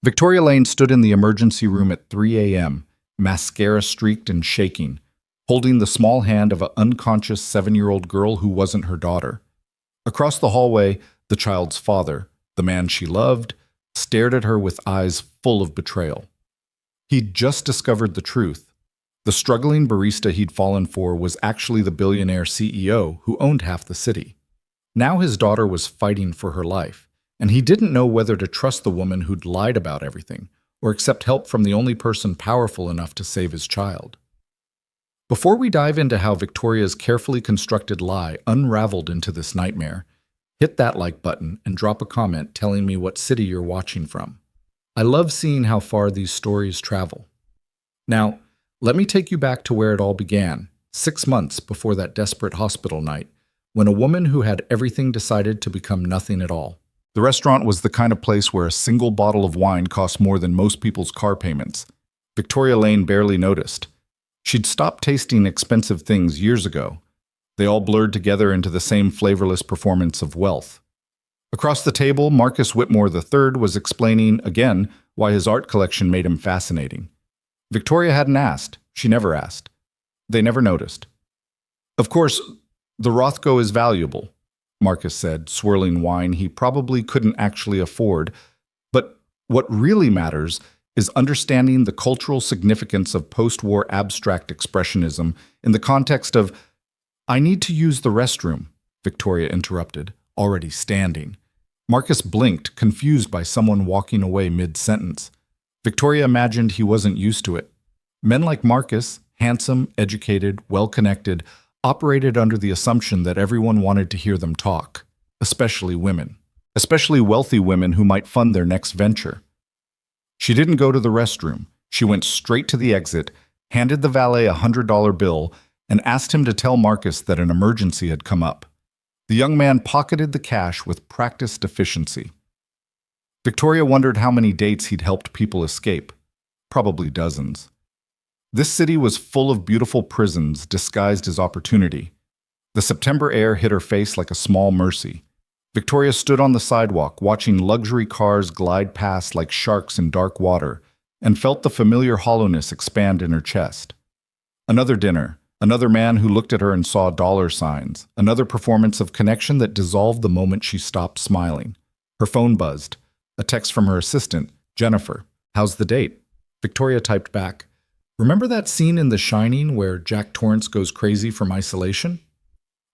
Victoria Lane stood in the emergency room at 3 a.m., mascara streaked and shaking, holding the small hand of an unconscious 7-year-old girl who wasn't her daughter. Across the hallway, the child's father, the man she loved, stared at her with eyes full of betrayal. He'd just discovered the truth. The struggling barista he'd fallen for was actually the billionaire CEO who owned half the city. Now his daughter was fighting for her life, and he didn't know whether to trust the woman who'd lied about everything or accept help from the only person powerful enough to save his child. Before we dive into how Victoria's carefully constructed lie unraveled into this nightmare, hit that like button and drop a comment telling me what city you're watching from. I love seeing how far these stories travel. Now, let me take you back to where it all began, 6 months before that desperate hospital night, when a woman who had everything decided to become nothing at all. The restaurant was the kind of place where a single bottle of wine cost more than most people's car payments. Victoria Lane barely noticed. She'd stopped tasting expensive things years ago. They all blurred together into the same flavorless performance of wealth. Across the table, Marcus Whitmore III was explaining, again, why his art collection made him fascinating. Victoria hadn't asked. She never asked. They never noticed. Of course, the Rothko is valuable, Marcus said, swirling wine he probably couldn't actually afford. But what really matters is understanding the cultural significance of post-war abstract expressionism in the context of, "I need to use the restroom," Victoria interrupted, already standing. Marcus blinked, confused by someone walking away mid-sentence. Victoria imagined he wasn't used to it. Men like Marcus, handsome, educated, well-connected, operated under the assumption that everyone wanted to hear them talk, especially women, especially wealthy women who might fund their next venture. She didn't go to the restroom. She went straight to the exit, handed the valet a $100 bill, and asked him to tell Marcus that an emergency had come up. The young man pocketed the cash with practiced efficiency. Victoria wondered how many dates he'd helped people escape. Probably dozens. This city was full of beautiful prisons disguised as opportunity. The September air hit her face like a small mercy. Victoria stood on the sidewalk, watching luxury cars glide past like sharks in dark water, and felt the familiar hollowness expand in her chest. Another dinner, another man who looked at her and saw dollar signs, another performance of connection that dissolved the moment she stopped smiling. Her phone buzzed. A text from her assistant, Jennifer. "How's the date?" Victoria typed back, "Remember that scene in The Shining where Jack Torrance goes crazy from isolation?"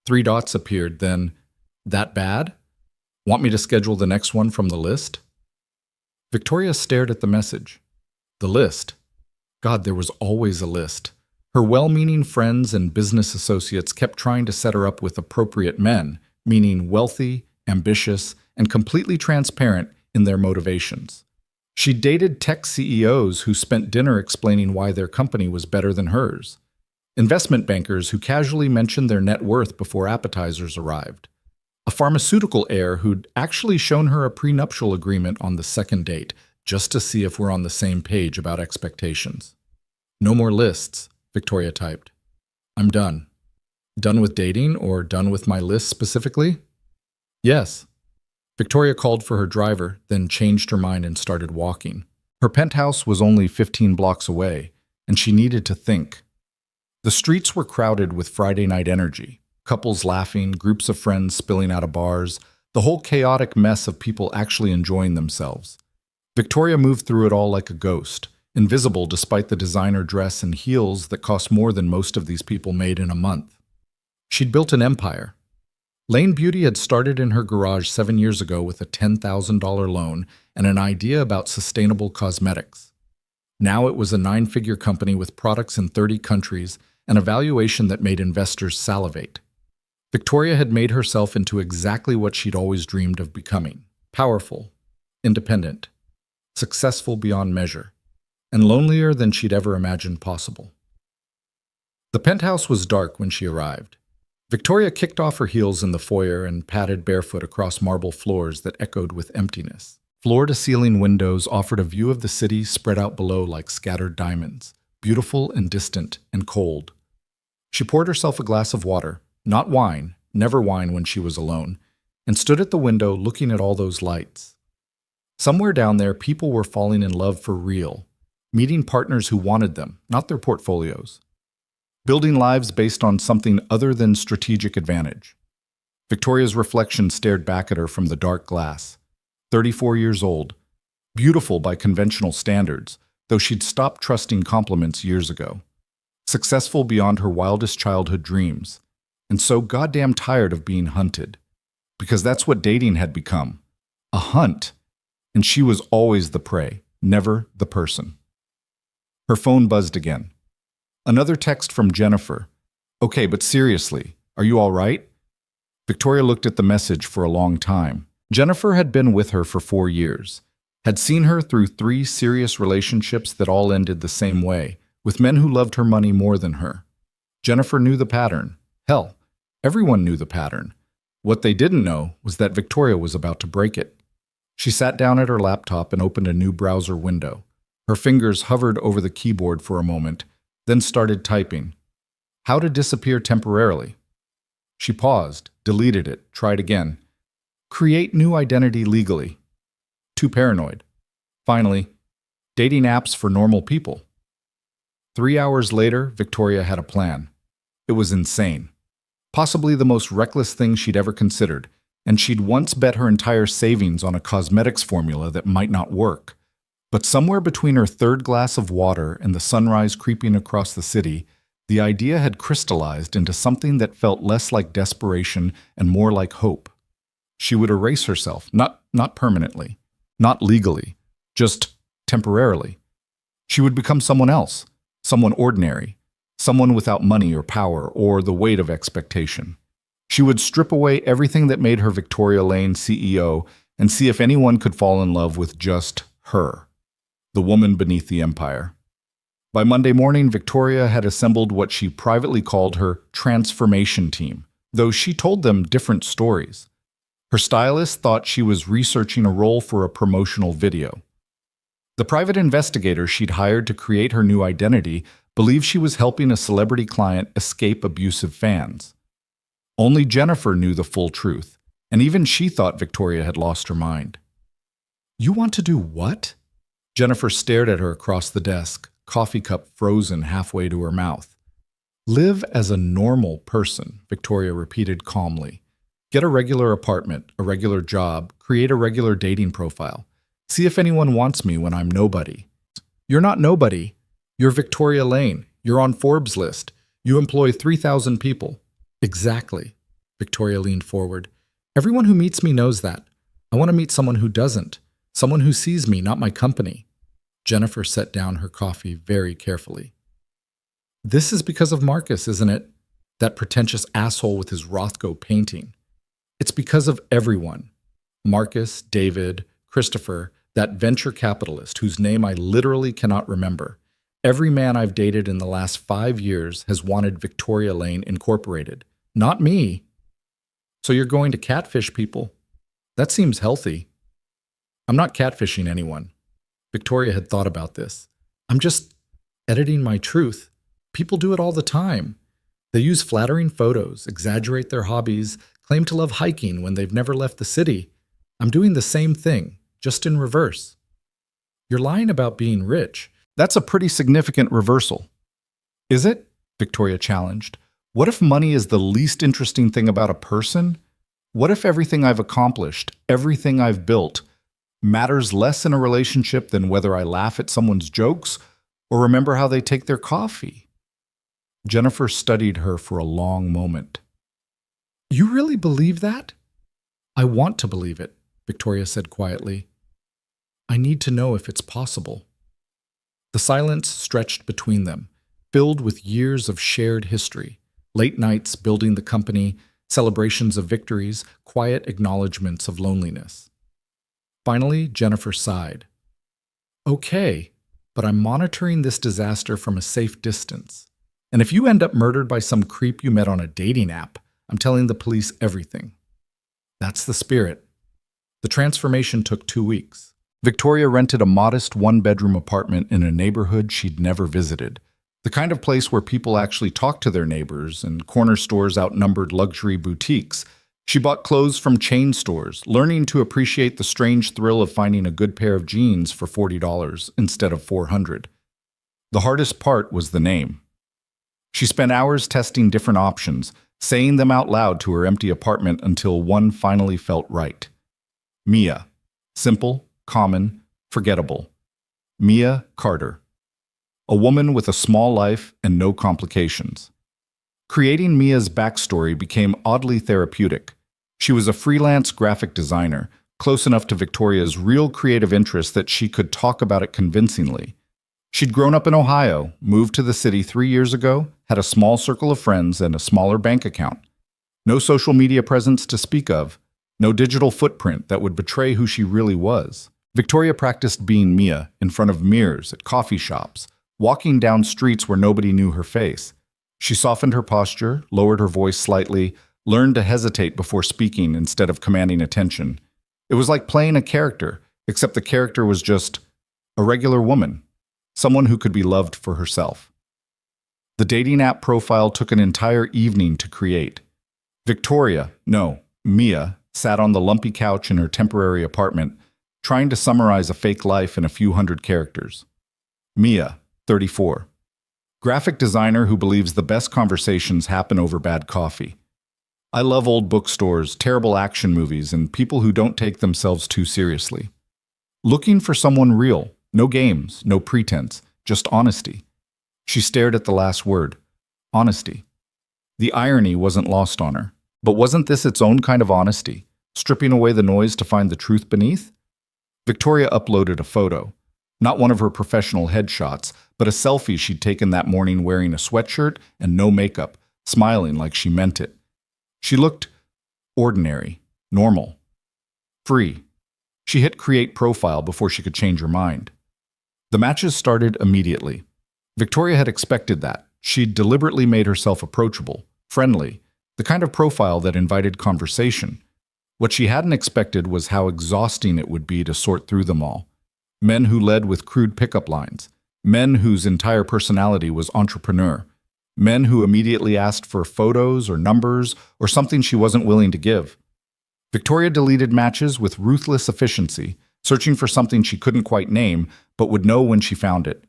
3 dots appeared, then, "That bad? Want me to schedule the next one from the list?" Victoria stared at the message. The list. God, there was always a list. Her well-meaning friends and business associates kept trying to set her up with appropriate men, meaning wealthy, ambitious, and completely transparent in their motivations. She dated tech CEOs who spent dinner explaining why their company was better than hers. Investment bankers who casually mentioned their net worth before appetizers arrived. A pharmaceutical heir who'd actually shown her a prenuptial agreement on the second date, just to see if we're on the same page about expectations. "No more lists," Victoria typed. "I'm done." "Done with dating or done with my list specifically?" "Yes." Victoria called for her driver, then changed her mind and started walking. Her penthouse was only 15 blocks away, and she needed to think. The streets were crowded with Friday night energy, couples laughing, groups of friends spilling out of bars, the whole chaotic mess of people actually enjoying themselves. Victoria moved through it all like a ghost, invisible despite the designer dress and heels that cost more than most of these people made in a month. She'd built an empire. Lane Beauty had started in her garage 7 years ago with a $10,000 loan and an idea about sustainable cosmetics. Now it was a 9-figure company with products in 30 countries and a valuation that made investors salivate. Victoria had made herself into exactly what she'd always dreamed of becoming: powerful, independent, successful beyond measure, and lonelier than she'd ever imagined possible. The penthouse was dark when she arrived. Victoria kicked off her heels in the foyer and padded barefoot across marble floors that echoed with emptiness. Floor-to-ceiling windows offered a view of the city spread out below like scattered diamonds, beautiful and distant and cold. She poured herself a glass of water, not wine, never wine when she was alone, and stood at the window looking at all those lights. Somewhere down there, people were falling in love for real, meeting partners who wanted them, not their portfolios. Building lives based on something other than strategic advantage. Victoria's reflection stared back at her from the dark glass. 34 years old, beautiful by conventional standards, though she'd stopped trusting compliments years ago. Successful beyond her wildest childhood dreams, and so goddamn tired of being hunted. Because that's what dating had become. A hunt. And she was always the prey, never the person. Her phone buzzed again. Another text from Jennifer. Okay, but seriously, are you all right? Victoria looked at the message for a long time. Jennifer had been with her for 4 years, had seen her through 3 serious relationships that all ended the same way, with men who loved her money more than her. Jennifer knew the pattern. Hell, everyone knew the pattern. What they didn't know was that Victoria was about to break it. She sat down at her laptop and opened a new browser window. Her fingers hovered over the keyboard for a moment, then started typing. How to disappear temporarily. She paused, deleted it, tried again. Create new identity legally. Too paranoid. Finally, dating apps for normal people. 3 hours later, Victoria had a plan. It was insane. Possibly the most reckless thing she'd ever considered, and she'd once bet her entire savings on a cosmetics formula that might not work. But somewhere between her 3rd glass of water and the sunrise creeping across the city, the idea had crystallized into something that felt less like desperation and more like hope. She would erase herself, not permanently, not legally, just temporarily. She would become someone else, someone ordinary, someone without money or power or the weight of expectation. She would strip away everything that made her Victoria Lane CEO and see if anyone could fall in love with just her, the woman beneath the empire. By Monday morning, Victoria had assembled what she privately called her transformation team, though she told them different stories. Her stylist thought she was researching a role for a promotional video. The private investigator she'd hired to create her new identity believed she was helping a celebrity client escape abusive fans. Only Jennifer knew the full truth, and even she thought Victoria had lost her mind. You want to do what? Jennifer stared at her across the desk, coffee cup frozen halfway to her mouth. Live as a normal person, Victoria repeated calmly. Get a regular apartment, a regular job, create a regular dating profile. See if anyone wants me when I'm nobody. You're not nobody. You're Victoria Lane. You're on Forbes' list. You employ 3,000 people. Exactly. Victoria leaned forward. Everyone who meets me knows that. I want to meet someone who doesn't. Someone who sees me, not my company. Jennifer set down her coffee very carefully. This is because of Marcus, isn't it? That pretentious asshole with his Rothko painting. It's because of everyone. Marcus, David, Christopher, that venture capitalist whose name I literally cannot remember. Every man I've dated in the last 5 years has wanted Victoria Lane Incorporated. Not me. So you're going to catfish people? That seems healthy. I'm not catfishing anyone. Victoria had thought about this. I'm just editing my truth. People do it all the time. They use flattering photos, exaggerate their hobbies, claim to love hiking when they've never left the city. I'm doing the same thing, just in reverse. You're lying about being rich. That's a pretty significant reversal. Is it? Victoria challenged. What if money is the least interesting thing about a person? What if everything I've accomplished, everything I've built, matters less in a relationship than whether I laugh at someone's jokes or remember how they take their coffee? Jennifer studied her for a long moment. You really believe that? I want to believe it, Victoria said quietly. I need to know if it's possible. The silence stretched between them, filled with years of shared history, late nights building the company, celebrations of victories, quiet acknowledgments of loneliness. Finally, Jennifer sighed. Okay, but I'm monitoring this disaster from a safe distance. And if you end up murdered by some creep you met on a dating app, I'm telling the police everything. That's the spirit. The transformation took 2 weeks. Victoria rented a modest 1-bedroom apartment in a neighborhood she'd never visited, the kind of place where people actually talked to their neighbors and corner stores outnumbered luxury boutiques. She bought clothes from chain stores, learning to appreciate the strange thrill of finding a good pair of jeans for $40 instead of $400. The hardest part was the name. She spent hours testing different options, saying them out loud to her empty apartment until one finally felt right. Mia. Simple, common, forgettable. Mia Carter. A woman with a small life and no complications. Creating Mia's backstory became oddly therapeutic. She was a freelance graphic designer, close enough to Victoria's real creative interests that she could talk about it convincingly. She'd grown up in Ohio, moved to the city 3 years ago, had a small circle of friends and a smaller bank account. No social media presence to speak of, no digital footprint that would betray who she really was. Victoria practiced being Mia in front of mirrors, at coffee shops, walking down streets where nobody knew her face. She softened her posture, lowered her voice slightly, learned to hesitate before speaking instead of commanding attention. It was like playing a character, except the character was just a regular woman, someone who could be loved for herself. The dating app profile took an entire evening to create. Mia, sat on the lumpy couch in her temporary apartment, trying to summarize a fake life in a few hundred characters. Mia, 34. Graphic designer who believes the best conversations happen over bad coffee. I love old bookstores, terrible action movies, and people who don't take themselves too seriously. Looking for someone real, no games, no pretense, just honesty. She stared at the last word, honesty. The irony wasn't lost on her. But wasn't this its own kind of honesty, stripping away the noise to find the truth beneath? Victoria uploaded a photo, not one of her professional headshots, but a selfie she'd taken that morning wearing a sweatshirt and no makeup, smiling like she meant it. She looked ordinary, normal, free. She hit create profile before she could change her mind. The matches started immediately. Victoria had expected that. She'd deliberately made herself approachable, friendly, the kind of profile that invited conversation. What she hadn't expected was how exhausting it would be to sort through them all. Men who led with crude pickup lines, men whose entire personality was entrepreneur, men who immediately asked for photos or numbers or something she wasn't willing to give. Victoria deleted matches with ruthless efficiency, searching for something she couldn't quite name but would know when she found it.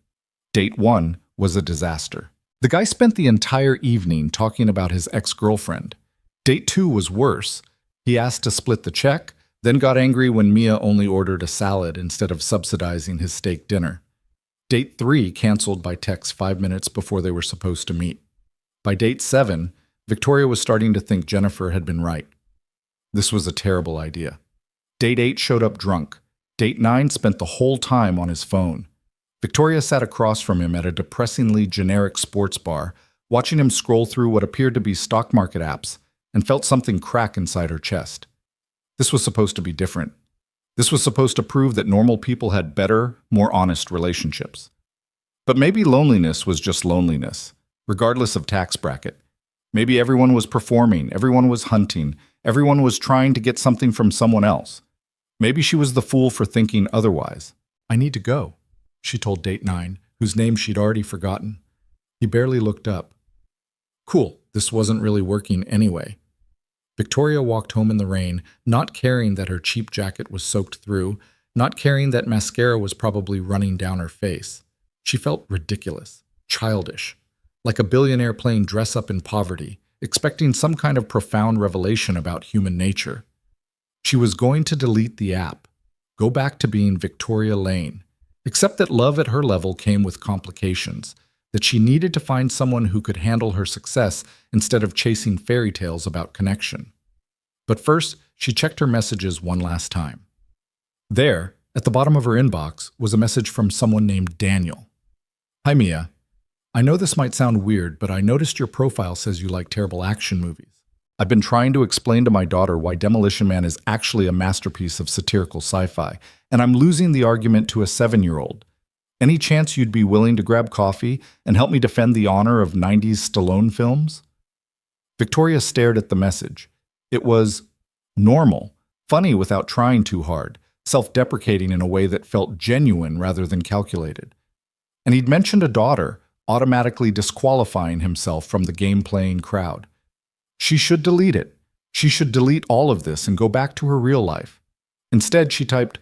Date 1 was a disaster. The guy spent the entire evening talking about his ex-girlfriend. Date 2 was worse. He asked to split the check, then got angry when Mia only ordered a salad instead of subsidizing his steak dinner. Date 3 canceled by text 5 minutes before they were supposed to meet. By date 7, Victoria was starting to think Jennifer had been right. This was a terrible idea. Date 8 showed up drunk. Date 9 spent the whole time on his phone. Victoria sat across from him at a depressingly generic sports bar, watching him scroll through what appeared to be stock market apps, and felt something crack inside her chest. This was supposed to be different. This was supposed to prove that normal people had better, more honest relationships. But maybe loneliness was just loneliness, regardless of tax bracket. Maybe everyone was performing, everyone was hunting, everyone was trying to get something from someone else. Maybe she was the fool for thinking otherwise. "I need to go," she told date 9, whose name she'd already forgotten. He barely looked up. Cool, this wasn't really working anyway. Victoria walked home in the rain, not caring that her cheap jacket was soaked through, not caring that mascara was probably running down her face. She felt ridiculous, childish, like a billionaire playing dress-up in poverty, expecting some kind of profound revelation about human nature. She was going to delete the app, go back to being Victoria Lane, except that love at her level came with complications, that she needed to find someone who could handle her success instead of chasing fairy tales about connection. But first, she checked her messages one last time. There, at the bottom of her inbox, was a message from someone named Daniel. "Hi Mia. I know this might sound weird, but I noticed your profile says you like terrible action movies. I've been trying to explain to my daughter why Demolition Man is actually a masterpiece of satirical sci-fi, and I'm losing the argument to a 7-year-old. Any chance you'd be willing to grab coffee and help me defend the honor of 90s Stallone films?" Victoria stared at the message. It was normal, funny without trying too hard, self-deprecating in a way that felt genuine rather than calculated. And he'd mentioned a daughter, automatically disqualifying himself from the game-playing crowd. She should delete it. She should delete all of this and go back to her real life. Instead, she typed,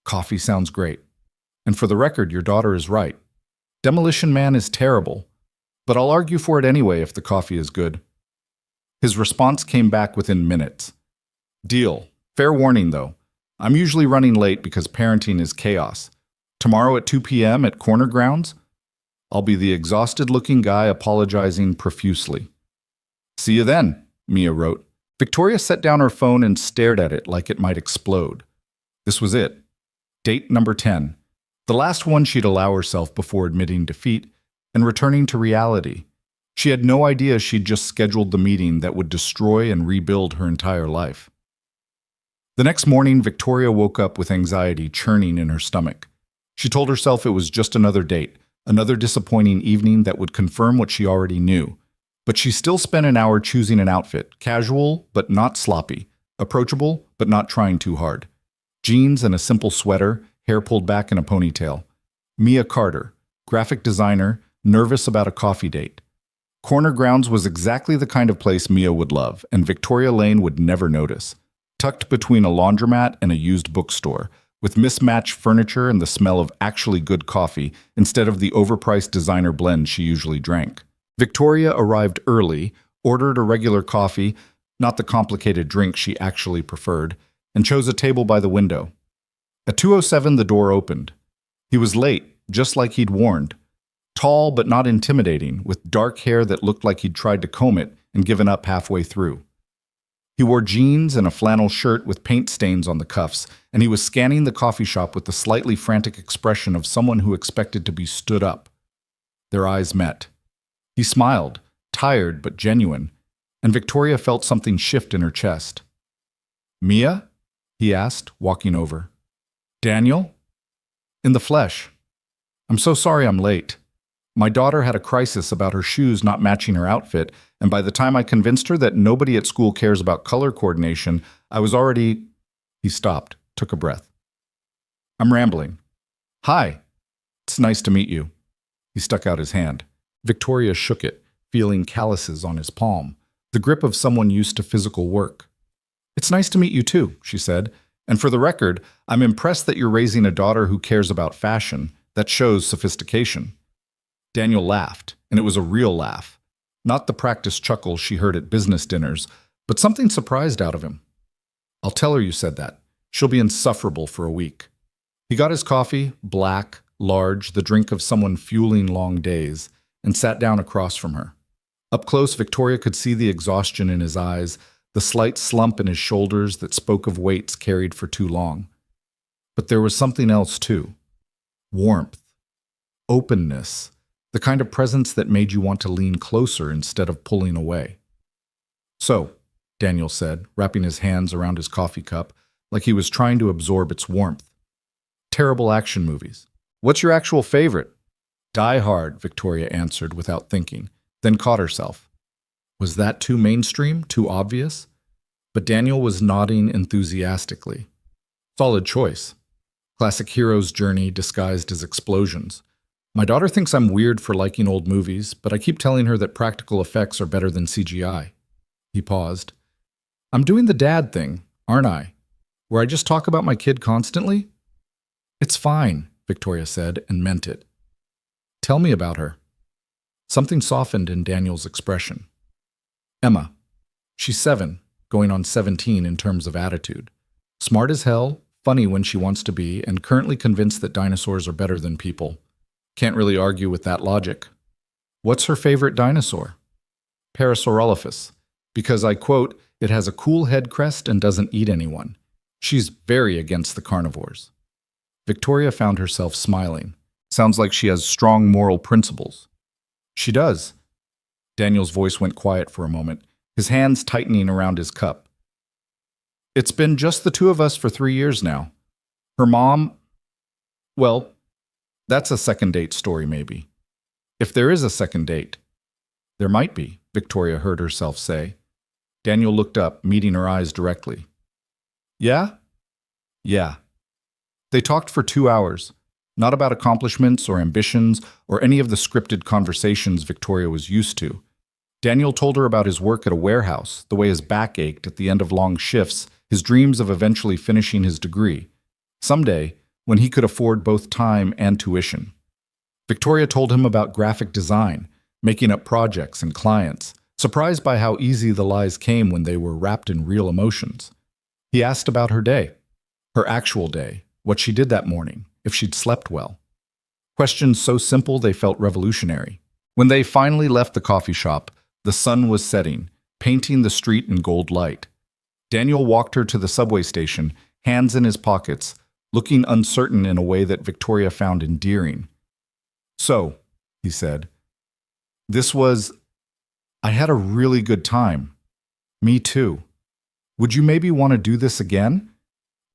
"Coffee sounds great. And for the record, your daughter is right. Demolition Man is terrible, but I'll argue for it anyway if the coffee is good." His response came back within minutes. "Deal. Fair warning, though. I'm usually running late because parenting is chaos. Tomorrow at 2 p.m. at Corner Grounds, I'll be the exhausted-looking guy apologizing profusely." "See you then," Mia wrote. Victoria set down her phone and stared at it like it might explode. This was it. Date number 10. The last one she'd allow herself before admitting defeat and returning to reality. She had no idea she'd just scheduled the meeting that would destroy and rebuild her entire life. The next morning, Victoria woke up with anxiety churning in her stomach. She told herself it was just another date, another disappointing evening that would confirm what she already knew. But she still spent an hour choosing an outfit, casual but not sloppy, approachable but not trying too hard. Jeans and a simple sweater, hair pulled back in a ponytail. Mia Carter, graphic designer, nervous about a coffee date. Corner Grounds was exactly the kind of place Mia would love, and Victoria Lane would never notice. Tucked between a laundromat and a used bookstore, with mismatched furniture and the smell of actually good coffee instead of the overpriced designer blend she usually drank. Victoria arrived early, ordered a regular coffee, not the complicated drink she actually preferred, and chose a table by the window. At 2:07, the door opened. He was late, just like he'd warned. Tall but not intimidating, with dark hair that looked like he'd tried to comb it and given up halfway through. He wore jeans and a flannel shirt with paint stains on the cuffs, and he was scanning the coffee shop with the slightly frantic expression of someone who expected to be stood up. Their eyes met. He smiled, tired but genuine, and Victoria felt something shift in her chest. "Mia?" he asked, walking over. "Daniel?" "In the flesh. I'm so sorry I'm late. My daughter had a crisis about her shoes not matching her outfit, and by the time I convinced her that nobody at school cares about color coordination, I was already—" He stopped, took a breath. "I'm rambling. Hi. It's nice to meet you." He stuck out his hand. Victoria shook it, feeling calluses on his palm, the grip of someone used to physical work. "It's nice to meet you too," she said. "And for the record, I'm impressed that you're raising a daughter who cares about fashion. That shows sophistication." Daniel laughed, and it was a real laugh. Not the practiced chuckle she heard at business dinners, but something surprised out of him. "I'll tell her you said that. She'll be insufferable for a week." He got his coffee, black, large, the drink of someone fueling long days, and sat down across from her. Up close, Victoria could see the exhaustion in his eyes, the slight slump in his shoulders that spoke of weights carried for too long. But there was something else too. Warmth. Openness. The kind of presence that made you want to lean closer instead of pulling away. "So," Daniel said, wrapping his hands around his coffee cup, like he was trying to absorb its warmth. "Terrible action movies. What's your actual favorite?" "Die Hard," Victoria answered without thinking, then caught herself. Was that too mainstream, too obvious? But Daniel was nodding enthusiastically. "Solid choice. Classic hero's journey disguised as explosions. My daughter thinks I'm weird for liking old movies, but I keep telling her that practical effects are better than CGI. He paused. "I'm doing the dad thing, aren't I? Where I just talk about my kid constantly?" "It's fine," Victoria said, and meant it. "Tell me about her." Something softened in Daniel's expression. "Emma. She's 7, going on 17 in terms of attitude. Smart as hell, funny when she wants to be, and currently convinced that dinosaurs are better than people. Can't really argue with that logic." "What's her favorite dinosaur?" "Parasaurolophus, because I quote, it has a cool head crest and doesn't eat anyone. She's very against the carnivores." Victoria found herself smiling. Sounds like she has strong moral principles. "She does." Daniel's voice went quiet for a moment, his hands tightening around his cup. "It's been just the two of us for 3 years now. Her mom, well, that's a second date story maybe. If there is a second date." "There might be," Victoria heard herself say. Daniel looked up, meeting her eyes directly. "Yeah?" "Yeah." They talked for 2 hours, not about accomplishments or ambitions or any of the scripted conversations Victoria was used to. Daniel told her about his work at a warehouse, the way his back ached at the end of long shifts, his dreams of eventually finishing his degree. Someday, when he could afford both time and tuition. Victoria told him about graphic design, making up projects and clients, surprised by how easy the lies came when they were wrapped in real emotions. He asked about her day, her actual day, what she did that morning, if she'd slept well. Questions so simple they felt revolutionary. When they finally left the coffee shop, the sun was setting, painting the street in gold light. Daniel walked her to the subway station, hands in his pockets, looking uncertain in a way that Victoria found endearing. "So," he said, I had a really good time. Me too. Would you maybe want to do this again?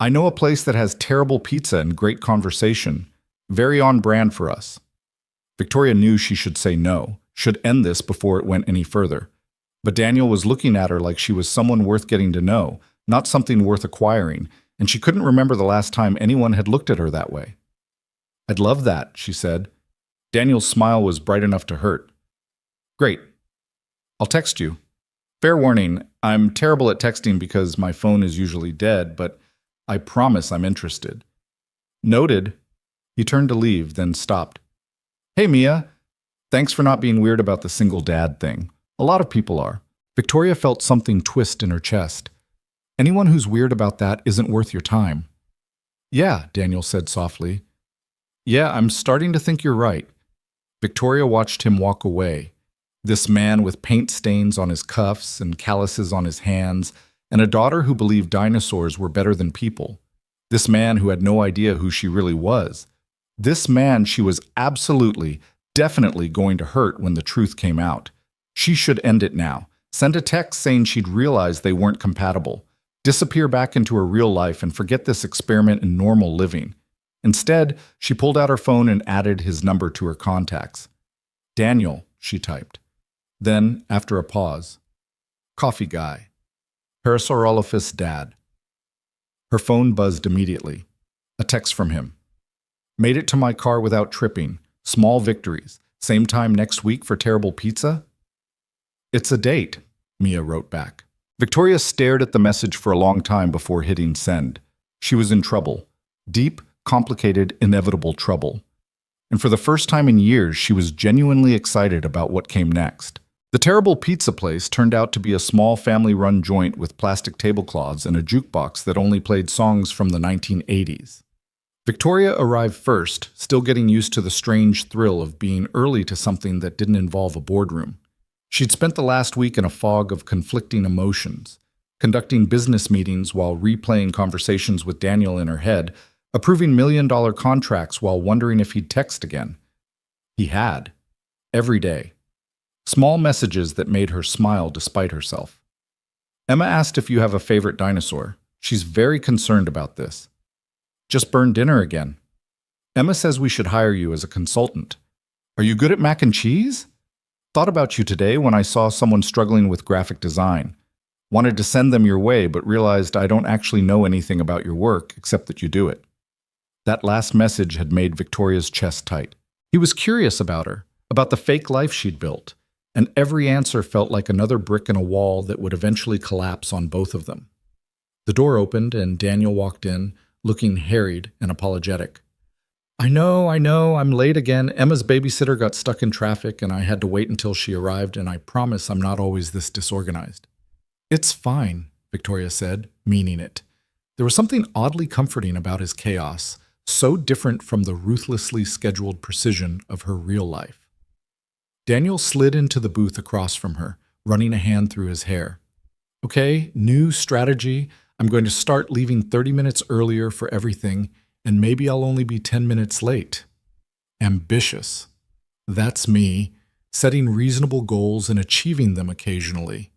I know a place that has terrible pizza and great conversation. Very on brand for us." Victoria knew she should say no, should end this before it went any further. But Daniel was looking at her like she was someone worth getting to know, not something worth acquiring, and she couldn't remember the last time anyone had looked at her that way. "I'd love that," she said. Daniel's smile was bright enough to hurt. "Great. I'll text you. Fair warning, I'm terrible at texting because my phone is usually dead, but I promise I'm interested." "Noted." He turned to leave, then stopped. "Hey, Mia. Thanks for not being weird about the single dad thing. A lot of people are." Victoria felt something twist in her chest. "Anyone who's weird about that isn't worth your time." "Yeah," Daniel said softly. "Yeah, I'm starting to think you're right." Victoria watched him walk away. This man with paint stains on his cuffs and calluses on his hands, and a daughter who believed dinosaurs were better than people. This man who had no idea who she really was. This man she was absolutely, definitely going to hurt when the truth came out. She should end it now. Send a text saying she'd realized they weren't compatible. Disappear back into her real life and forget this experiment in normal living. Instead, she pulled out her phone and added his number to her contacts. "Daniel," she typed. Then, after a pause, "Coffee guy. Parasaurolophus dad." Her phone buzzed immediately. A text from him. "Made it to my car without tripping. Small victories. Same time next week for terrible pizza?" "It's a date," Mia wrote back. Victoria stared at the message for a long time before hitting send. She was in trouble. Deep, complicated, inevitable trouble. And for the first time in years, she was genuinely excited about what came next. The terrible pizza place turned out to be a small family-run joint with plastic tablecloths and a jukebox that only played songs from the 1980s. Victoria arrived first, still getting used to the strange thrill of being early to something that didn't involve a boardroom. She'd spent the last week in a fog of conflicting emotions, conducting business meetings while replaying conversations with Daniel in her head, approving million-dollar contracts while wondering if he'd text again. He had. Every day. Small messages that made her smile despite herself. Emma asked if you have a favorite dinosaur. She's very concerned about this. Just burned dinner again. Emma says we should hire you as a consultant. Are you good at mac and cheese? Thought about you today when I saw someone struggling with graphic design. Wanted to send them your way, but realized I don't actually know anything about your work except that you do it. That last message had made Victoria's chest tight. He was curious about her, about the fake life she'd built, and every answer felt like another brick in a wall that would eventually collapse on both of them. The door opened and Daniel walked in, looking harried and apologetic. I know, I'm late again. Emma's babysitter got stuck in traffic and I had to wait until she arrived, and I promise I'm not always this disorganized." "It's fine," Victoria said, meaning it. There was something oddly comforting about his chaos, so different from the ruthlessly scheduled precision of her real life. Daniel slid into the booth across from her, running a hand through his hair. "Okay, new strategy. I'm going to start leaving 30 minutes earlier for everything, and maybe I'll only be 10 minutes late." Ambitious. That's me, setting reasonable goals and achieving them occasionally.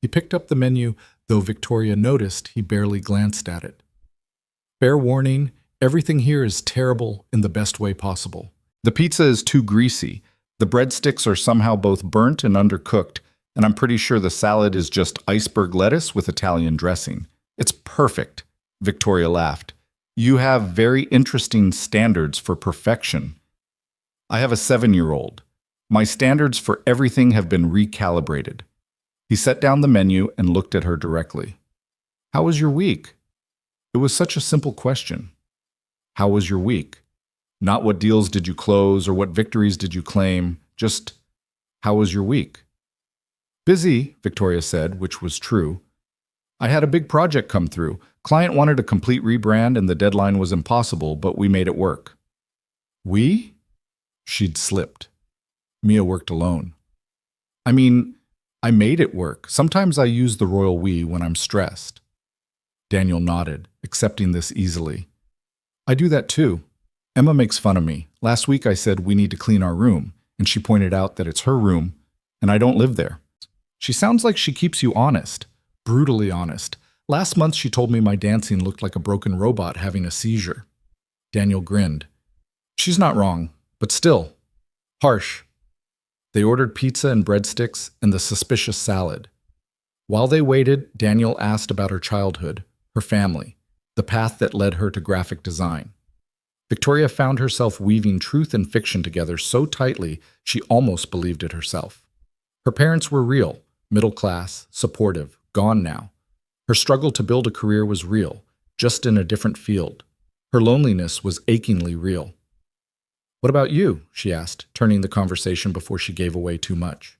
He picked up the menu, though Victoria noticed he barely glanced at it. "Fair warning, everything here is terrible in the best way possible. The pizza is too greasy. The breadsticks are somehow both burnt and undercooked, and I'm pretty sure the salad is just iceberg lettuce with Italian dressing. It's perfect," Victoria laughed. "You have very interesting standards for perfection." "I have a 7-year-old. My standards for everything have been recalibrated. He set down the menu and looked at her directly. How was your week? It was such a simple question. How was your week? Not what deals did you close or what victories did you claim, just how was your week? Busy, Victoria said, which was true. I had a big project come through. Client wanted a complete rebrand and the deadline was impossible, but we made it work. We? She'd slipped. Mia worked alone. I mean, I made it work. Sometimes I use the royal we when I'm stressed. Daniel nodded, accepting this easily. I do that too. Emma makes fun of me. Last week I said we need to clean our room, and she pointed out that it's her room, and I don't live there. She sounds like she keeps you honest, brutally honest. Last month she told me my dancing looked like a broken robot having a seizure. Daniel grinned. She's not wrong, but still, harsh. They ordered pizza and breadsticks and the suspicious salad. While they waited, Daniel asked about her childhood, her family, the path that led her to graphic design. Victoria found herself weaving truth and fiction together so tightly she almost believed it herself. Her parents were real, middle class, supportive, gone now. Her struggle to build a career was real, just in a different field. Her loneliness was achingly real. What about you? She asked, turning the conversation before she gave away too much.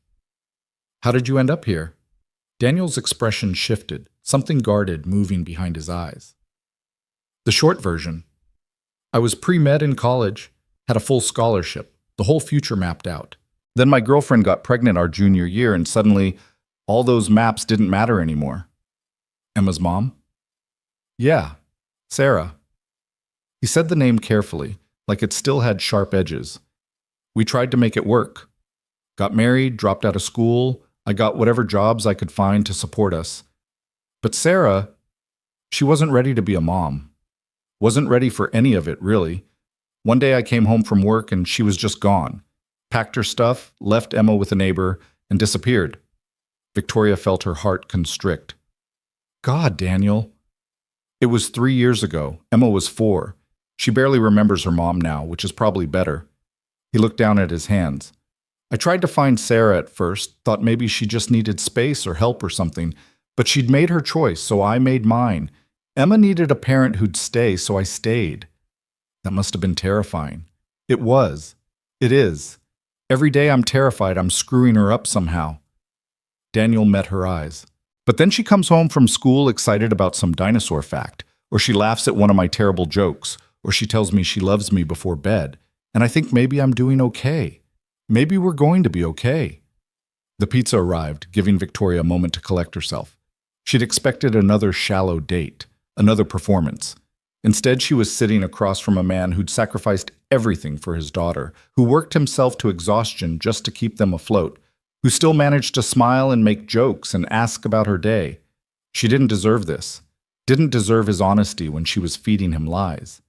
How did you end up here? Daniel's expression shifted, something guarded moving behind his eyes. The short version. I was pre-med in college, had a full scholarship, the whole future mapped out. Then my girlfriend got pregnant our junior year and suddenly all those maps didn't matter anymore. Emma's mom? Yeah, Sarah. He said the name carefully, like it still had sharp edges. We tried to make it work. Got married, dropped out of school. I got whatever jobs I could find to support us. But Sarah, she wasn't ready to be a mom. Wasn't ready for any of it, really. One day I came home from work and she was just gone. Packed her stuff, left Emma with a neighbor, and disappeared. Victoria felt her heart constrict. God, Daniel. It was 3 years ago. Emma was 4. She barely remembers her mom now, which is probably better. He looked down at his hands. I tried to find Sarah at first, thought maybe she just needed space or help or something, but she'd made her choice, so I made mine. Emma needed a parent who'd stay, so I stayed. That must have been terrifying. It was. It is. Every day I'm terrified I'm screwing her up somehow. Daniel met her eyes. But then she comes home from school excited about some dinosaur fact, or she laughs at one of my terrible jokes, or she tells me she loves me before bed, and I think maybe I'm doing okay. Maybe we're going to be okay. The pizza arrived, giving Victoria a moment to collect herself. She'd expected another shallow date, another performance. Instead, she was sitting across from a man who'd sacrificed everything for his daughter, who worked himself to exhaustion just to keep them afloat, who still managed to smile and make jokes and ask about her day. She didn't deserve this, didn't deserve his honesty when she was feeding him lies.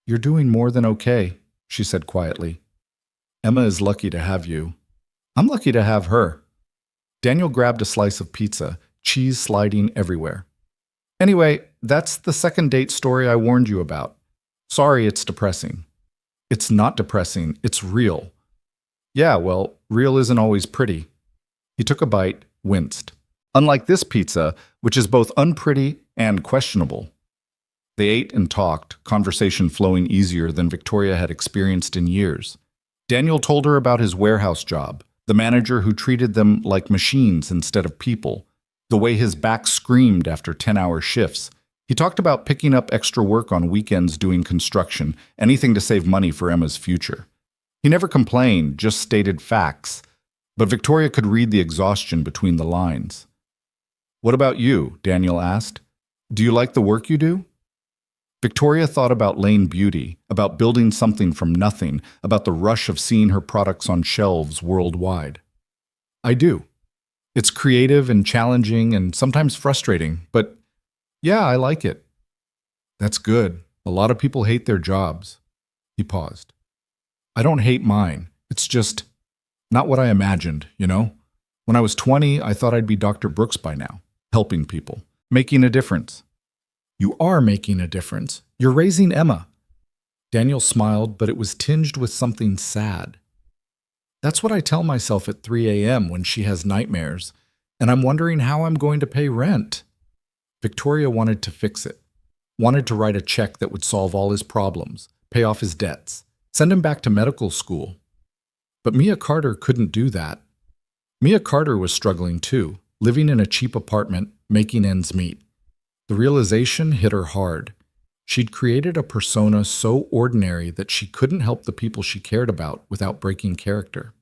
You're doing more than okay, she said quietly. Emma is lucky to have you. I'm lucky to have her. Daniel grabbed a slice of pizza, cheese sliding everywhere. Anyway, that's the second date story I warned you about. Sorry it's depressing. It's not depressing, it's real. Yeah, well, real isn't always pretty. He took a bite, winced. Unlike this pizza, which is both unpretty and questionable. They ate and talked, conversation flowing easier than Victoria had experienced in years. Daniel told her about his warehouse job, the manager who treated them like machines instead of people, the way his back screamed after 10-hour shifts. He talked about picking up extra work on weekends doing construction, anything to save money for Emma's future. He never complained, just stated facts, but Victoria could read the exhaustion between the lines. What about you? Daniel asked. Do you like the work you do? Victoria thought about Lane Beauty, about building something from nothing, about the rush of seeing her products on shelves worldwide. I do. It's creative and challenging and sometimes frustrating, but yeah, I like it. That's good. A lot of people hate their jobs. He paused. I don't hate mine. It's just not what I imagined, you know? When I was 20, I thought I'd be Dr. Brooks by now, helping people, making a difference. You are making a difference. You're raising Emma. Daniel smiled, but it was tinged with something sad. That's what I tell myself at 3 a.m. when she has nightmares, and I'm wondering how I'm going to pay rent. Victoria wanted to fix it, wanted to write a check that would solve all his problems, pay off his debts, send him back to medical school. But Mia Carter couldn't do that. Mia Carter was struggling too, living in a cheap apartment, making ends meet. The realization hit her hard. She'd created a persona so ordinary that she couldn't help the people she cared about without breaking character.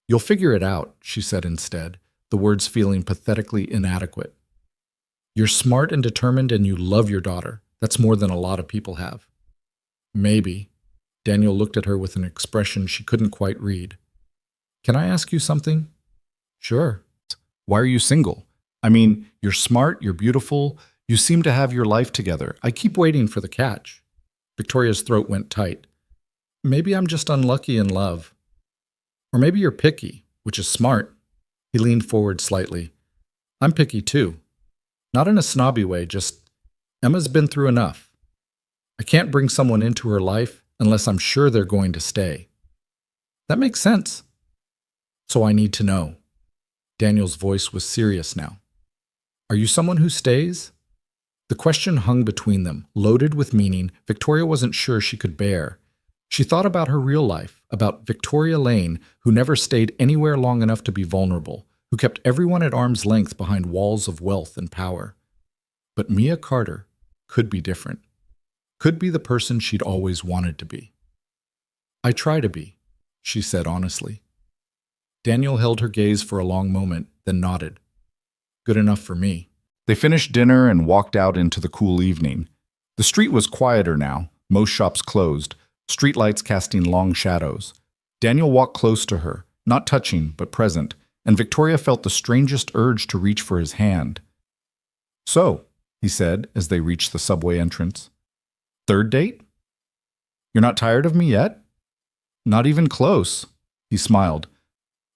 "You'll figure it out," she said instead, the words feeling pathetically inadequate. "You're smart and determined and you love your daughter. That's more than a lot of people have." "Maybe." Daniel looked at her with an expression she couldn't quite read. "Can I ask you something?" "Sure." "Why are you single? I mean, you're smart, you're beautiful, you seem to have your life together. I keep waiting for the catch." Victoria's throat went tight. "Maybe I'm just unlucky in love. Or maybe you're picky, which is smart." He leaned forward slightly. "I'm picky too. Not in a snobby way, just Emma's been through enough. I can't bring someone into her life unless I'm sure they're going to stay." "That makes sense." "So I need to know." Daniel's voice was serious now. "Are you someone who stays?" The question hung between them, loaded with meaning Victoria wasn't sure she could bear. She thought about her real life, about Victoria Lane, who never stayed anywhere long enough to be vulnerable, who kept everyone at arm's length behind walls of wealth and power. But Mia Carter could be different, could be the person she'd always wanted to be. "I try to be," she said honestly. Daniel held her gaze for a long moment, then nodded. "Good enough for me." They finished dinner and walked out into the cool evening. The street was quieter now, most shops closed, streetlights casting long shadows. Daniel walked close to her, not touching, but present, and Victoria felt the strangest urge to reach for his hand. "So," he said as they reached the subway entrance. "Third date? You're not tired of me yet?" "Not even close," he smiled.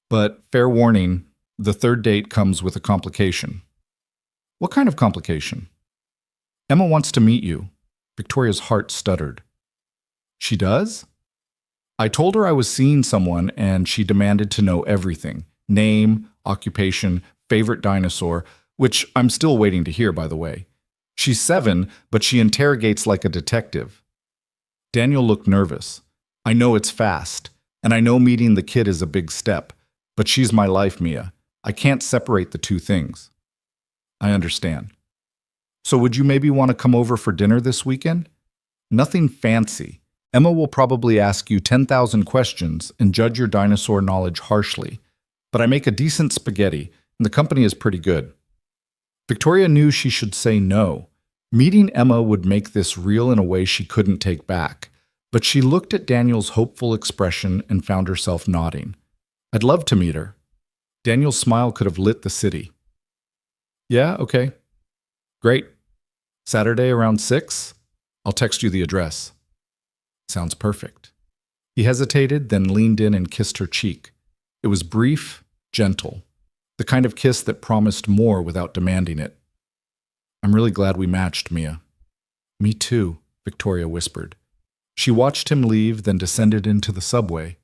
"But fair warning, the third date comes with a complication." "What kind of complication?" "Emma wants to meet you." Victoria's heart stuttered. "She does?" "I told her I was seeing someone and she demanded to know everything. Name, occupation, favorite dinosaur, which I'm still waiting to hear, by the way. She's 7, but she interrogates like a detective." Daniel looked nervous. "I know it's fast, and I know meeting the kid is a big step, but she's my life, Mia. I can't separate the two things." "I understand. So would you maybe want to come over for dinner this weekend? Nothing fancy. Emma will probably ask you 10,000 questions and judge your dinosaur knowledge harshly. But I make a decent spaghetti, and the company is pretty good." Victoria knew she should say no. Meeting Emma would make this real in a way she couldn't take back. But she looked at Daniel's hopeful expression and found herself nodding. "I'd love to meet her." Daniel's smile could have lit the city. "Yeah, okay. Great. Saturday around 6? I'll text you the address." "Sounds perfect." He hesitated, then leaned in and kissed her cheek. It was brief, gentle, the kind of kiss that promised more without demanding it. "I'm really glad we matched, Mia." "Me too," Victoria whispered. She watched him leave, then descended into the subway,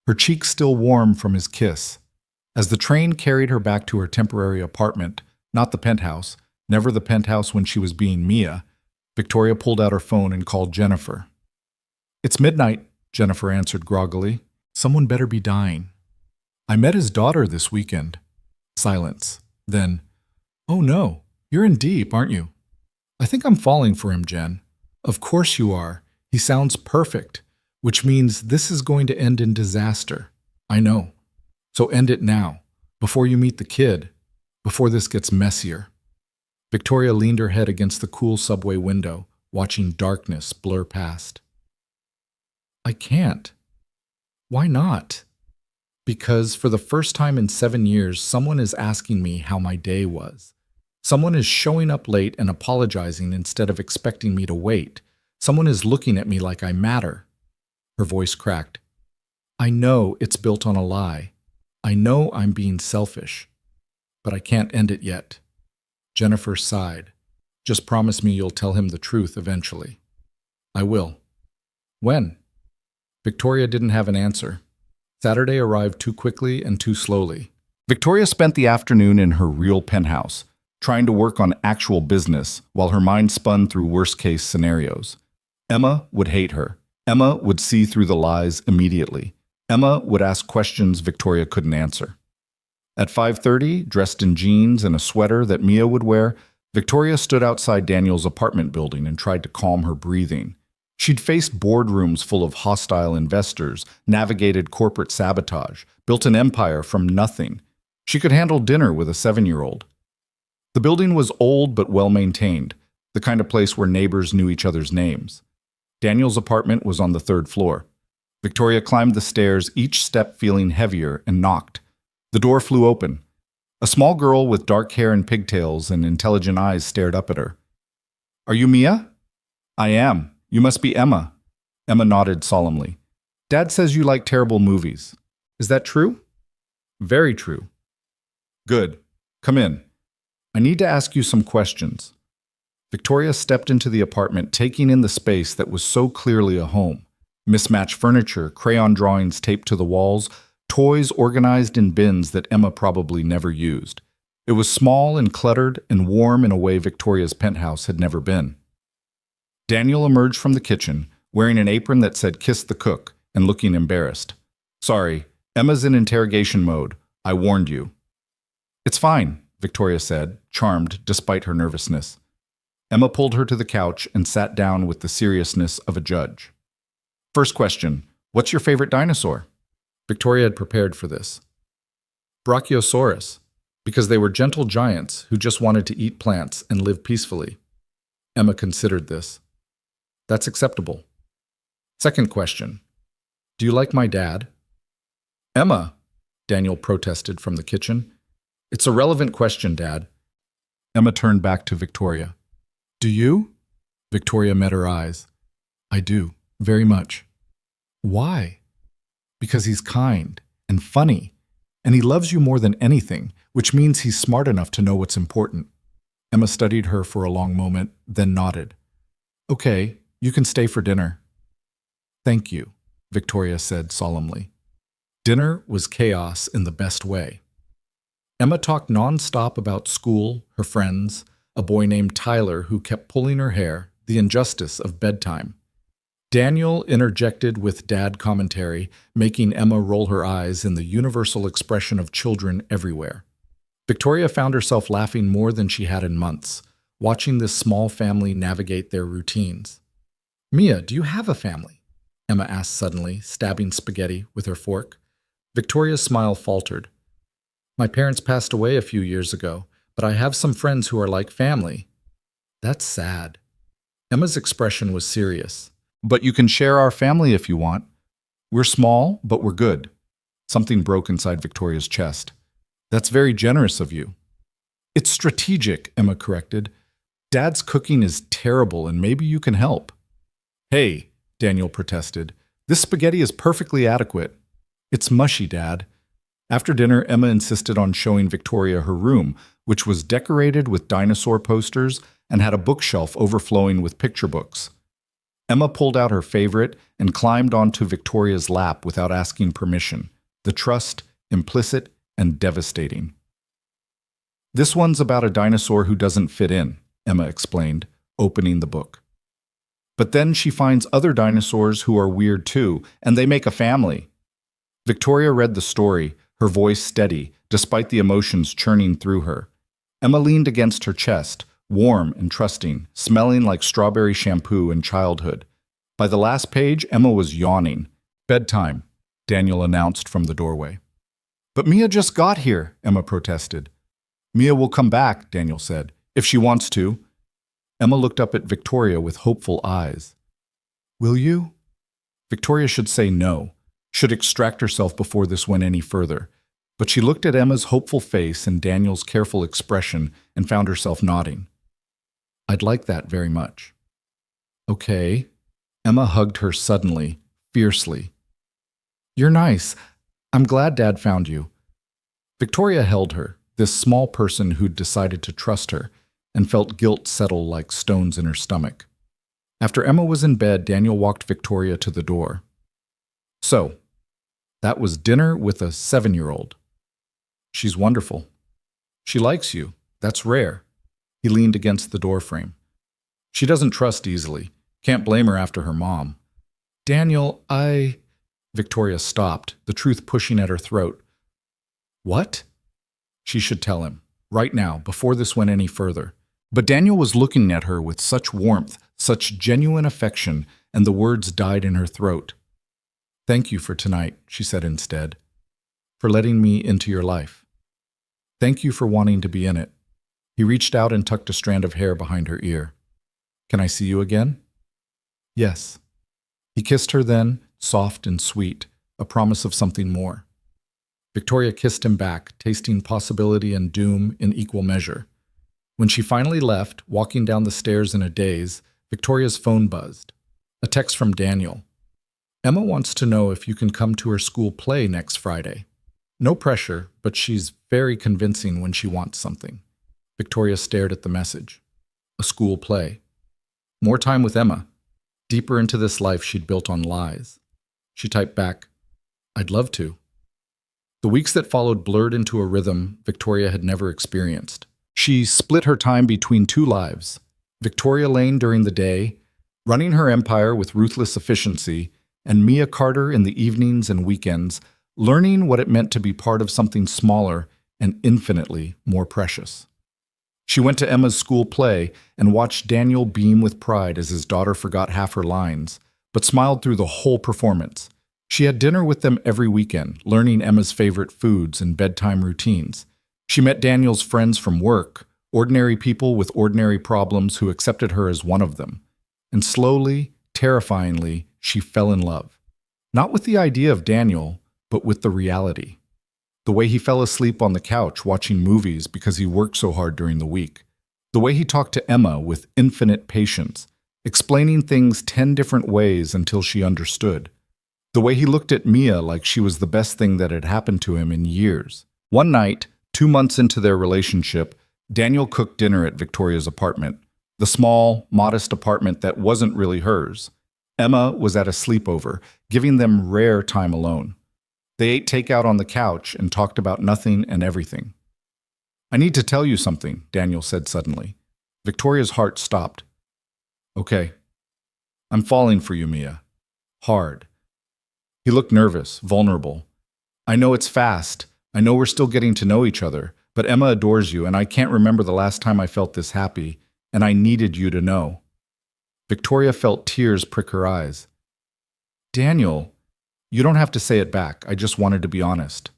her cheeks still warm from his kiss. As the train carried her back to her temporary apartment, not the penthouse, never the penthouse when she was being Mia, Victoria pulled out her phone and called Jennifer. "It's midnight," Jennifer answered groggily. "Someone better be dying." "I met his daughter this weekend." Silence. Then, "Oh no, you're in deep, aren't you?" "I think I'm falling for him, Jen." "Of course you are. He sounds perfect, which means this is going to end in disaster." "I know. So end it now, before you meet the kid, before this gets messier." Victoria leaned her head against the cool subway window, watching darkness blur past. "I can't." "Why not?" "Because for the first time in 7 years, someone is asking me how my day was. Someone is showing up late and apologizing instead of expecting me to wait. Someone is looking at me like I matter." Her voice cracked. "I know it's built on a lie. I know I'm being selfish. But I can't end it yet." Jennifer sighed. "Just promise me you'll tell him the truth eventually." "I will." "When?" Victoria didn't have an answer. Saturday arrived too quickly and too slowly. Victoria spent the afternoon in her real penthouse, trying to work on actual business while her mind spun through worst-case scenarios. Emma would hate her. Emma would see through the lies immediately. Emma would ask questions Victoria couldn't answer. At 5:30, dressed in jeans and a sweater that Mia would wear, Victoria stood outside Daniel's apartment building and tried to calm her breathing. She'd faced boardrooms full of hostile investors, navigated corporate sabotage, built an empire from nothing. She could handle dinner with a 7-year-old. The building was old but well-maintained, the kind of place where neighbors knew each other's names. Daniel's apartment was on the 3rd floor. Victoria climbed the stairs, each step feeling heavier, and knocked. The door flew open. A small girl with dark hair and pigtails and intelligent eyes stared up at her. "Are you Mia?" "I am. You must be Emma." Emma nodded solemnly. "Dad says you like terrible movies. Is that true?" "Very true." "Good. Come in. I need to ask you some questions." Victoria stepped into the apartment, taking in the space that was so clearly a home. Mismatched furniture, crayon drawings taped to the walls, toys organized in bins that Emma probably never used. It was small and cluttered and warm in a way Victoria's penthouse had never been. Daniel emerged from the kitchen, wearing an apron that said "Kiss the Cook" and looking embarrassed. "Sorry, Emma's in interrogation mode. I warned you." "It's fine," Victoria said, charmed despite her nervousness. Emma pulled her to the couch and sat down with the seriousness of a judge. "First question, what's your favorite dinosaur?" Victoria had prepared for this. "Brachiosaurus, because they were gentle giants who just wanted to eat plants and live peacefully." Emma considered this. "That's acceptable." "Second question, do you like my dad?" "Emma," Daniel protested from the kitchen. "It's a relevant question, Dad." Emma turned back to Victoria. "Do you?" Victoria met her eyes. "I do, very much." "Why?" "Because he's kind and funny, and he loves you more than anything, which means he's smart enough to know what's important." Emma studied her for a long moment, then nodded. "Okay, you can stay for dinner." "Thank you," Victoria said solemnly. Dinner was chaos in the best way. Emma talked non-stop about school, her friends, a boy named Tyler who kept pulling her hair, the injustice of bedtime. Daniel interjected with dad commentary, making Emma roll her eyes in the universal expression of children everywhere. Victoria found herself laughing more than she had in months, watching this small family navigate their routines. "Mia, do you have a family?" Emma asked suddenly, stabbing spaghetti with her fork. Victoria's smile faltered. "My parents passed away a few years ago, but I have some friends who are like family." "That's sad." Emma's expression was serious. "But you can share our family if you want. We're small, but we're good." Something broke inside Victoria's chest. "That's very generous of you." "It's strategic," Emma corrected. "Dad's cooking is terrible, and maybe you can help." "Hey," Daniel protested. "This spaghetti is perfectly adequate." "It's mushy, Dad." After dinner, Emma insisted on showing Victoria her room, which was decorated with dinosaur posters and had a bookshelf overflowing with picture books. Emma pulled out her favorite and climbed onto Victoria's lap without asking permission, the trust implicit and devastating. "This one's about a dinosaur who doesn't fit in," Emma explained, opening the book. "But then she finds other dinosaurs who are weird too, and they make a family." Victoria read the story, her voice steady, despite the emotions churning through her. Emma leaned against her chest, warm and trusting, smelling like strawberry shampoo and childhood. By the last page, Emma was yawning. "Bedtime," Daniel announced from the doorway. "But Mia just got here," Emma protested. "Mia will come back," Daniel said, "if she wants to." Emma looked up at Victoria with hopeful eyes. "Will you?" Victoria should say no, should extract herself before this went any further. But she looked at Emma's hopeful face and Daniel's careful expression and found herself nodding. "I'd like that very much." "Okay." Emma hugged her suddenly, fiercely. "You're nice. I'm glad Dad found you." Victoria held her, this small person who'd decided to trust her, and felt guilt settle like stones in her stomach. After Emma was in bed, Daniel walked Victoria to the door. "So, That was dinner with a 7-year-old. She's wonderful. She likes you. That's rare. He leaned against the doorframe. She doesn't trust easily. Can't blame her after her mom. Daniel, Victoria stopped, the truth pushing at her throat. What? She should tell him, right now, before this went any further. But Daniel was looking at her with such warmth, such genuine affection, and the words died in her throat. Thank you for tonight, she said instead. For letting me into your life. Thank you for wanting to be in it. He reached out and tucked a strand of hair behind her ear. Can I see you again? Yes. He kissed her then, soft and sweet, a promise of something more. Victoria kissed him back, tasting possibility and doom in equal measure. When she finally left, walking down the stairs in a daze, Victoria's phone buzzed. A text from Daniel. Emma wants to know if you can come to her school play next Friday. No pressure, but she's very convincing when she wants something. Victoria stared at the message. A school play. More time with Emma. Deeper into this life she'd built on lies. She typed back, I'd love to. The weeks that followed blurred into a rhythm Victoria had never experienced. She split her time between two lives. Victoria Lane during the day, running her empire with ruthless efficiency, and Mia Carter in the evenings and weekends, learning what it meant to be part of something smaller and infinitely more precious. She went to Emma's school play and watched Daniel beam with pride as his daughter forgot half her lines, but smiled through the whole performance. She had dinner with them every weekend, learning Emma's favorite foods and bedtime routines. She met Daniel's friends from work, ordinary people with ordinary problems who accepted her as one of them. And slowly, terrifyingly, she fell in love. Not with the idea of Daniel, but with the reality. The way he fell asleep on the couch watching movies because he worked so hard during the week. The way he talked to Emma with infinite patience, explaining things 10 different ways until she understood. The way he looked at Mia like she was the best thing that had happened to him in years. One night, 2 months into their relationship, Daniel cooked dinner at Victoria's apartment, the small, modest apartment that wasn't really hers. Emma was at a sleepover, giving them rare time alone. They ate takeout on the couch and talked about nothing and everything. I need to tell you something, Daniel said suddenly. Victoria's heart stopped. Okay. I'm falling for you, Mia. Hard. He looked nervous, vulnerable. I know it's fast. I know we're still getting to know each other, but Emma adores you, and I can't remember the last time I felt this happy, and I needed you to know. Victoria felt tears prick her eyes. Daniel, you don't have to say it back. I just wanted to be honest.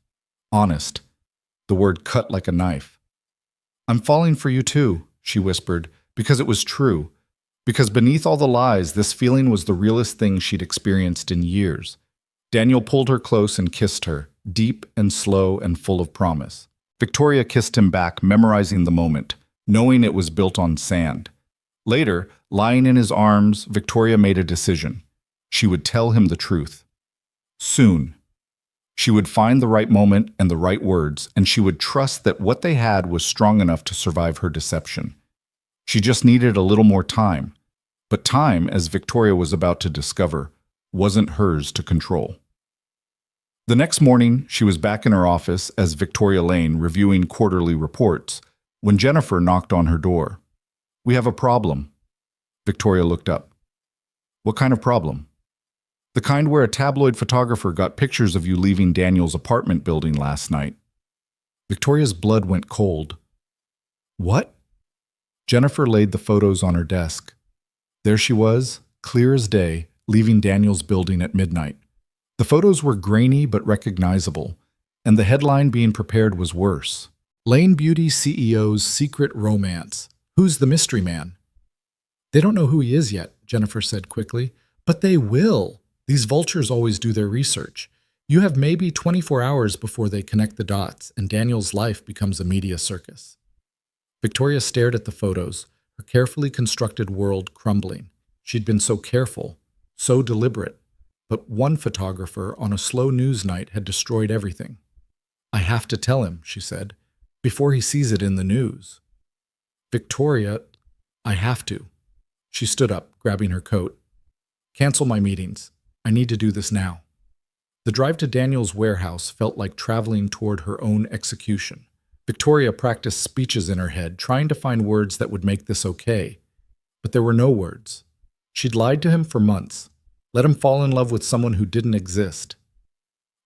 Honest. The word cut like a knife. I'm falling for you too, she whispered, because it was true. Because beneath all the lies, this feeling was the realest thing she'd experienced in years. Daniel pulled her close and kissed her, deep and slow and full of promise. Victoria kissed him back, memorizing the moment, knowing it was built on sand. Later, lying in his arms, Victoria made a decision. She would tell him the truth. Soon. She would find the right moment and the right words, and she would trust that what they had was strong enough to survive her deception. She just needed a little more time. But time, as Victoria was about to discover, wasn't hers to control. The next morning, she was back in her office as Victoria Lane reviewing quarterly reports, when Jennifer knocked on her door. We have a problem. Victoria looked up. What kind of problem? The kind where a tabloid photographer got pictures of you leaving Daniel's apartment building last night. Victoria's blood went cold. What? Jennifer laid the photos on her desk. There she was, clear as day, leaving Daniel's building at midnight. The photos were grainy but recognizable, and the headline being prepared was worse. Lane Beauty CEO's secret romance. Who's the mystery man? They don't know who he is yet, Jennifer said quickly. But they will. These vultures always do their research. You have maybe 24 hours before they connect the dots, and Daniel's life becomes a media circus. Victoria stared at the photos, her carefully constructed world crumbling. She'd been so careful, so deliberate, but one photographer on a slow news night had destroyed everything. I have to tell him, she said, before he sees it in the news. Victoria, I have to. She stood up, grabbing her coat. Cancel my meetings. I need to do this now. The drive to Daniel's warehouse felt like traveling toward her own execution. Victoria practiced speeches in her head, trying to find words that would make this okay. But there were no words. She'd lied to him for months, let him fall in love with someone who didn't exist.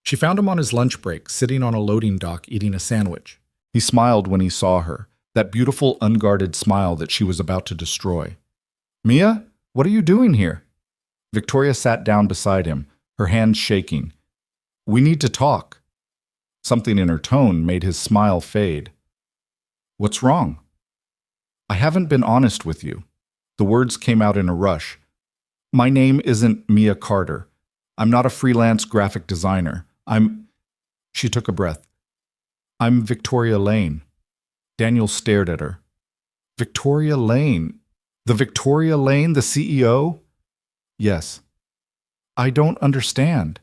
She found him on his lunch break, sitting on a loading dock eating a sandwich. He smiled when he saw her, that beautiful, unguarded smile that she was about to destroy. "Mia, what are you doing here?" Victoria sat down beside him, her hands shaking. "We need to talk." Something in her tone made his smile fade. "What's wrong?" "I haven't been honest with you." The words came out in a rush. "My name isn't Mia Carter. I'm not a freelance graphic designer. She took a breath. "I'm Victoria Lane." Daniel stared at her. "Victoria Lane? The Victoria Lane, the CEO?" "Yes." "I don't understand.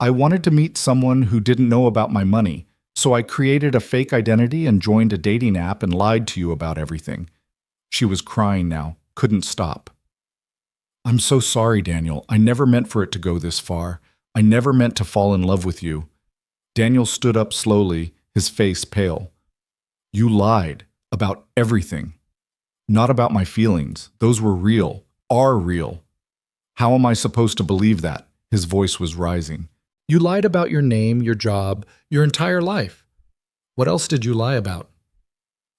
I wanted to meet someone who didn't know about my money, so I created a fake identity and joined a dating app and lied to you about everything." She was crying now, couldn't stop. "I'm so sorry, Daniel. I never meant for it to go this far. I never meant to fall in love with you." Daniel stood up slowly, his face pale. "You lied about everything. Not about my feelings. Those were real, are real. How am I supposed to believe that?" His voice was rising. "You lied about your name, your job, your entire life. What else did you lie about?"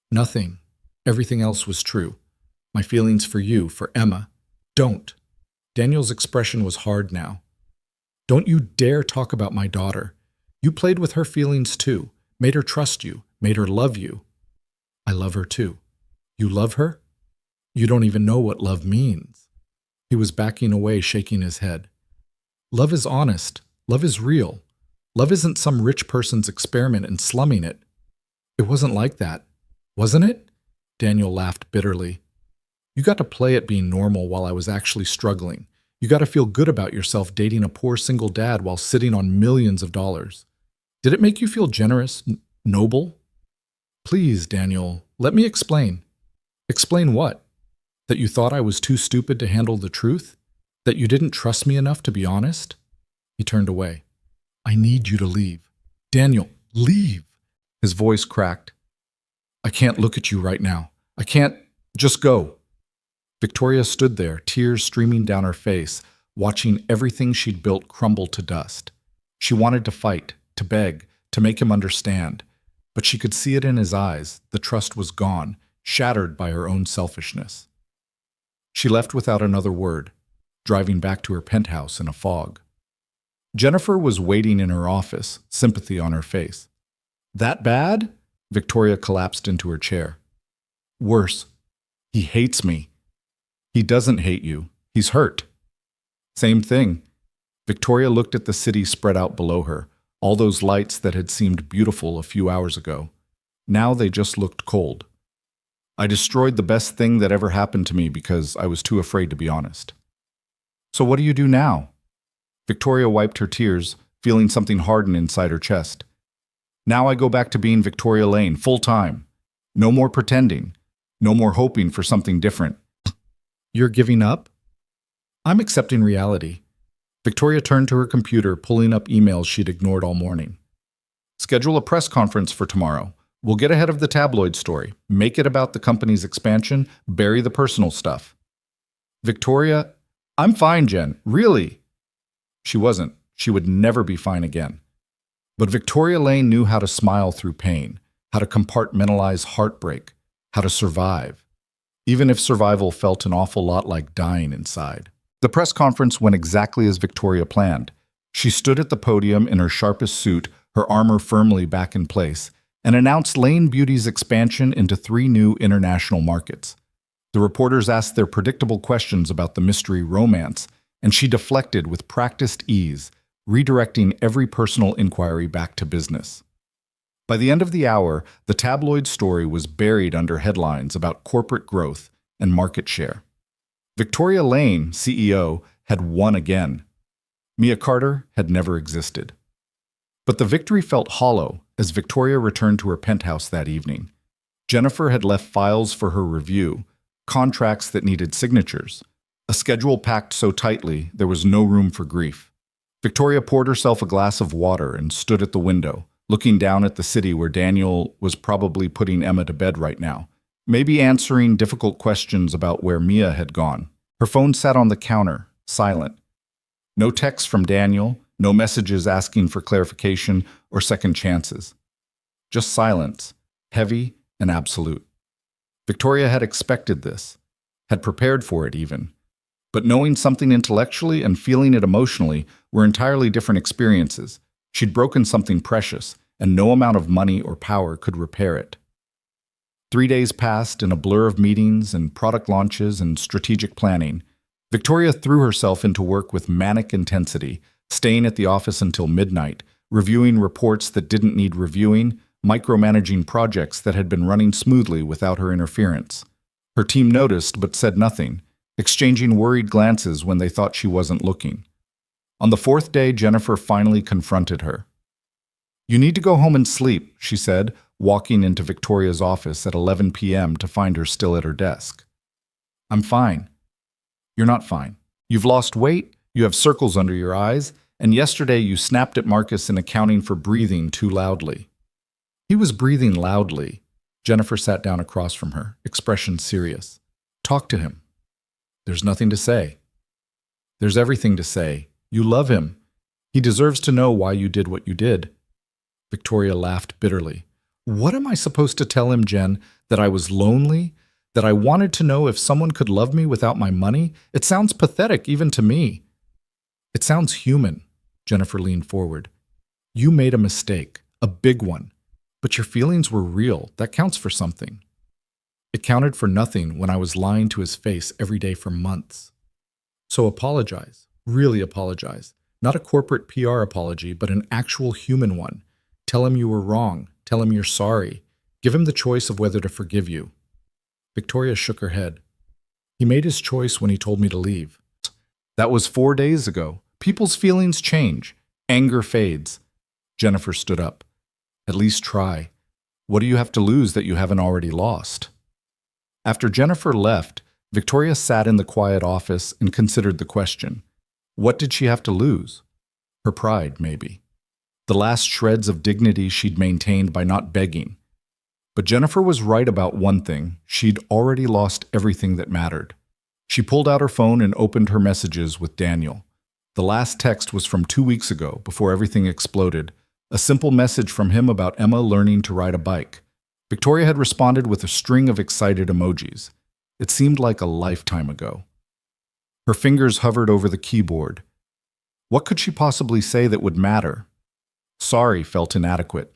"Nothing. Everything else was true. My feelings for you, for Emma. Don't." Daniel's expression was hard now. "Don't you dare talk about my daughter. You played with her feelings too, made her trust you, made her love you." "I love her too." "You love her? You don't even know what love means." He was backing away, shaking his head. "Love is honest. Love is real. Love isn't some rich person's experiment in slumming it." "It wasn't like that, wasn't it?" Daniel laughed bitterly. "You got to play at being normal while I was actually struggling. You got to feel good about yourself dating a poor single dad while sitting on millions of dollars. Did it make you feel generous, noble?" "Please, Daniel, let me explain." "Explain what? That you thought I was too stupid to handle the truth? That you didn't trust me enough to be honest?" He turned away. "I need you to leave. Daniel, leave." His voice cracked. "I can't look at you right now. I can't. Just go." Victoria stood there, tears streaming down her face, watching everything she'd built crumble to dust. She wanted to fight, to beg, to make him understand. But she could see it in his eyes. The trust was gone, shattered by her own selfishness. She left without another word, driving back to her penthouse in a fog. Jennifer was waiting in her office, sympathy on her face. "That bad?" Victoria collapsed into her chair. "Worse. He hates me." "He doesn't hate you. He's hurt." "Same thing." Victoria looked at the city spread out below her, all those lights that had seemed beautiful a few hours ago. Now they just looked cold. "I destroyed the best thing that ever happened to me because I was too afraid to be honest." "So what do you do now?" Victoria wiped her tears, feeling something harden inside her chest. "Now I go back to being Victoria Lane, full time. No more pretending. No more hoping for something different." "You're giving up?" "I'm accepting reality." Victoria turned to her computer, pulling up emails she'd ignored all morning. "Schedule a press conference for tomorrow. We'll get ahead of the tabloid story, make it about the company's expansion, bury the personal stuff." "Victoria, I'm fine, Jen, really." She wasn't. She would never be fine again. But Victoria Lane knew how to smile through pain, how to compartmentalize heartbreak, how to survive, even if survival felt an awful lot like dying inside. The press conference went exactly as Victoria planned. She stood at the podium in her sharpest suit, her armor firmly back in place, and announced Lane Beauty's expansion into 3 new international markets. The reporters asked their predictable questions about the mystery romance, and she deflected with practiced ease, redirecting every personal inquiry back to business. By the end of the hour, the tabloid story was buried under headlines about corporate growth and market share. Victoria Lane, CEO, had won again. Mia Carter had never existed. But the victory felt hollow as Victoria returned to her penthouse that evening. Jennifer had left files for her review, contracts that needed signatures, a schedule packed so tightly there was no room for grief. Victoria poured herself a glass of water and stood at the window, looking down at the city where Daniel was probably putting Emma to bed right now, maybe answering difficult questions about where Mia had gone. Her phone sat on the counter, silent. No texts from Daniel, no messages asking for clarification or second chances. Just silence, heavy and absolute. Victoria had expected this, had prepared for it even. But knowing something intellectually and feeling it emotionally were entirely different experiences. She'd broken something precious, and no amount of money or power could repair it. 3 days passed in a blur of meetings and product launches and strategic planning. Victoria threw herself into work with manic intensity, staying at the office until midnight, reviewing reports that didn't need reviewing, micromanaging projects that had been running smoothly without her interference. Her team noticed but said nothing, exchanging worried glances when they thought she wasn't looking. On the 4th day, Jennifer finally confronted her. "You need to go home and sleep," she said, walking into Victoria's office at 11 p.m. to find her still at her desk. "I'm fine." "You're not fine. You've lost weight, you have circles under your eyes, and yesterday you snapped at Marcus in accounting for breathing too loudly." He was breathing loudly. Jennifer sat down across from her, expression serious. "Talk to him." "There's nothing to say." "There's everything to say. You love him. He deserves to know why you did what you did." Victoria laughed bitterly. "What am I supposed to tell him, Jen? That I was lonely? That I wanted to know if someone could love me without my money? It sounds pathetic even to me." "It sounds human." Jennifer leaned forward. "You made a mistake, a big one. But your feelings were real. That counts for something." "It counted for nothing when I was lying to his face every day for months. So apologize. Really apologize. Not a corporate PR apology, but an actual human one. Tell him you were wrong. Tell him you're sorry. Give him the choice of whether to forgive you." Victoria shook her head. "He made his choice when he told me to leave." "That was 4 days ago. People's feelings change. Anger fades." Jennifer stood up. "At least try. What do you have to lose that you haven't already lost?" After Jennifer left, Victoria sat in the quiet office and considered the question. What did she have to lose? Her pride, maybe. The last shreds of dignity she'd maintained by not begging. But Jennifer was right about one thing. She'd already lost everything that mattered. She pulled out her phone and opened her messages with Daniel. The last text was from 2 weeks ago, before everything exploded. A simple message from him about Emma learning to ride a bike. Victoria had responded with a string of excited emojis. It seemed like a lifetime ago. Her fingers hovered over the keyboard. What could she possibly say that would matter? Sorry felt inadequate.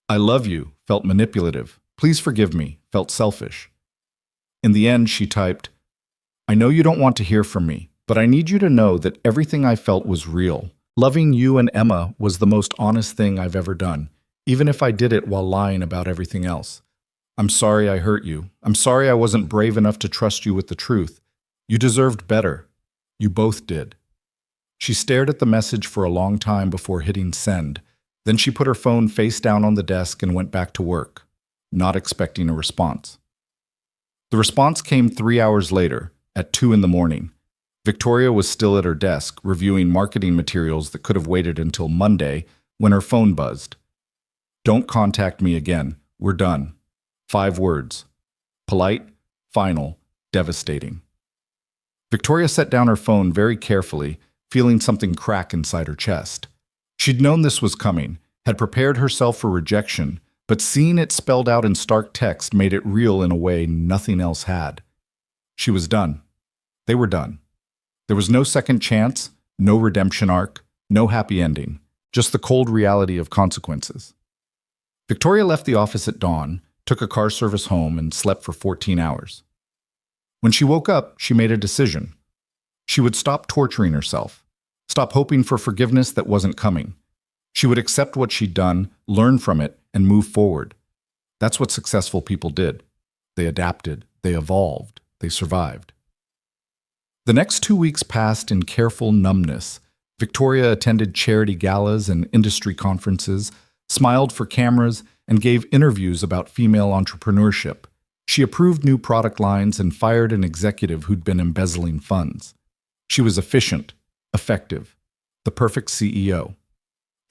I love you felt manipulative. Please forgive me felt selfish. In the end, she typed, I know you don't want to hear from me, but I need you to know that everything I felt was real. Loving you and Emma was the most honest thing I've ever done, even if I did it while lying about everything else. I'm sorry I hurt you. I'm sorry I wasn't brave enough to trust you with the truth. You deserved better. You both did. She stared at the message for a long time before hitting send. Then she put her phone face down on the desk and went back to work, not expecting a response. The response came 3 hours later, at 2 in the morning. Victoria was still at her desk, reviewing marketing materials that could have waited until Monday when her phone buzzed. Don't contact me again. We're done. 5 words. Polite, final, devastating. Victoria set down her phone very carefully, feeling something crack inside her chest. She'd known this was coming, had prepared herself for rejection, but seeing it spelled out in stark text made it real in a way nothing else had. She was done. They were done. There was no second chance, no redemption arc, no happy ending, just the cold reality of consequences. Victoria left the office at dawn, took a car service home, and slept for 14 hours. When she woke up, she made a decision. She would stop torturing herself, stop hoping for forgiveness that wasn't coming. She would accept what she'd done, learn from it, and move forward. That's what successful people did. They adapted, they evolved, they survived. The next 2 weeks passed in careful numbness. Victoria attended charity galas and industry conferences, smiled for cameras, and gave interviews about female entrepreneurship. She approved new product lines and fired an executive who'd been embezzling funds. She was efficient, effective. the perfect CEO.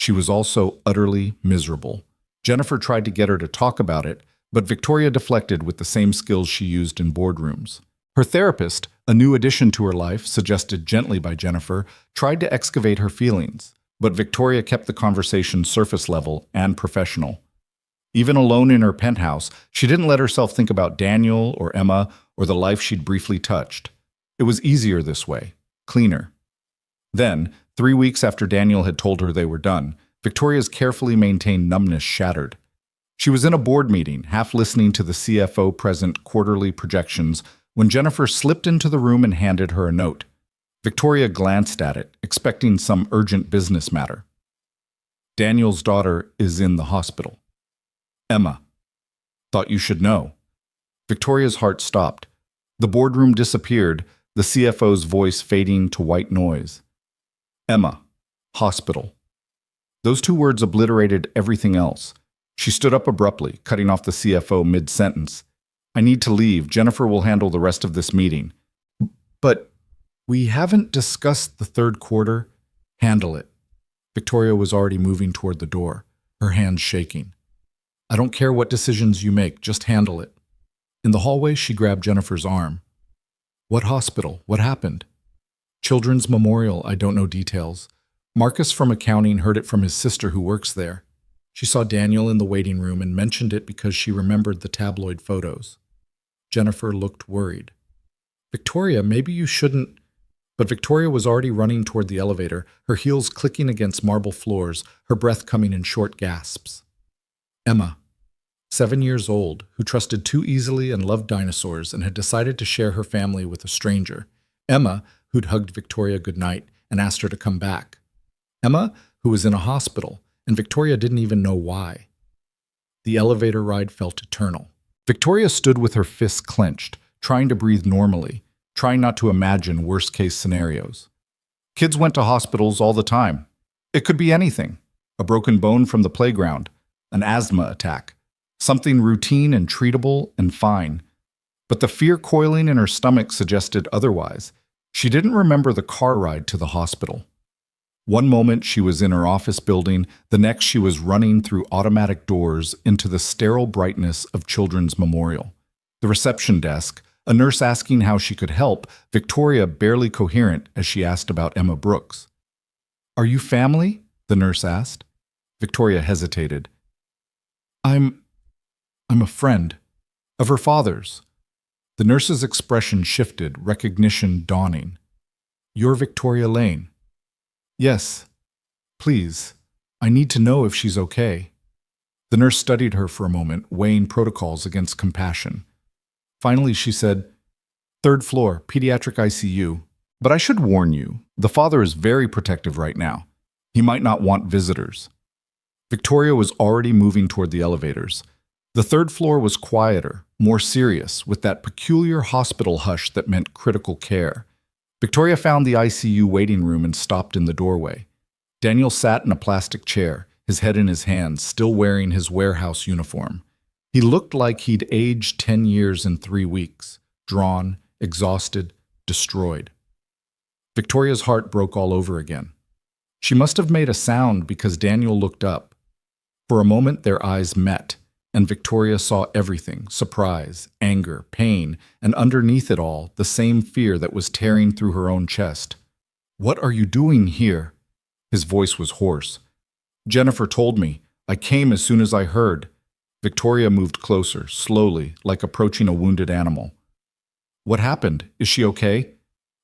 She was also utterly miserable. Jennifer tried to get her to talk about it, but Victoria deflected with the same skills she used in boardrooms. Her therapist, a new addition to her life, suggested gently by Jennifer, tried to excavate her feelings, but Victoria kept the conversation surface level and professional. Even alone in her penthouse, she didn't let herself think about Daniel or Emma or the life she'd briefly touched. It was easier this way, cleaner. Then, 3 weeks after Daniel had told her they were done, Victoria's carefully maintained numbness shattered. She was in a board meeting, half listening to the CFO present quarterly projections, when Jennifer slipped into the room and handed her a note. Victoria glanced at it, expecting some urgent business matter. Daniel's daughter is in the hospital. Emma. Thought you should know. Victoria's heart stopped. The boardroom disappeared, the CFO's voice fading to white noise. Emma. Hospital. Those 2 words obliterated everything else. She stood up abruptly, cutting off the CFO mid-sentence. I need to leave. Jennifer will handle the rest of this meeting. But we haven't discussed the third quarter. Handle it. Victoria was already moving toward the door, her hands shaking. I don't care what decisions you make, just handle it. In the hallway, she grabbed Jennifer's arm. What hospital? What happened? Children's Memorial, I don't know details. Marcus from accounting heard it from his sister who works there. She saw Daniel in the waiting room and mentioned it because she remembered the tabloid photos. Jennifer looked worried. Victoria, maybe you shouldn't... But Victoria was already running toward the elevator, her heels clicking against marble floors, her breath coming in short gasps. Emma, 7 years old, who trusted too easily and loved dinosaurs and had decided to share her family with a stranger. Emma, who'd hugged Victoria goodnight and asked her to come back. Emma, who was in a hospital, and Victoria didn't even know why. The elevator ride felt eternal. Victoria stood with her fists clenched, trying to breathe normally, trying not to imagine worst-case scenarios. Kids went to hospitals all the time. It could be anything. A broken bone from the playground, an asthma attack, something routine and treatable and fine. But the fear coiling in her stomach suggested otherwise. She didn't remember the car ride to the hospital. One moment she was in her office building, the next she was running through automatic doors into the sterile brightness of Children's Memorial. The reception desk, a nurse asking how she could help, Victoria barely coherent as she asked about Emma Brooks. Are you family? The nurse asked. Victoria hesitated. I'm a friend. Of her father's. The nurse's expression shifted, recognition dawning. You're Victoria Lane. Yes. Please. I need to know if she's okay. The nurse studied her for a moment, weighing protocols against compassion. Finally, she said, 3rd floor, pediatric ICU. But I should warn you, the father is very protective right now. He might not want visitors. Victoria was already moving toward the elevators. The 3rd floor was quieter, more serious, with that peculiar hospital hush that meant critical care. Victoria found the ICU waiting room and stopped in the doorway. Daniel sat in a plastic chair, his head in his hands, still wearing his warehouse uniform. He looked like he'd aged 10 years in 3 weeks, drawn, exhausted, destroyed. Victoria's heart broke all over again. She must have made a sound because Daniel looked up. For a moment their eyes met, and Victoria saw everything, surprise, anger, pain, and underneath it all, the same fear that was tearing through her own chest. What are you doing here? His voice was hoarse. Jennifer told me. I came as soon as I heard. Victoria moved closer, slowly, like approaching a wounded animal. What happened? Is she okay?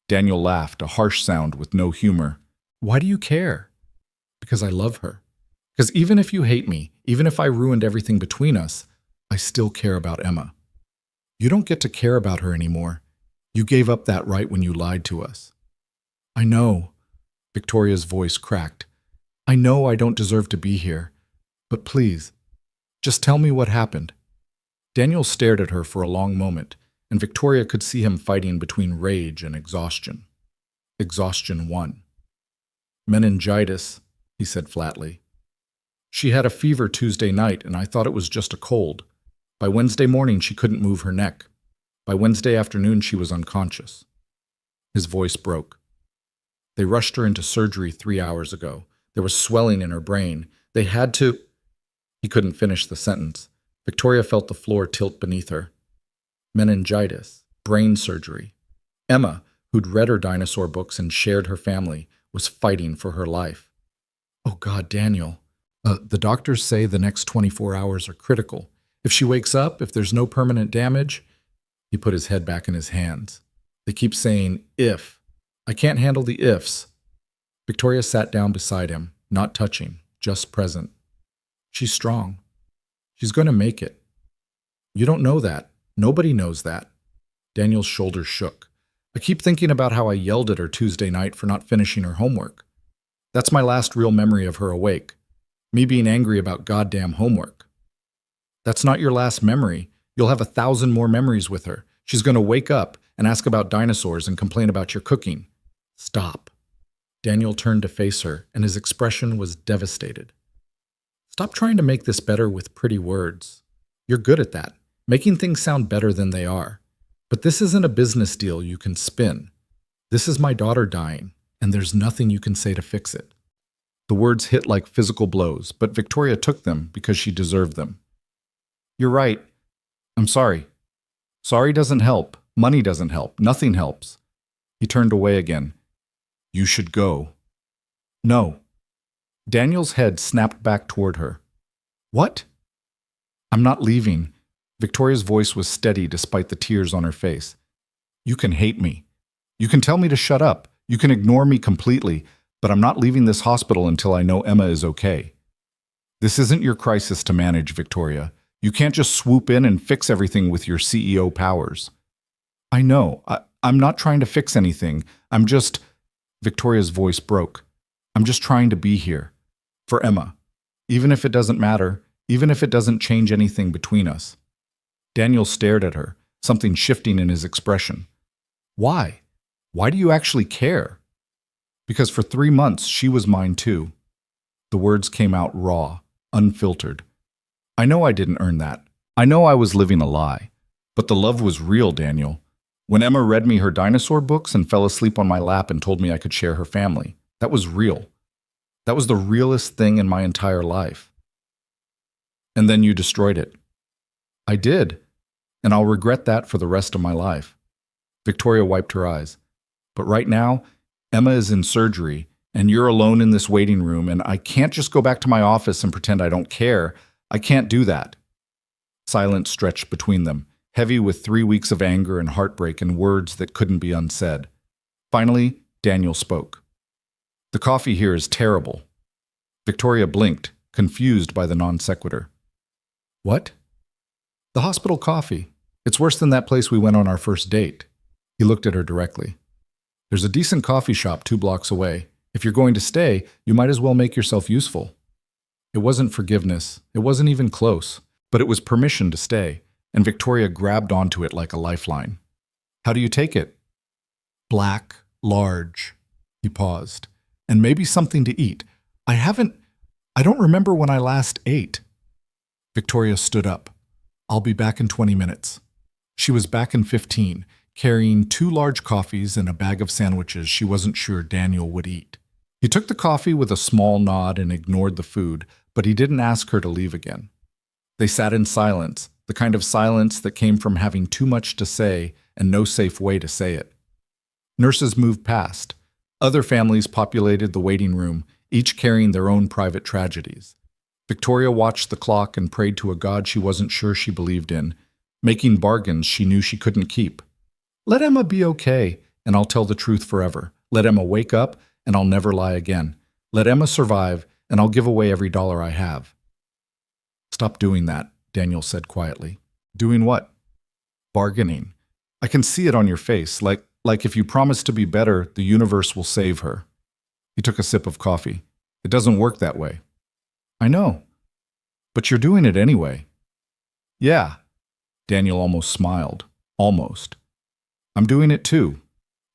Daniel laughed, a harsh sound with no humor. Why do you care? Because I love her. Because even if you hate me, even if I ruined everything between us, I still care about Emma. You don't get to care about her anymore. You gave up that right when you lied to us. I know. Victoria's voice cracked. I know I don't deserve to be here. But please, just tell me what happened. Daniel stared at her for a long moment, and Victoria could see him fighting between rage and exhaustion. Exhaustion won. Meningitis, he said flatly. She had a fever Tuesday night, and I thought it was just a cold. By Wednesday morning, she couldn't move her neck. By Wednesday afternoon, she was unconscious. His voice broke. They rushed her into surgery 3 hours ago. There was swelling in her brain. They had to... He couldn't finish the sentence. Victoria felt the floor tilt beneath her. Meningitis, brain surgery. Emma, who'd read her dinosaur books and shared her family, was fighting for her life. Oh God, Daniel. The doctors say the next 24 hours are critical. If she wakes up, if there's no permanent damage... He put his head back in his hands. They keep saying, if. I can't handle the ifs. Victoria sat down beside him, not touching, just present. She's strong. She's going to make it. You don't know that. Nobody knows that. Daniel's shoulders shook. I keep thinking about how I yelled at her Tuesday night for not finishing her homework. That's my last real memory of her awake. Me being angry about goddamn homework. That's not your last memory. You'll have 1,000 more memories with her. She's going to wake up and ask about dinosaurs and complain about your cooking. Stop. Daniel turned to face her, and his expression was devastated. Stop trying to make this better with pretty words. You're good at that, making things sound better than they are. But this isn't a business deal you can spin. This is my daughter dying, and there's nothing you can say to fix it. The words hit like physical blows, but Victoria took them because she deserved them. You're right. I'm sorry. Sorry doesn't help. Money doesn't help. Nothing helps. He turned away again. You should go. No. Daniel's head snapped back toward her. What? I'm not leaving. Victoria's voice was steady despite the tears on her face. You can hate me. You can tell me to shut up. You can ignore me completely, but I'm not leaving this hospital until I know Emma is okay. This isn't your crisis to manage, Victoria. You can't just swoop in and fix everything with your CEO powers. I know. I'm not trying to fix anything. I'm just... Victoria's voice broke. I'm just trying to be here. For Emma. Even if it doesn't matter, even if it doesn't change anything between us. Daniel stared at her, something shifting in his expression. Why? Why do you actually care? Because for 3 months, she was mine too. The words came out raw, unfiltered. I know I didn't earn that. I know I was living a lie. But the love was real, Daniel. When Emma read me her dinosaur books and fell asleep on my lap and told me I could share her family, that was real. That was the realest thing in my entire life. And then you destroyed it. I did. And I'll regret that for the rest of my life. Victoria wiped her eyes. But right now, Emma is in surgery, and you're alone in this waiting room, and I can't just go back to my office and pretend I don't care. I can't do that. Silence stretched between them, heavy with 3 weeks of anger and heartbreak and words that couldn't be unsaid. Finally, Daniel spoke. The coffee here is terrible. Victoria blinked, confused by the non sequitur. What? The hospital coffee. It's worse than that place we went on our first date. He looked at her directly. There's a decent coffee shop 2 blocks away. If you're going to stay, you might as well make yourself useful. It wasn't forgiveness. It wasn't even close. But it was permission to stay, and Victoria grabbed onto it like a lifeline. How do you take it? Black, large. He paused. And maybe something to eat. I don't remember when I last ate. Victoria stood up. I'll be back in 20 minutes. She was back in 15, carrying 2 large coffees and a bag of sandwiches she wasn't sure Daniel would eat. He took the coffee with a small nod and ignored the food, but he didn't ask her to leave again. They sat in silence, the kind of silence that came from having too much to say and no safe way to say it. Nurses moved past. Other families populated the waiting room, each carrying their own private tragedies. Victoria watched the clock and prayed to a God she wasn't sure she believed in, making bargains she knew she couldn't keep. Let Emma be okay, and I'll tell the truth forever. Let Emma wake up, and I'll never lie again. Let Emma survive, and I'll give away every dollar I have. Stop doing that, Daniel said quietly. Doing what? Bargaining. I can see it on your face, like if you promise to be better, the universe will save her. He took a sip of coffee. It doesn't work that way. I know. But you're doing it anyway. Yeah. Daniel almost smiled. Almost. I'm doing it too.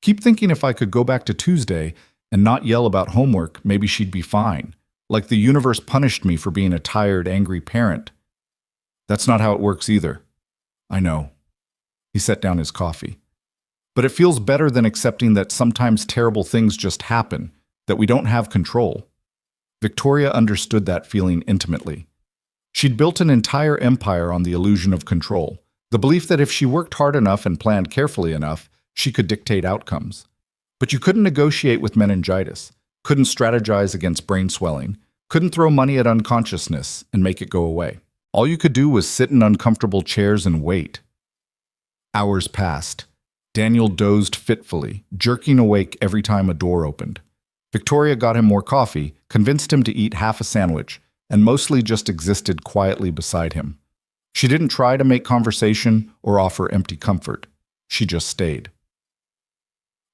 Keep thinking if I could go back to Tuesday and not yell about homework, maybe she'd be fine. Like the universe punished me for being a tired, angry parent. That's not how it works either. I know. He set down his coffee. but it feels better than accepting that sometimes terrible things just happen, that we don't have control. Victoria understood that feeling intimately. She'd built an entire empire on the illusion of control, the belief that if she worked hard enough and planned carefully enough, she could dictate outcomes. But you couldn't negotiate with meningitis, couldn't strategize against brain swelling, couldn't throw money at unconsciousness and make it go away. All you could do was sit in uncomfortable chairs and wait. Hours passed. Daniel dozed fitfully, jerking awake every time a door opened. Victoria got him more coffee, convinced him to eat half a sandwich, and mostly just existed quietly beside him. She didn't try to make conversation or offer empty comfort. She just stayed.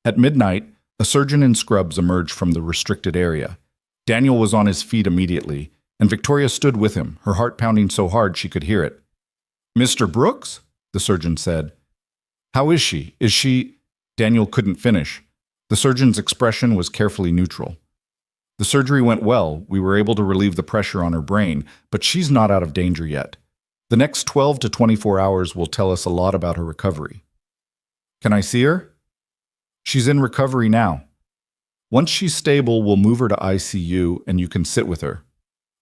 At midnight, a surgeon in scrubs emerged from the restricted area. Daniel was on his feet immediately, and Victoria stood with him, her heart pounding so hard she could hear it. "Mr. Brooks?" the surgeon said. "How is she? Is she—" Daniel couldn't finish. The surgeon's expression was carefully neutral. "The surgery went well. We were able to relieve the pressure on her brain, but she's not out of danger yet. The next 12 to 24 hours will tell us a lot about her recovery." "Can I see her?" "She's in recovery now. Once she's stable, we'll move her to ICU and you can sit with her."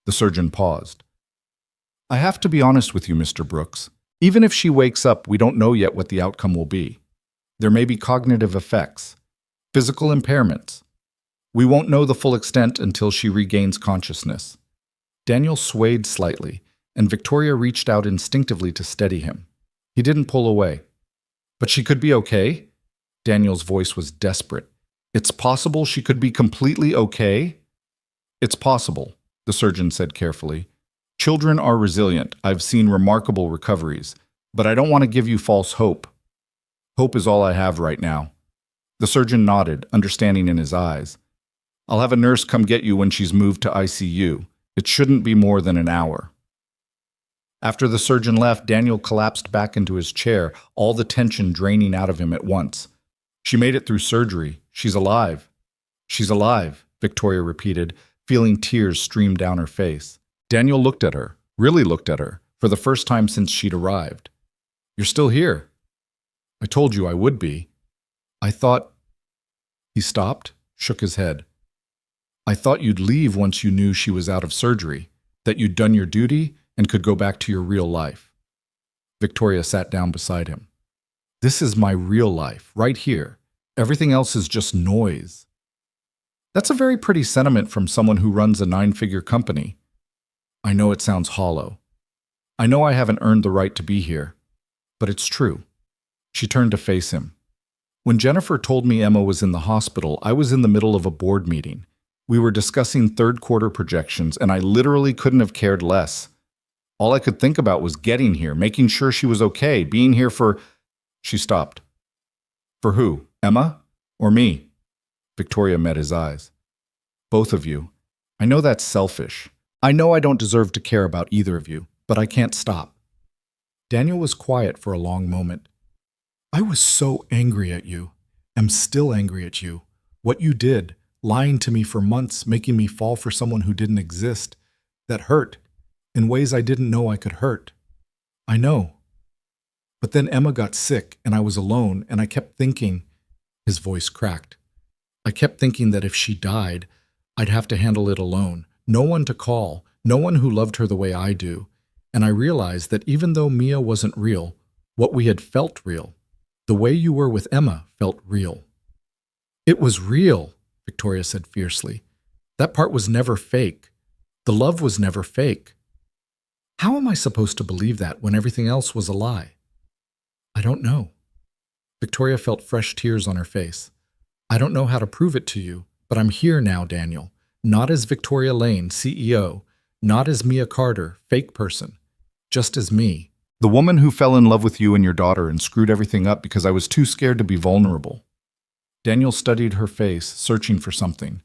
The surgeon paused. "I have to be honest with you, Mr. Brooks. Even if she wakes up, we don't know yet what the outcome will be. There may be cognitive effects, physical impairments. We won't know the full extent until she regains consciousness." Daniel swayed slightly, and Victoria reached out instinctively to steady him. He didn't pull away. "But she could be okay?" Daniel's voice was desperate. "It's possible she could be completely okay?" "It's possible," the surgeon said carefully. "Children are resilient. I've seen remarkable recoveries. But I don't want to give you false hope. Hope is all I have right now." The surgeon nodded, understanding in his eyes. "I'll have a nurse come get you when she's moved to ICU. It shouldn't be more than an hour." After the surgeon left, Daniel collapsed back into his chair, all the tension draining out of him at once. "She made it through surgery. She's alive." "She's alive," Victoria repeated, feeling tears stream down her face. Daniel looked at her, really looked at her, for the first time since she'd arrived. "You're still here." "I told you I would be. I thought—" He stopped, shook his head. "I thought you'd leave once you knew she was out of surgery, that you'd done your duty and could go back to your real life." Victoria sat down beside him. "This is my real life, right here. Everything else is just noise." That's a very pretty sentiment from someone who runs a 9-figure company. I know it sounds hollow. I know I haven't earned the right to be here, but it's true. She turned to face him. "When Jennifer told me Emma was in the hospital, I was in the middle of a board meeting. We were discussing third-quarter projections, and I literally couldn't have cared less. All I could think about was getting here, making sure she was okay, being here for—" She stopped. "For who? Emma? Or me?" Victoria met his eyes. "Both of you. I know that's selfish. I know I don't deserve to care about either of you, but I can't stop." Daniel was quiet for a long moment. "I was so angry at you. I'm still angry at you. What you did, lying to me for months, making me fall for someone who didn't exist, that hurt, in ways I didn't know I could hurt. I know. But then Emma got sick, and I was alone, and I kept thinking—" His voice cracked. "I kept thinking that if she died, I'd have to handle it alone. No one to call, no one who loved her the way I do. And I realized that even though Mia wasn't real, what we had felt real. The way you were with Emma felt real." "It was real," Victoria said fiercely. "That part was never fake. The love was never fake. How am I supposed to believe that when everything else was a lie?" "I don't know." Victoria felt fresh tears on her face. "I don't know how to prove it to you, but I'm here now, Daniel. Not as Victoria Lane, CEO. Not as Mia Carter, fake person. Just as me. The woman who fell in love with you and your daughter and screwed everything up because I was too scared to be vulnerable." Daniel studied her face, searching for something.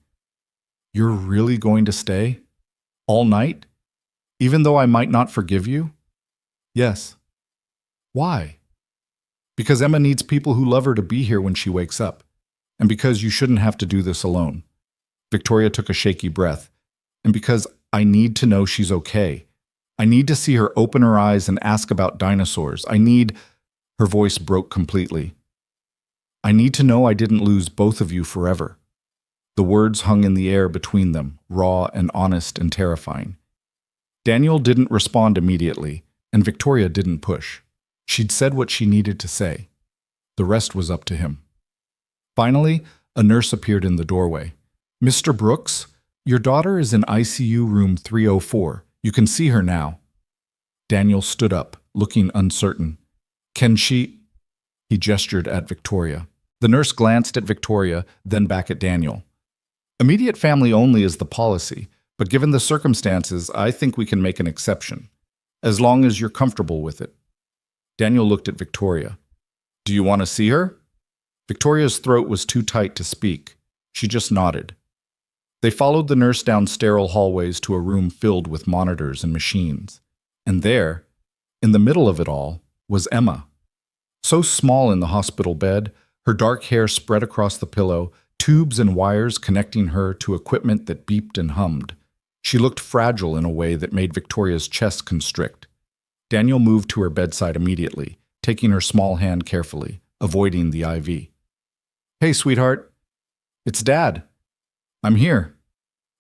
"You're really going to stay? All night? Even though I might not forgive you?" "Yes." "Why?" "Because Emma needs people who love her to be here when she wakes up. And because you shouldn't have to do this alone." Victoria took a shaky breath. "And because I need to know she's okay. I need to see her open her eyes and ask about dinosaurs. I need—" Her voice broke completely. I need to know I didn't lose both of you forever." The words hung in the air between them, raw and honest and terrifying. Daniel didn't respond immediately, and Victoria didn't push. She'd said what she needed to say. The rest was up to him. Finally, a nurse appeared in the doorway. "Mr. Brooks, your daughter is in ICU room 304. You can see her now." Daniel stood up, looking uncertain. "Can she—" He gestured at Victoria. The nurse glanced at Victoria, then back at Daniel. "Immediate family only is the policy, but given the circumstances, I think we can make an exception, as long as you're comfortable with it." Daniel looked at Victoria. "Do you want to see her?" Victoria's throat was too tight to speak. She just nodded. They followed the nurse down sterile hallways to a room filled with monitors and machines. And there, in the middle of it all, was Emma. So small in the hospital bed, her dark hair spread across the pillow, tubes and wires connecting her to equipment that beeped and hummed. She looked fragile in a way that made Victoria's chest constrict. Daniel moved to her bedside immediately, taking her small hand carefully, avoiding the IV. "Hey, sweetheart." "It's Dad." "I'm here."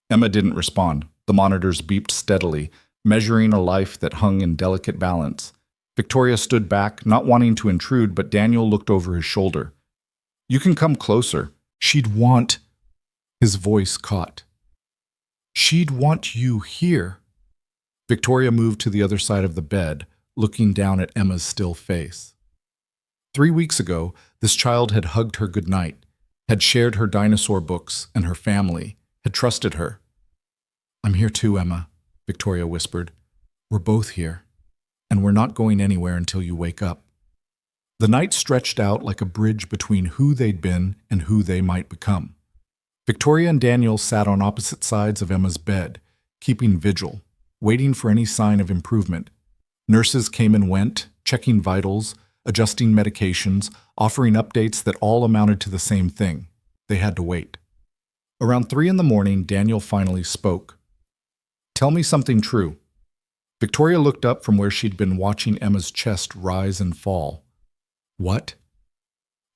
Emma didn't respond. The monitors beeped steadily, measuring a life that hung in delicate balance. Victoria stood back, not wanting to intrude, but Daniel looked over his shoulder. "You can come closer. She'd want—" His voice caught. "She'd want you here." Victoria moved to the other side of the bed, looking down at Emma's still face. 3 weeks ago, this child had hugged her goodnight, had shared her dinosaur books and her family, had trusted her. "I'm here too, Emma," Victoria whispered. "We're both here, and we're not going anywhere until you wake up." The night stretched out like a bridge between who they'd been and who they might become. Victoria and Daniel sat on opposite sides of Emma's bed, keeping vigil, waiting for any sign of improvement. Nurses came and went, checking vitals, adjusting medications, offering updates that all amounted to the same thing. They had to wait. Around 3 a.m, Daniel finally spoke. "Tell me something true." Victoria looked up from where she'd been watching Emma's chest rise and fall. "What?"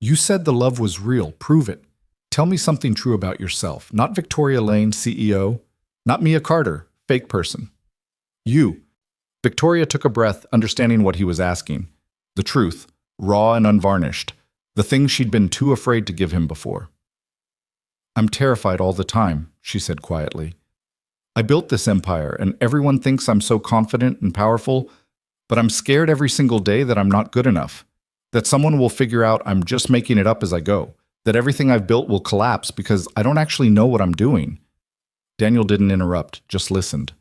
"You said the love was real. Prove it. Tell me something true about yourself. Not Victoria Lane, CEO. Not Mia Carter, fake person. You." Victoria took a breath, understanding what he was asking. The truth, raw and unvarnished. The things she'd been too afraid to give him before. "I'm terrified all the time," she said quietly. "I built this empire, and everyone thinks I'm so confident and powerful, but I'm scared every single day that I'm not good enough, that someone will figure out I'm just making it up as I go, that everything I've built will collapse because I don't actually know what I'm doing." Daniel didn't interrupt, just listened.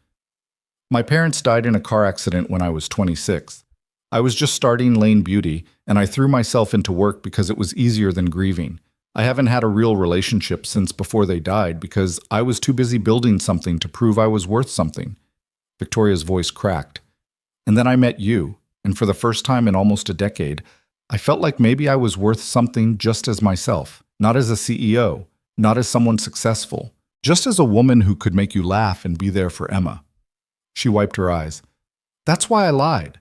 "My parents died in a car accident when I was 26. I was just starting Lane Beauty, and I threw myself into work because it was easier than grieving. I haven't had a real relationship since before they died because I was too busy building something to prove I was worth something." Victoria's voice cracked. "And then I met you, and for the first time in almost a decade, I felt like maybe I was worth something just as myself, not as a CEO, not as someone successful, just as a woman who could make you laugh and be there for Emma." She wiped her eyes. "That's why I lied.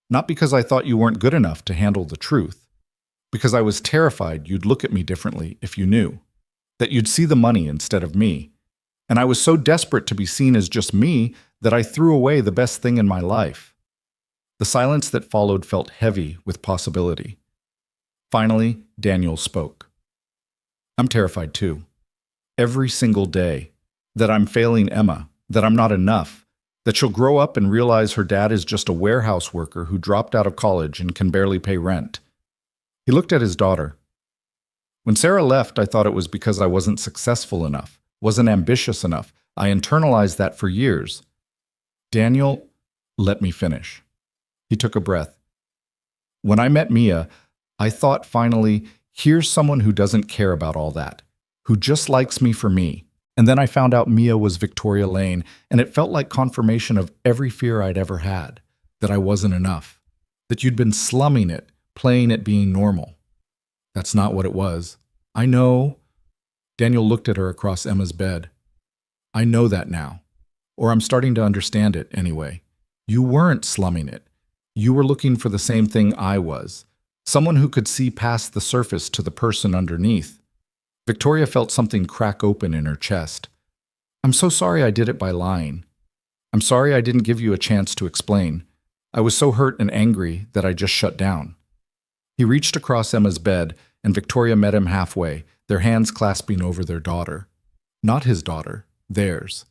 Not because I thought you weren't good enough to handle the truth. Because I was terrified you'd look at me differently if you knew. That you'd see the money instead of me. And I was so desperate to be seen as just me that I threw away the best thing in my life." The silence that followed felt heavy with possibility. Finally, Daniel spoke. "I'm terrified too. Every single day. That I'm failing Emma. That I'm not enough. That she'll grow up and realize her dad is just a warehouse worker who dropped out of college and can barely pay rent." He looked at his daughter. "When Sarah left, I thought it was because I wasn't successful enough, wasn't ambitious enough. I internalized that for years." "Daniel, let me finish." He took a breath. "When I met Mia, I thought finally, here's someone who doesn't care about all that, who just likes me for me. And then I found out Mia was Victoria Lane, and it felt like confirmation of every fear I'd ever had, that I wasn't enough, that you'd been slumming it, playing at being normal. That's not what it was. I know." Daniel looked at her across Emma's bed. "I know that now. Or I'm starting to understand it anyway. You weren't slumming it. You were looking for the same thing I was. Someone who could see past the surface to the person underneath. Victoria felt something crack open in her chest. I'm so sorry I did it by lying. I'm sorry I didn't give you a chance to explain. I was so hurt and angry that I just shut down. He reached across Emma's bed, and Victoria met him halfway, their hands clasping over their daughter. Not his daughter, theirs,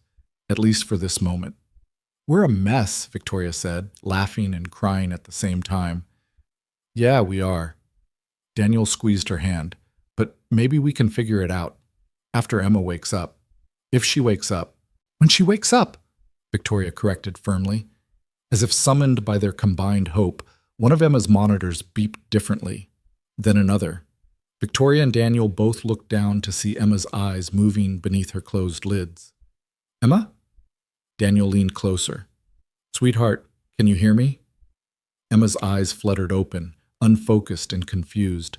at least for this moment. We're a mess, Victoria said, laughing and crying at the same time. Yeah, we are. Daniel squeezed her hand. But maybe we can figure it out. After Emma wakes up. If she wakes up. When she wakes up, Victoria corrected firmly. As if summoned by their combined hope, one of Emma's monitors beeped differently. Then another. Victoria and Daniel both looked down to see Emma's eyes moving beneath her closed lids. Emma? Daniel leaned closer. Sweetheart, can you hear me? Emma's eyes fluttered open, unfocused and confused.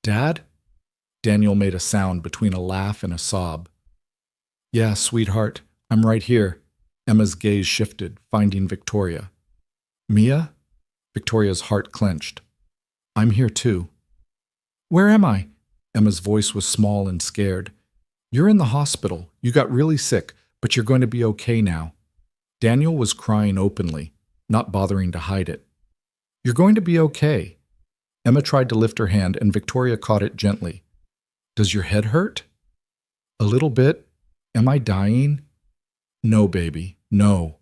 Dad? Daniel made a sound between a laugh and a sob. Yeah, sweetheart, I'm right here. Emma's gaze shifted, finding Victoria. Mia? Victoria's heart clenched. I'm here too. Where am I? Emma's voice was small and scared. You're in the hospital. You got really sick, but you're going to be okay now. Daniel was crying openly, not bothering to hide it. You're going to be okay. Emma tried to lift her hand, and Victoria caught it gently. Does your head hurt? A little bit. Am I dying? No, baby, no.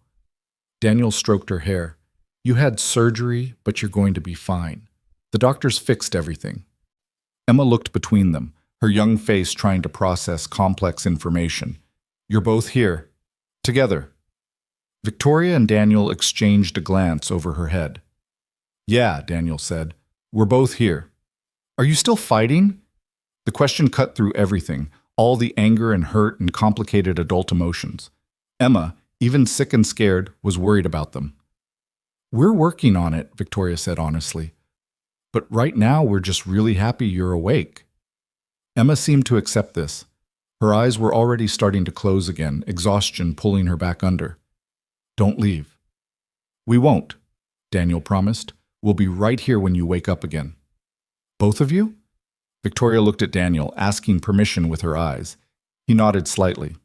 Daniel stroked her hair. You had surgery, but you're going to be fine. The doctors fixed everything. Emma looked between them, her young face trying to process complex information. You're both here. Together. Victoria and Daniel exchanged a glance over her head. Yeah, Daniel said. We're both here. Are you still fighting? The question cut through everything, all the anger and hurt and complicated adult emotions. Emma, even sick and scared, was worried about them. We're working on it, Victoria said honestly. But right now we're just really happy you're awake. Emma seemed to accept this. Her eyes were already starting to close again, exhaustion pulling her back under. Don't leave. We won't, Daniel promised. We'll be right here when you wake up again. Both of you? Victoria looked at Daniel, asking permission with her eyes. He nodded slightly.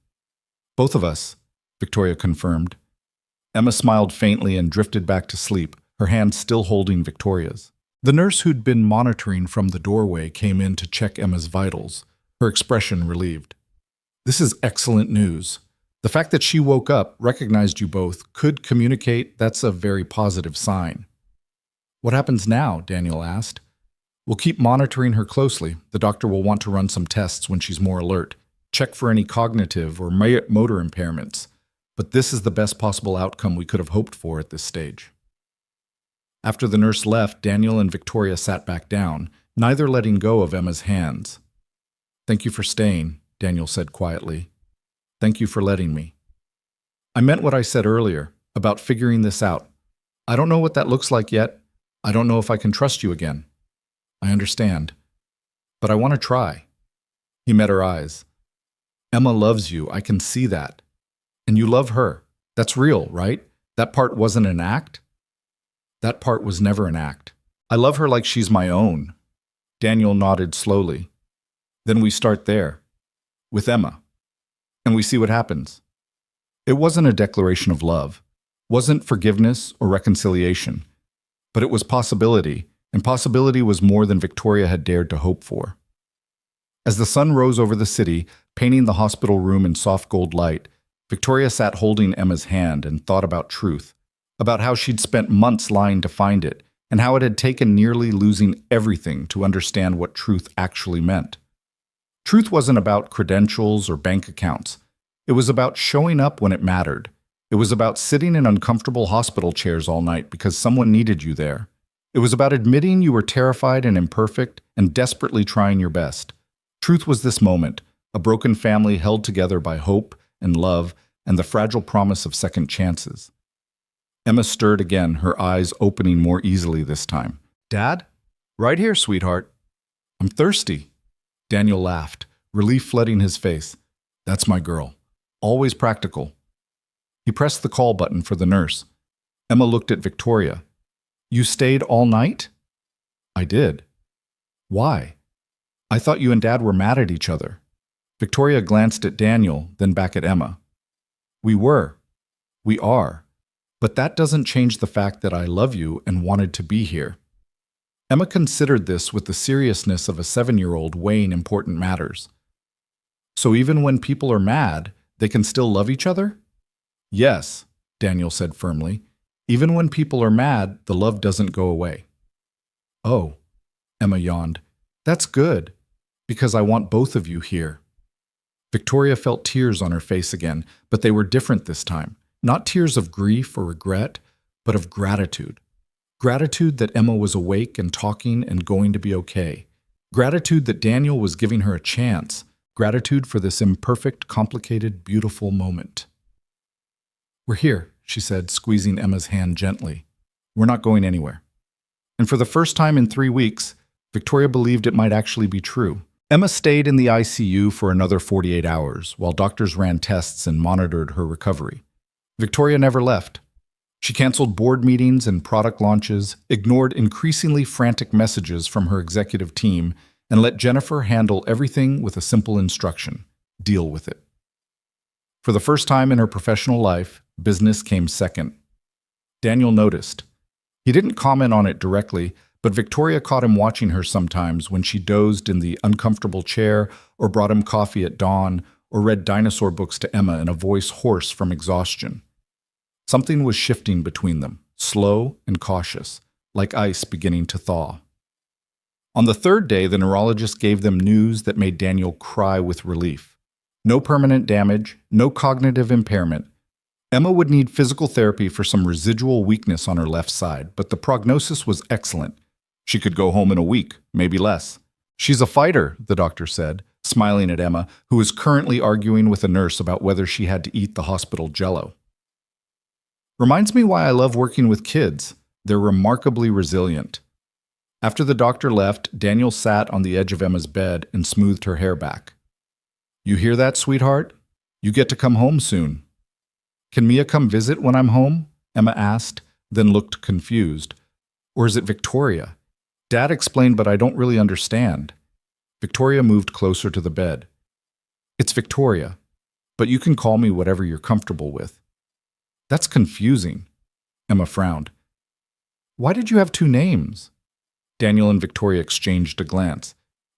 Both of us, Victoria confirmed. Emma smiled faintly and drifted back to sleep, her hand still holding Victoria's. The nurse who'd been monitoring from the doorway came in to check Emma's vitals, her expression relieved. This is excellent news. The fact that she woke up, recognized you both, could communicate that's a very positive sign. What happens now? Daniel asked. We'll keep monitoring her closely. The doctor will want to run some tests when she's more alert, check for any cognitive or motor impairments. But this is the best possible outcome we could have hoped for at this stage. After the nurse left, Daniel and Victoria sat back down, neither letting go of Emma's hands. Thank you for staying, Daniel said quietly. Thank you for letting me. I meant what I said earlier, about figuring this out. I don't know what that looks like yet. I don't know if I can trust you again. I understand. But I want to try. He met her eyes. Emma loves you, I can see that. And you love her. That's real, right? That part wasn't an act? That part was never an act. I love her like she's my own. Daniel nodded slowly. Then we start there, with Emma, and we see what happens. It wasn't a declaration of love, wasn't forgiveness or reconciliation, but it was possibility, and possibility was more than Victoria had dared to hope for. As the sun rose over the city, painting the hospital room in soft gold light, Victoria sat holding Emma's hand and thought about truth, about how she'd spent months lying to find it, and how it had taken nearly losing everything to understand what truth actually meant. Truth wasn't about credentials or bank accounts. It was about showing up when it mattered. It was about sitting in uncomfortable hospital chairs all night because someone needed you there. It was about admitting you were terrified and imperfect and desperately trying your best. Truth was this moment, a broken family held together by hope and love and the fragile promise of second chances. Emma stirred again, her eyes opening more easily this time. Dad? Right here, sweetheart. I'm thirsty. Daniel laughed, relief flooding his face. That's my girl. Always practical. He pressed the call button for the nurse. Emma looked at Victoria. You stayed all night? I did. Why? I thought you and Dad were mad at each other. Victoria glanced at Daniel, then back at Emma. We were. We are. But that doesn't change the fact that I love you and wanted to be here. Emma considered this with the seriousness of a 7-year-old weighing important matters. So even when people are mad, they can still love each other? Yes, Daniel said firmly. Even when people are mad, the love doesn't go away. Oh, Emma yawned. That's good, because I want both of you here. Victoria felt tears on her face again, but they were different this time. Not tears of grief or regret, but of gratitude. Gratitude that Emma was awake and talking and going to be okay. Gratitude that Daniel was giving her a chance. Gratitude for this imperfect, complicated, beautiful moment. We're here, she said, squeezing Emma's hand gently. We're not going anywhere. And for the first time in 3 weeks, Victoria believed it might actually be true. Emma stayed in the ICU for another 48 hours, while doctors ran tests and monitored her recovery. Victoria never left. She canceled board meetings and product launches, ignored increasingly frantic messages from her executive team, and let Jennifer handle everything with a simple instruction: deal with it. For the first time in her professional life, business came second. Daniel noticed. He didn't comment on it directly, but Victoria caught him watching her sometimes when she dozed in the uncomfortable chair or brought him coffee at dawn or read dinosaur books to Emma in a voice hoarse from exhaustion. Something was shifting between them, slow and cautious, like ice beginning to thaw. On the 3rd day, the neurologist gave them news that made Daniel cry with relief. No permanent damage, no cognitive impairment. Emma would need physical therapy for some residual weakness on her left side, but the prognosis was excellent. She could go home in a week, maybe less. She's a fighter, the doctor said, smiling at Emma, who was currently arguing with a nurse about whether she had to eat the hospital jello. Reminds me why I love working with kids. They're remarkably resilient. After the doctor left, Daniel sat on the edge of Emma's bed and smoothed her hair back. You hear that, sweetheart? You get to come home soon. Can Mia come visit when I'm home? Emma asked, then looked confused. Or is it Victoria? Dad explained, but I don't really understand. Victoria moved closer to the bed. It's Victoria, but you can call me whatever you're comfortable with. That's confusing. Emma frowned. Why did you have 2 names? Daniel and Victoria exchanged a glance.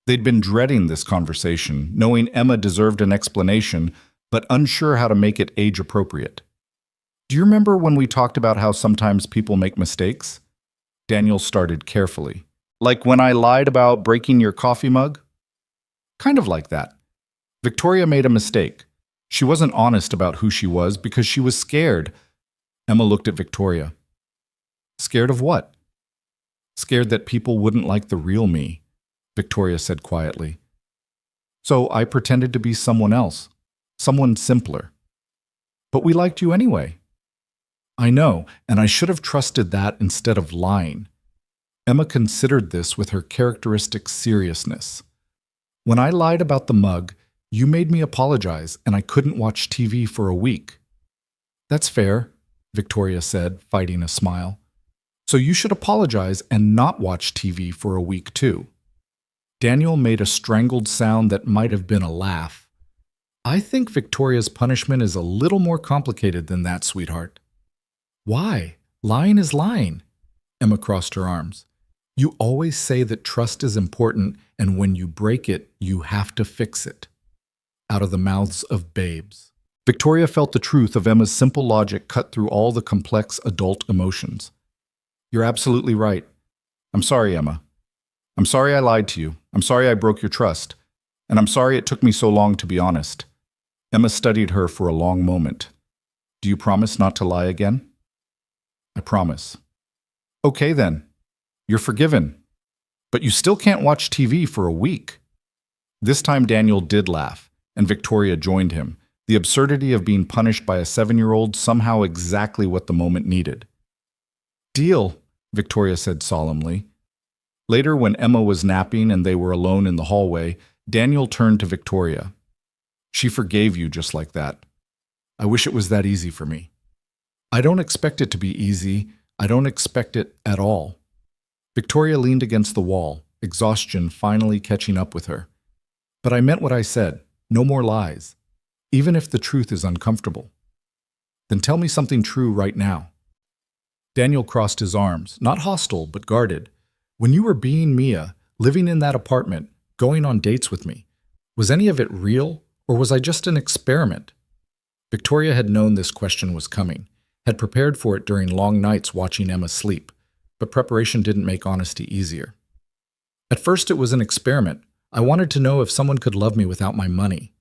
They'd been dreading this conversation, knowing Emma deserved an explanation, but unsure how to make it age-appropriate. Do you remember when we talked about how sometimes people make mistakes? Daniel started carefully. Like when I lied about breaking your coffee mug? Kind of like that. Victoria made a mistake. She wasn't honest about who she was because she was scared. Emma looked at Victoria. Scared of what? Scared that people wouldn't like the real me, Victoria said quietly. So I pretended to be someone else, someone simpler. But we liked you anyway. I know, and I should have trusted that instead of lying. Emma considered this with her characteristic seriousness. When I lied about the mug, you made me apologize, and I couldn't watch TV for a week. That's fair, Victoria said, fighting a smile. So you should apologize and not watch TV for a week too. Daniel made a strangled sound that might have been a laugh. I think Victoria's punishment is a little more complicated than that, sweetheart. Why? Lying is lying. Emma crossed her arms. You always say that trust is important, and when you break it, you have to fix it. Out of the mouths of babes. Victoria felt the truth of Emma's simple logic cut through all the complex adult emotions. You're absolutely right. I'm sorry, Emma. I'm sorry I lied to you. I'm sorry I broke your trust. And I'm sorry it took me so long to be honest. Emma studied her for a long moment. Do you promise not to lie again? I promise. Okay then. You're forgiven. But you still can't watch TV for a week. This time Daniel did laugh, and Victoria joined him. The absurdity of being punished by a 7-year-old somehow exactly what the moment needed. Deal, Victoria said solemnly. Later, when Emma was napping and they were alone in the hallway, Daniel turned to Victoria. She forgave you just like that. I wish it was that easy for me. I don't expect it to be easy. I don't expect it at all. Victoria leaned against the wall, exhaustion finally catching up with her. But I meant what I said. No more lies. Even if the truth is uncomfortable. Then tell me something true right now. Daniel crossed his arms, not hostile, but guarded. When you were being Mia, living in that apartment, going on dates with me, was any of it real, or was I just an experiment? Victoria had known this question was coming, had prepared for it during long nights watching Emma sleep, but preparation didn't make honesty easier. At first it was an experiment. I wanted to know if someone could love me without my money.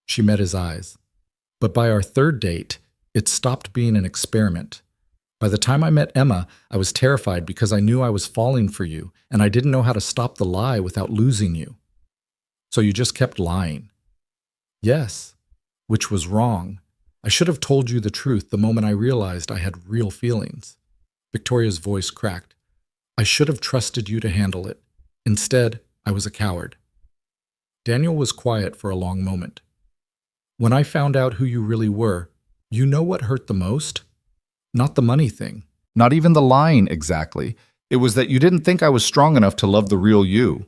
She met his eyes. But by our third date, it stopped being an experiment. By the time I met Emma, I was terrified because I knew I was falling for you, and I didn't know how to stop the lie without losing you. So you just kept lying. Yes, which was wrong. I should have told you the truth the moment I realized I had real feelings. Victoria's voice cracked. I should have trusted you to handle it. Instead, I was a coward. Daniel was quiet for a long moment. When I found out who you really were, you know what hurt the most? Not the money thing. Not even the lying exactly. It was that you didn't think I was strong enough to love the real you.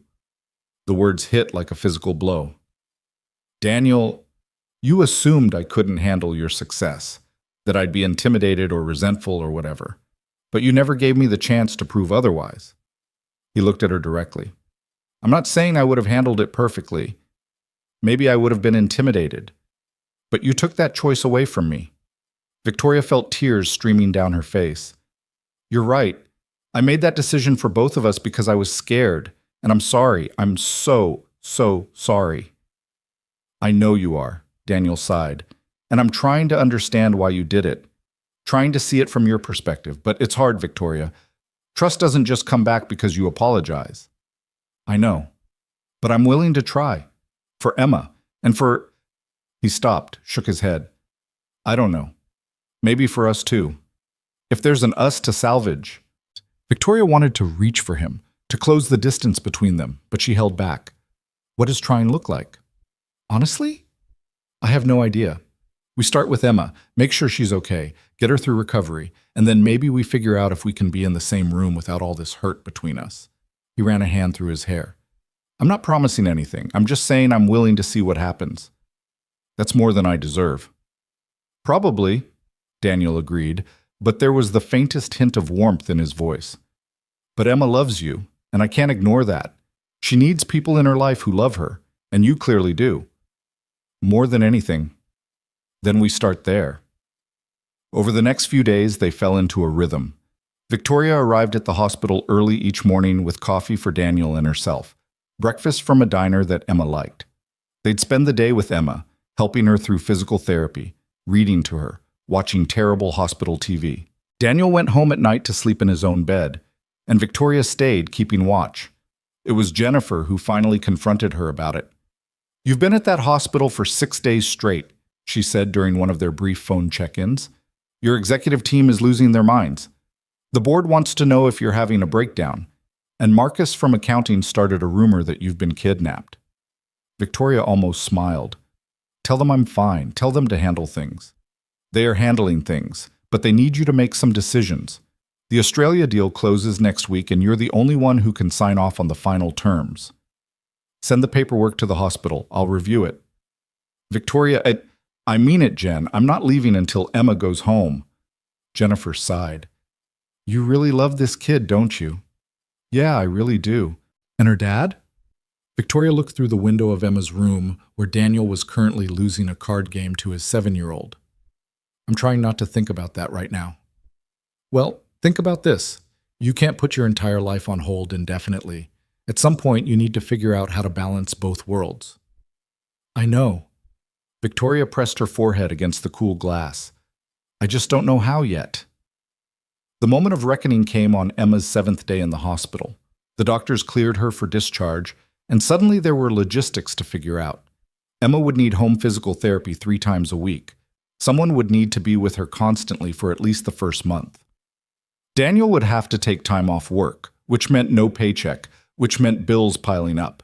The words hit like a physical blow. Daniel, you assumed I couldn't handle your success, that I'd be intimidated or resentful or whatever, but you never gave me the chance to prove otherwise. He looked at her directly. I'm not saying I would have handled it perfectly. Maybe I would have been intimidated, but you took that choice away from me. Victoria felt tears streaming down her face. You're right. I made that decision for both of us because I was scared, and I'm sorry. I'm so sorry. I know you are, Daniel sighed, and I'm trying to understand why you did it, trying to see it from your perspective, but it's hard, Victoria. Trust doesn't just come back because you apologize. I know, but I'm willing to try. For Emma, and for... He stopped, shook his head. I don't know. Maybe for us too. If there's an us to salvage. Victoria wanted to reach for him, to close the distance between them, but she held back. What does trying look like? Honestly? I have no idea. We start with Emma, make sure she's okay, get her through recovery, and then maybe we figure out if we can be in the same room without all this hurt between us. He ran a hand through his hair. I'm not promising anything. I'm just saying I'm willing to see what happens. That's more than I deserve. Probably, Daniel agreed, but there was the faintest hint of warmth in his voice. But Emma loves you, and I can't ignore that. She needs people in her life who love her, and you clearly do. More than anything. Then we start there. Over the next few days, they fell into a rhythm. Victoria arrived at the hospital early each morning with coffee for Daniel and herself, breakfast from a diner that Emma liked. They'd spend the day with Emma, helping her through physical therapy, reading to her, watching terrible hospital TV. Daniel went home at night to sleep in his own bed, and Victoria stayed, keeping watch. It was Jennifer who finally confronted her about it. You've been at that hospital for 6 days straight, she said during one of their brief phone check-ins. Your executive team is losing their minds. The board wants to know if you're having a breakdown, and Marcus from accounting started a rumor that you've been kidnapped. Victoria almost smiled. Tell them I'm fine. Tell them to handle things. They are handling things, but they need you to make some decisions. The Australia deal closes next week, and you're the only one who can sign off on the final terms. Send the paperwork to the hospital. I'll review it. Victoria, I mean it, Jen. I'm not leaving until Emma goes home. Jennifer sighed. You really love this kid, don't you? Yeah, I really do. And her dad? Victoria looked through the window of Emma's room, where Daniel was currently losing a card game to his 7-year-old. I'm trying not to think about that right now. Well, think about this. You can't put your entire life on hold indefinitely. At some point, you need to figure out how to balance both worlds. I know. Victoria pressed her forehead against the cool glass. I just don't know how yet. The moment of reckoning came on Emma's 7th day in the hospital. The doctors cleared her for discharge, and suddenly there were logistics to figure out. Emma would need home physical therapy 3 times a week. Someone would need to be with her constantly for at least the first month. Daniel would have to take time off work, which meant no paycheck, which meant bills piling up.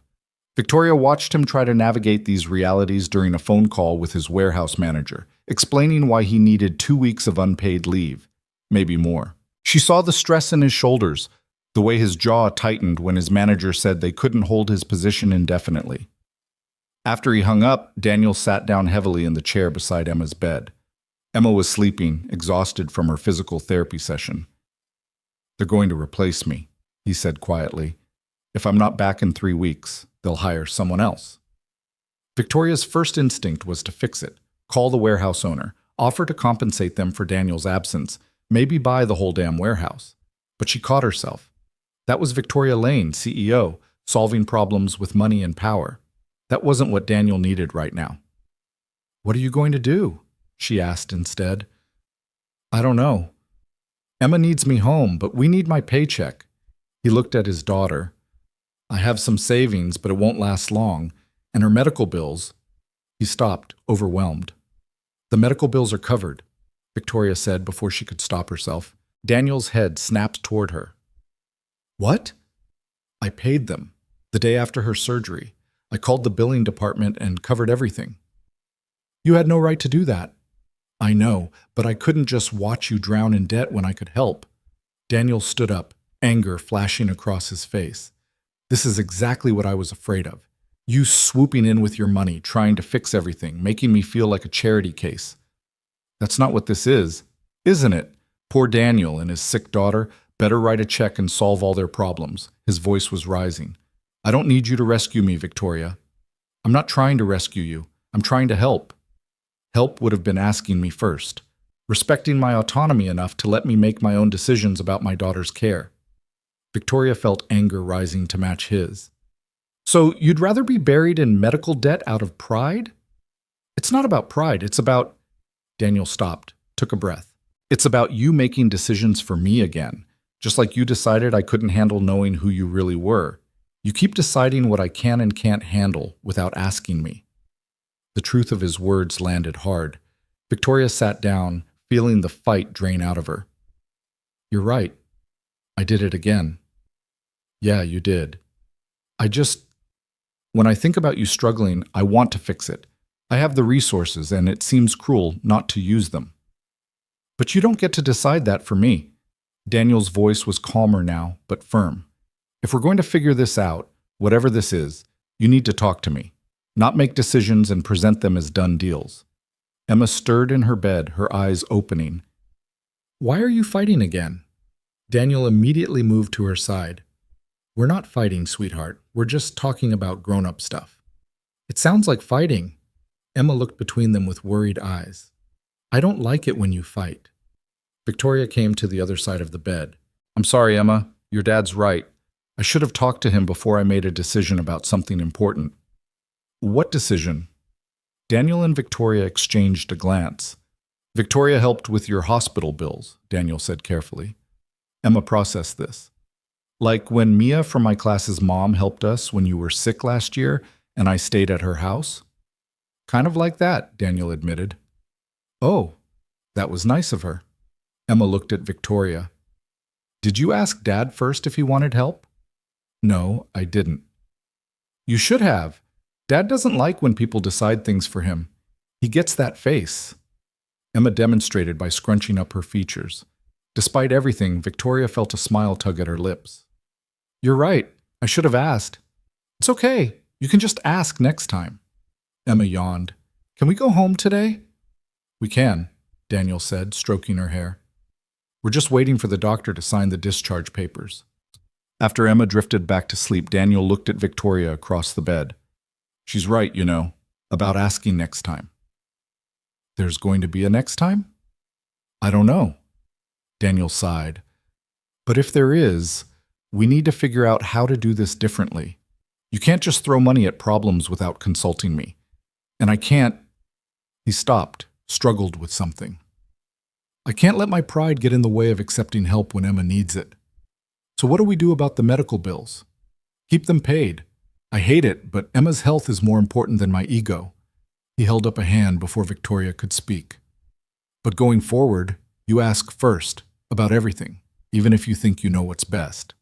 Victoria watched him try to navigate these realities during a phone call with his warehouse manager, explaining why he needed 2 weeks of unpaid leave, maybe more. She saw the stress in his shoulders, the way his jaw tightened when his manager said they couldn't hold his position indefinitely. After he hung up, Daniel sat down heavily in the chair beside Emma's bed. Emma was sleeping, exhausted from her physical therapy session. "They're going to replace me," he said quietly. "If I'm not back in 3 weeks, they'll hire someone else." Victoria's first instinct was to fix it, call the warehouse owner, offer to compensate them for Daniel's absence, maybe buy the whole damn warehouse. But she caught herself. That was Victoria Lane, CEO, solving problems with money and power. That wasn't what Daniel needed right now. "What are you going to do?" she asked instead. "I don't know. Emma needs me home, but we need my paycheck." He looked at his daughter. "I have some savings, but it won't last long. And her medical bills." He stopped, overwhelmed. "The medical bills are covered," Victoria said before she could stop herself. Daniel's head snapped toward her. "What?" "I paid them. The day after her surgery. I called the billing department and covered everything." "You had no right to do that." "I know, but I couldn't just watch you drown in debt when I could help." Daniel stood up, anger flashing across his face. "This is exactly what I was afraid of. You swooping in with your money, trying to fix everything, making me feel like a charity case. That's not what this is it? Poor Daniel and his sick daughter better write a check and solve all their problems." His voice was rising. "I don't need you to rescue me, Victoria. I'm not trying to rescue you. I'm trying to help." Help would have been asking me first, respecting my autonomy enough to let me make my own decisions about my daughter's care. Victoria felt anger rising to match his. "So you'd rather be buried in medical debt out of pride?" "It's not about pride, it's about—" Daniel stopped, took a breath. "It's about you making decisions for me again, just like you decided I couldn't handle knowing who you really were. You keep deciding what I can and can't handle without asking me." The truth of his words landed hard. Victoria sat down, feeling the fight drain out of her. "You're right. I did it again." "Yeah, you did. When I think about you struggling, I want to fix it. I have the resources, and it seems cruel not to use them." "But you don't get to decide that for me." Daniel's voice was calmer now, but firm. "If we're going to figure this out, whatever this is, you need to talk to me. Not make decisions and present them as done deals." Emma stirred in her bed, her eyes opening. "Why are you fighting again?" Daniel immediately moved to her side. "We're not fighting, sweetheart. We're just talking about grown-up stuff." "It sounds like fighting." Emma looked between them with worried eyes. "I don't like it when you fight." Victoria came to the other side of the bed. "I'm sorry, Emma. Your dad's right. I should have talked to him before I made a decision about something important." "What decision?" Daniel and Victoria exchanged a glance. "Victoria helped with your hospital bills," Daniel said carefully. Emma processed this. "Like when Mia from my class's mom helped us when you were sick last year and I stayed at her house?" "Kind of like that," Daniel admitted. "Oh, that was nice of her." Emma looked at Victoria. "Did you ask Dad first if he wanted help?" "No, I didn't." "You should have. Dad doesn't like when people decide things for him. He gets that face." Emma demonstrated by scrunching up her features. Despite everything, Victoria felt a smile tug at her lips. "You're right. I should have asked." "It's okay. You can just ask next time." Emma yawned. "Can we go home today?" "We can," Daniel said, stroking her hair. "We're just waiting for the doctor to sign the discharge papers." After Emma drifted back to sleep, Daniel looked at Victoria across the bed. "She's right, about asking next time." "There's going to be a next time?" "I don't know." Daniel sighed. "But if there is, we need to figure out how to do this differently. You can't just throw money at problems without consulting me. And I can't—" He stopped, struggled with something. "I can't let my pride get in the way of accepting help when Emma needs it. So what do we do about the medical bills?" "Keep them paid. I hate it, but Emma's health is more important than my ego." He held up a hand before Victoria could speak. "But going forward, you ask first, about everything, even if you think you know what's best."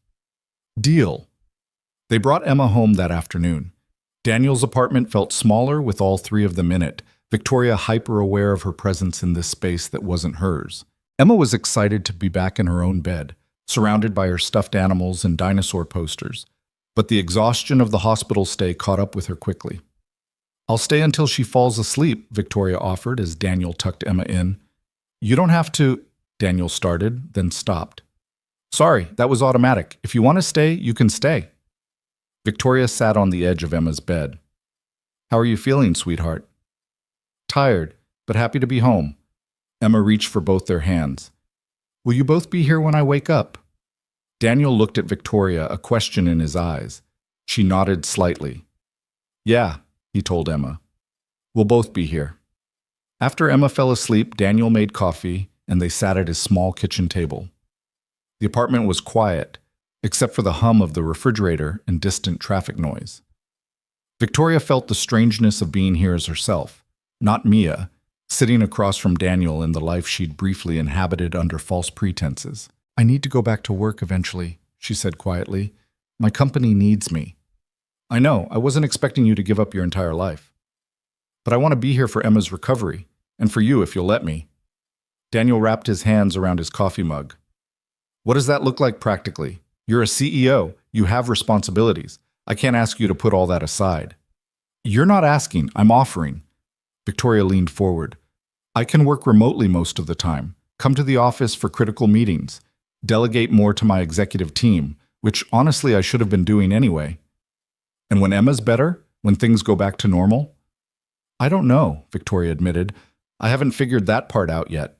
"Deal." They brought Emma home that afternoon. Daniel's apartment felt smaller with all three of them in it, Victoria hyper-aware of her presence in this space that wasn't hers. Emma was excited to be back in her own bed, surrounded by her stuffed animals and dinosaur posters, but the exhaustion of the hospital stay caught up with her quickly. "I'll stay until she falls asleep," Victoria offered as Daniel tucked Emma in. "You don't have to," Daniel started, then stopped. "Sorry, that was automatic. If you want to stay, you can stay." Victoria sat on the edge of Emma's bed. "How are you feeling, sweetheart?" "Tired, but happy to be home." Emma reached for both their hands. "Will you both be here when I wake up?" Daniel looked at Victoria, a question in his eyes. She nodded slightly. "Yeah," he told Emma. "We'll both be here." After Emma fell asleep, Daniel made coffee, and they sat at his small kitchen table. The apartment was quiet, except for the hum of the refrigerator and distant traffic noise. Victoria felt the strangeness of being here as herself, not Mia, sitting across from Daniel in the life she'd briefly inhabited under false pretenses. "I need to go back to work eventually," she said quietly. "My company needs me." "I know, I wasn't expecting you to give up your entire life. But I want to be here for Emma's recovery, and for you if you'll let me." Daniel wrapped his hands around his coffee mug. "What does that look like practically? You're a CEO, you have responsibilities. I can't ask you to put all that aside." "You're not asking, I'm offering." Victoria leaned forward. "I can work remotely most of the time, come to the office for critical meetings, delegate more to my executive team, which honestly I should have been doing anyway. And when Emma's better, when things go back to normal?" "I don't know," Victoria admitted. "I haven't figured that part out yet."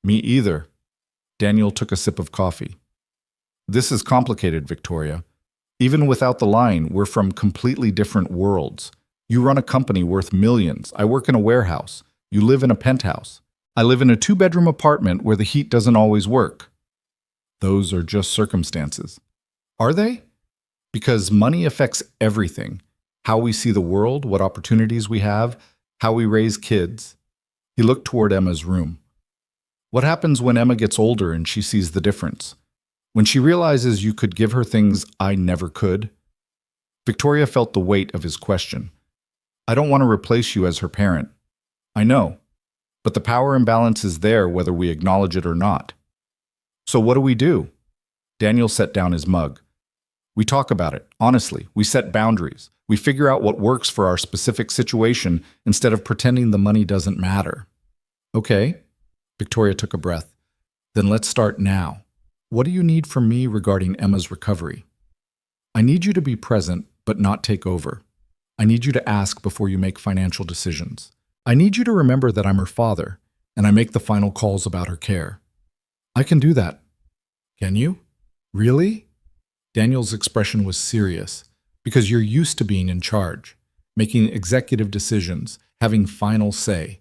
"Me either." Daniel took a sip of coffee. "This is complicated, Victoria. Even without the line, we're from completely different worlds. You run a company worth millions. I work in a warehouse. You live in a penthouse. I live in a 2-bedroom apartment where the heat doesn't always work." "Those are just circumstances." "Are they?" "Because money affects everything. How we see the world, what opportunities we have, how we raise kids." He looked toward Emma's room. "What happens when Emma gets older and she sees the difference? When she realizes you could give her things I never could?" Victoria felt the weight of his question. "I don't want to replace you as her parent." "I know. But the power imbalance is there whether we acknowledge it or not." "So what do we do?" Daniel set down his mug. "We talk about it, honestly. We set boundaries. We figure out what works for our specific situation instead of pretending the money doesn't matter." "Okay." Victoria took a breath. "Then let's start now. What do you need from me regarding Emma's recovery?" "I need you to be present, but not take over. I need you to ask before you make financial decisions. I need you to remember that I'm her father, and I make the final calls about her care." "I can do that." "Can you? Really?" Daniel's expression was serious, because you're used to being in charge, making executive decisions, having final say.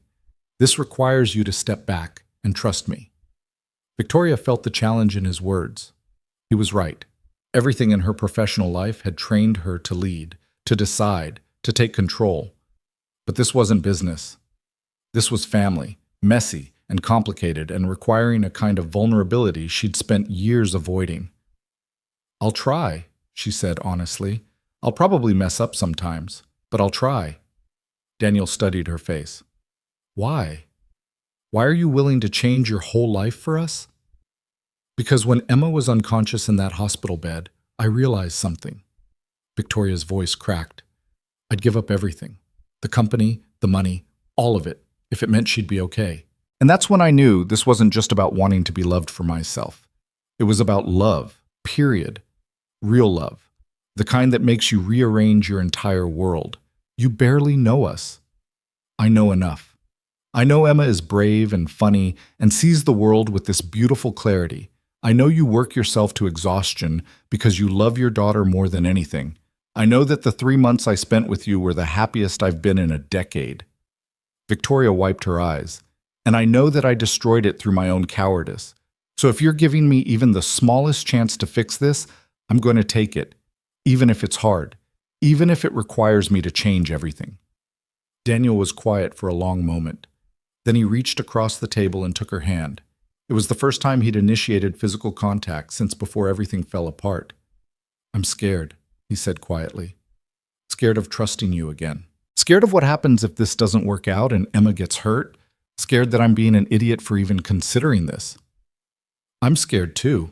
This requires you to step back and trust me. Victoria felt the challenge in his words. He was right. Everything in her professional life had trained her to lead, to decide, to take control. But this wasn't business. This was family, messy and complicated and requiring a kind of vulnerability she'd spent years avoiding. "I'll try," she said honestly. "I'll probably mess up sometimes, but I'll try." Daniel studied her face. "Why? Why are you willing to change your whole life for us?" "Because when Emma was unconscious in that hospital bed, I realized something." Victoria's voice cracked. "I'd give up everything. The company, the money, all of it, if it meant she'd be okay. And that's when I knew this wasn't just about wanting to be loved for myself. It was about love, period. Real love. The kind that makes you rearrange your entire world. You barely know us." "I know enough. I know Emma is brave and funny and sees the world with this beautiful clarity. I know you work yourself to exhaustion because you love your daughter more than anything. I know that the 3 months I spent with you were the happiest I've been in a decade." Victoria wiped her eyes. "And I know that I destroyed it through my own cowardice. So if you're giving me even the smallest chance to fix this, I'm going to take it, even if it's hard, even if it requires me to change everything." Daniel was quiet for a long moment. Then he reached across the table and took her hand. It was the first time he'd initiated physical contact since before everything fell apart. "I'm scared," he said quietly. "Scared of trusting you again. Scared of what happens if this doesn't work out and Emma gets hurt. Scared that I'm being an idiot for even considering this." "I'm scared too."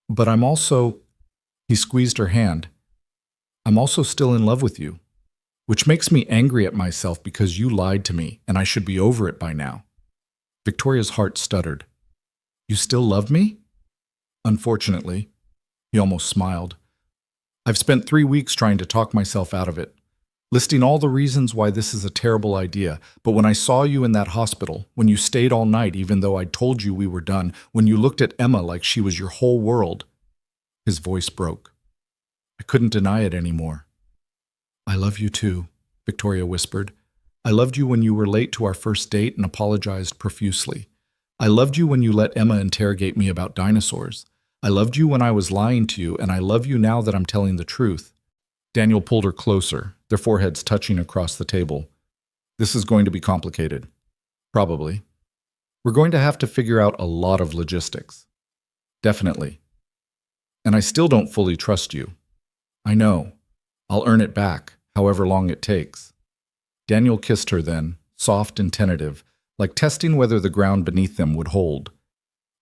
But I'm also, he squeezed her hand, I'm also still in love with you, which makes me angry at myself because you lied to me and I should be over it by now. Victoria's heart stuttered. You still love me? Unfortunately, he almost smiled. I've spent 3 weeks trying to talk myself out of it, listing all the reasons why this is a terrible idea. But when I saw you in that hospital, when you stayed all night even though I'd told you we were done, when you looked at Emma like she was your whole world, his voice broke. I couldn't deny it anymore. I love you too, Victoria whispered. I loved you when you were late to our first date and apologized profusely. I loved you when you let Emma interrogate me about dinosaurs. I loved you when I was lying to you, and I love you now that I'm telling the truth. Daniel pulled her closer, their foreheads touching across the table. This is going to be complicated. Probably. We're going to have to figure out a lot of logistics. Definitely. And I still don't fully trust you. I know. I'll earn it back, however long it takes. Daniel kissed her then, soft and tentative, like testing whether the ground beneath them would hold.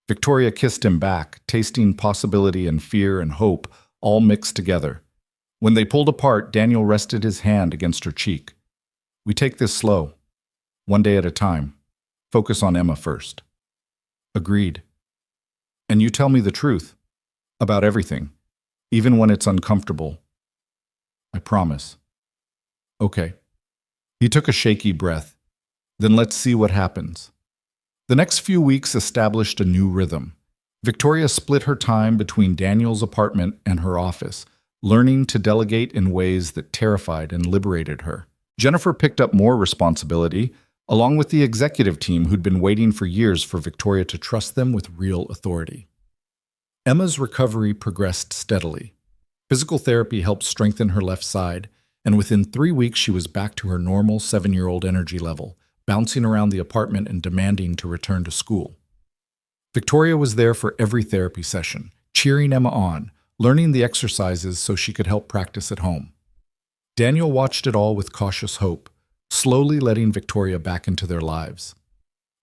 Victoria kissed him back, tasting possibility and fear and hope, all mixed together. When they pulled apart, Daniel rested his hand against her cheek. We take this slow, one day at a time. Focus on Emma first. Agreed. And you tell me the truth, about everything, even when it's uncomfortable. I promise. Okay. He took a shaky breath. Then let's see what happens. The next few weeks established a new rhythm. Victoria split her time between Daniel's apartment and her office, learning to delegate in ways that terrified and liberated her. Jennifer picked up more responsibility, along with the executive team who'd been waiting for years for Victoria to trust them with real authority. Emma's recovery progressed steadily. Physical therapy helped strengthen her left side, and within 3 weeks she was back to her normal 7-year-old energy level, bouncing around the apartment and demanding to return to school. Victoria was there for every therapy session, cheering Emma on, learning the exercises so she could help practice at home. Daniel watched it all with cautious hope, slowly letting Victoria back into their lives.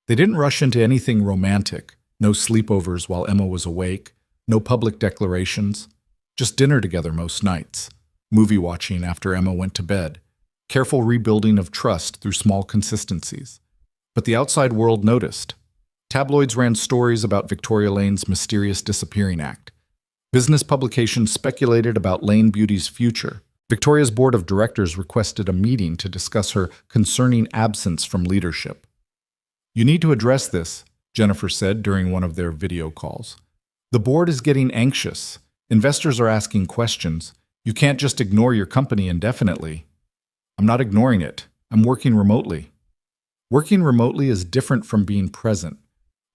They didn't rush into anything romantic, no sleepovers while Emma was awake, no public declarations, just dinner together most nights, movie watching after Emma went to bed, careful rebuilding of trust through small consistencies. But the outside world noticed. Tabloids ran stories about Victoria Lane's mysterious disappearing act. Business publications speculated about Lane Beauty's future. Victoria's board of directors requested a meeting to discuss her concerning absence from leadership. You need to address this, Jennifer said during one of their video calls. The board is getting anxious. Investors are asking questions. You can't just ignore your company indefinitely. I'm not ignoring it. I'm working remotely. Working remotely is different from being present.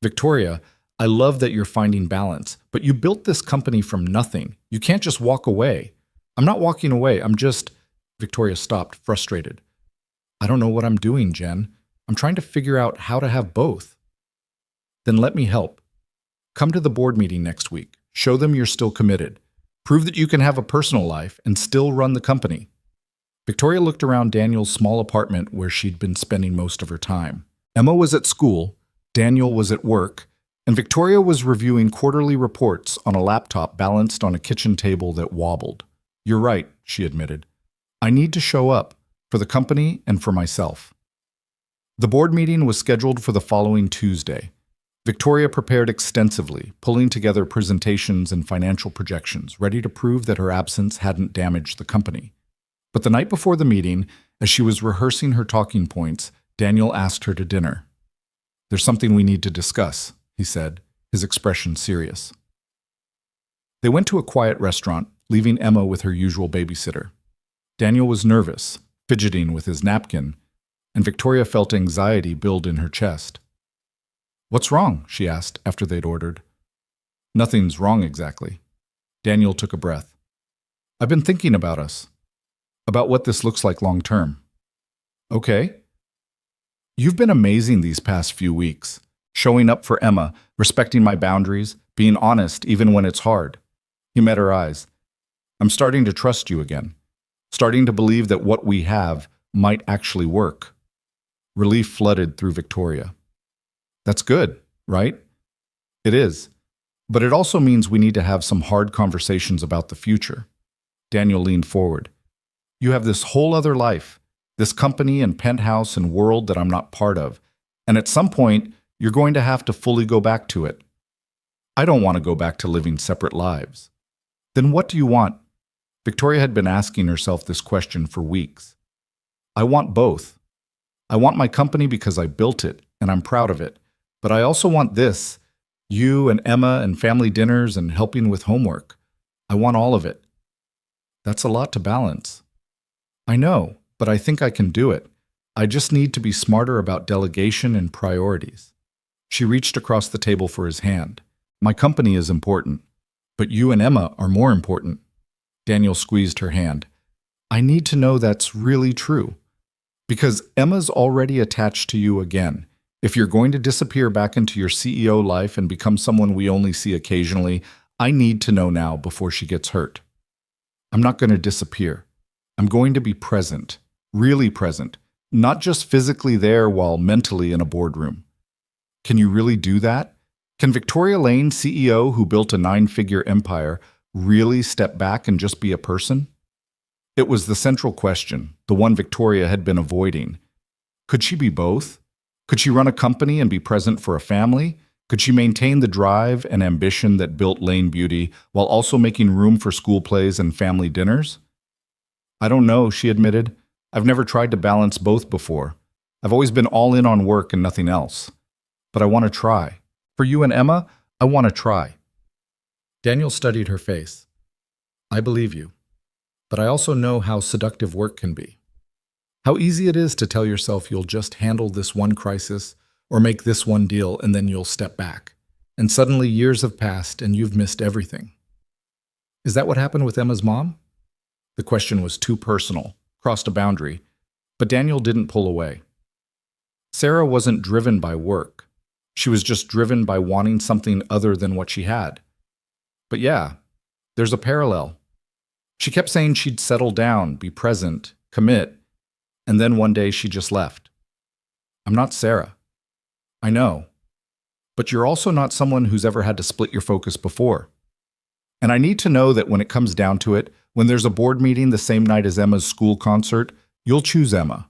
Victoria, I love that you're finding balance, but you built this company from nothing. You can't just walk away. I'm not walking away. Victoria stopped, frustrated. I don't know what I'm doing, Jen. I'm trying to figure out how to have both. Then let me help. Come to the board meeting next week. Show them you're still committed. Prove that you can have a personal life and still run the company. Victoria looked around Daniel's small apartment where she'd been spending most of her time. Emma was at school, Daniel was at work, and Victoria was reviewing quarterly reports on a laptop balanced on a kitchen table that wobbled. You're right, she admitted. I need to show up, for the company and for myself. The board meeting was scheduled for the following Tuesday. Victoria prepared extensively, pulling together presentations and financial projections, ready to prove that her absence hadn't damaged the company. But the night before the meeting, as she was rehearsing her talking points, Daniel asked her to dinner. There's something we need to discuss, he said, his expression serious. They went to a quiet restaurant, leaving Emma with her usual babysitter. Daniel was nervous, fidgeting with his napkin, and Victoria felt anxiety build in her chest. What's wrong? She asked after they'd ordered. Nothing's wrong exactly. Daniel took a breath. I've been thinking about us. About what this looks like long term. Okay. You've been amazing these past few weeks, showing up for Emma, respecting my boundaries, being honest even when it's hard. He met her eyes. I'm starting to trust you again, starting to believe that what we have might actually work. Relief flooded through Victoria. That's good, right? It is. But it also means we need to have some hard conversations about the future. Daniel leaned forward. You have this whole other life, this company and penthouse and world that I'm not part of, and at some point, you're going to have to fully go back to it. I don't want to go back to living separate lives. Then what do you want? Victoria had been asking herself this question for weeks. I want both. I want my company because I built it, and I'm proud of it. But I also want this, you and Emma and family dinners and helping with homework. I want all of it. That's a lot to balance. I know, but I think I can do it. I just need to be smarter about delegation and priorities. She reached across the table for his hand. My company is important, but you and Emma are more important. Daniel squeezed her hand. I need to know that's really true. Because Emma's already attached to you again. If you're going to disappear back into your CEO life and become someone we only see occasionally, I need to know now before she gets hurt. I'm not going to disappear. I'm going to be present, really present, not just physically there while mentally in a boardroom. Can you really do that? Can Victoria Lane, CEO who built a 9-figure empire, really step back and just be a person? It was the central question, the one Victoria had been avoiding. Could she be both? Could she run a company and be present for a family? Could she maintain the drive and ambition that built Lane Beauty while also making room for school plays and family dinners? I don't know, she admitted. I've never tried to balance both before. I've always been all in on work and nothing else. But I want to try. For you and Emma, I want to try. Daniel studied her face. I believe you. But I also know how seductive work can be. How easy it is to tell yourself you'll just handle this one crisis or make this one deal and then you'll step back. And suddenly years have passed and you've missed everything. Is that what happened with Emma's mom? The question was too personal, crossed a boundary, but Daniel didn't pull away. Sarah wasn't driven by work. She was just driven by wanting something other than what she had. But yeah, there's a parallel. She kept saying she'd settle down, be present, commit, and then one day she just left. I'm not Sarah. I know. But you're also not someone who's ever had to split your focus before. And I need to know that when it comes down to it, when there's a board meeting the same night as Emma's school concert, you'll choose Emma.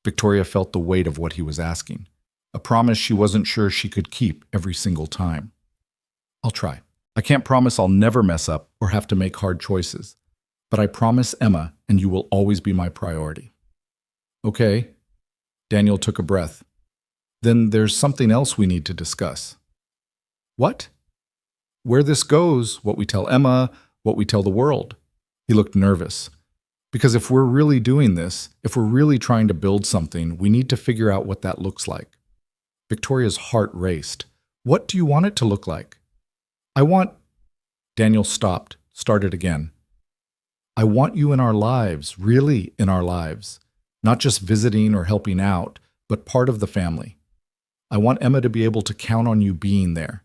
Victoria felt the weight of what he was asking, a promise she wasn't sure she could keep every single time. I'll try. I can't promise I'll never mess up or have to make hard choices, but I promise Emma and you will always be my priority. Okay. Daniel took a breath. Then there's something else we need to discuss. What? Where this goes, what we tell Emma, what we tell the world. He looked nervous. Because if we're really doing this, if we're really trying to build something, we need to figure out what that looks like. Victoria's heart raced. What do you want it to look like? I want... Daniel stopped, started again. I want you in our lives, really in our lives. Not just visiting or helping out, but part of the family. I want Emma to be able to count on you being there.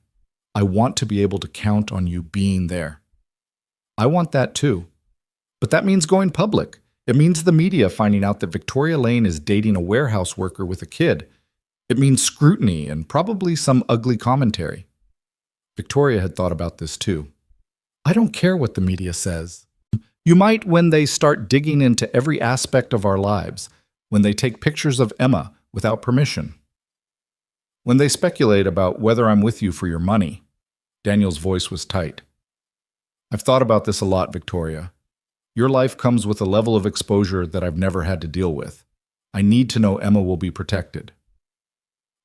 I want to be able to count on you being there. I want that too. But that means going public. It means the media finding out that Victoria Lane is dating a warehouse worker with a kid. It means scrutiny and probably some ugly commentary. Victoria had thought about this too. I don't care what the media says. You might when they start digging into every aspect of our lives, when they take pictures of Emma without permission. When they speculate about whether I'm with you for your money. Daniel's voice was tight. I've thought about this a lot, Victoria. Your life comes with a level of exposure that I've never had to deal with. I need to know Emma will be protected.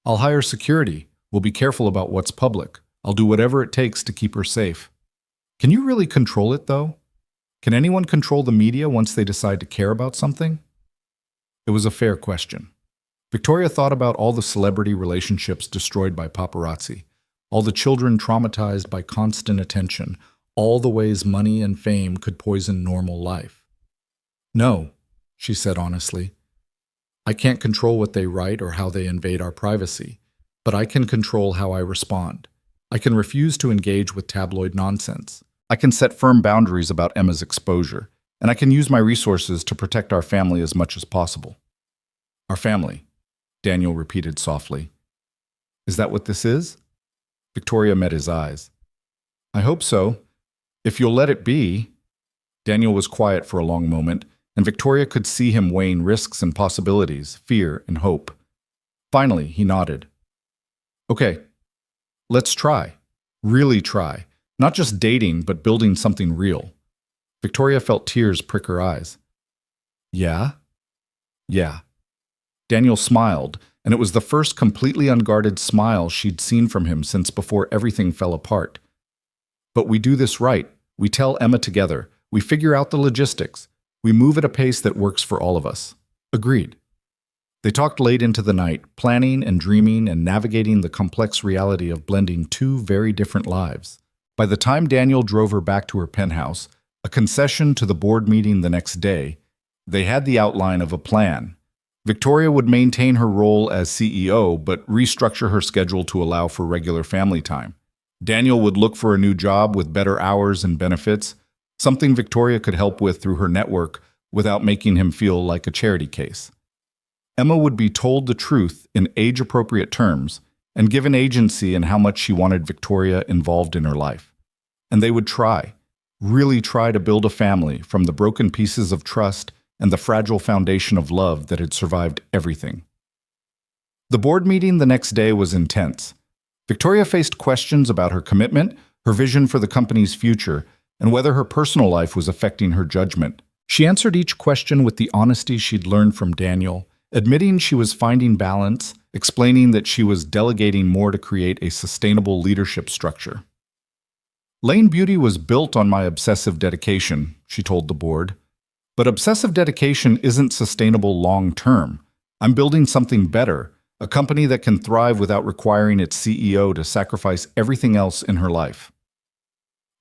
I'll hire security. We'll be careful about what's public. I'll do whatever it takes to keep her safe. Can you really control it, though? Can anyone control the media once they decide to care about something? It was a fair question. Victoria thought about all the celebrity relationships destroyed by paparazzi, all the children traumatized by constant attention, all the ways money and fame could poison normal life. No, she said honestly. I can't control what they write or how they invade our privacy, but I can control how I respond. I can refuse to engage with tabloid nonsense. I can set firm boundaries about Emma's exposure, and I can use my resources to protect our family as much as possible. Our family, Daniel repeated softly. Is that what this is? Victoria met his eyes. I hope so. If you'll let it be. Daniel was quiet for a long moment, and Victoria could see him weighing risks and possibilities, fear and hope. Finally, he nodded. Okay, let's try. Really try. Not just dating, but building something real. Victoria felt tears prick her eyes. Yeah? Yeah. Daniel smiled, and it was the first completely unguarded smile she'd seen from him since before everything fell apart. But we do this right. We tell Emma together. We figure out the logistics. We move at a pace that works for all of us. Agreed. They talked late into the night, planning and dreaming and navigating the complex reality of blending two very different lives. By the time Daniel drove her back to her penthouse, a concession to the board meeting the next day, they had the outline of a plan. Victoria would maintain her role as CEO, but restructure her schedule to allow for regular family time. Daniel would look for a new job with better hours and benefits, something Victoria could help with through her network without making him feel like a charity case. Emma would be told the truth in age-appropriate terms and given agency in how much she wanted Victoria involved in her life. And they would try, really try to build a family from the broken pieces of trust and the fragile foundation of love that had survived everything. The board meeting the next day was intense. Victoria faced questions about her commitment, her vision for the company's future, and whether her personal life was affecting her judgment. She answered each question with the honesty she'd learned from Daniel, admitting she was finding balance, explaining that she was delegating more to create a sustainable leadership structure. Lane Beauty was built on my obsessive dedication, she told the board. But obsessive dedication isn't sustainable long-term. I'm building something better, a company that can thrive without requiring its CEO to sacrifice everything else in her life.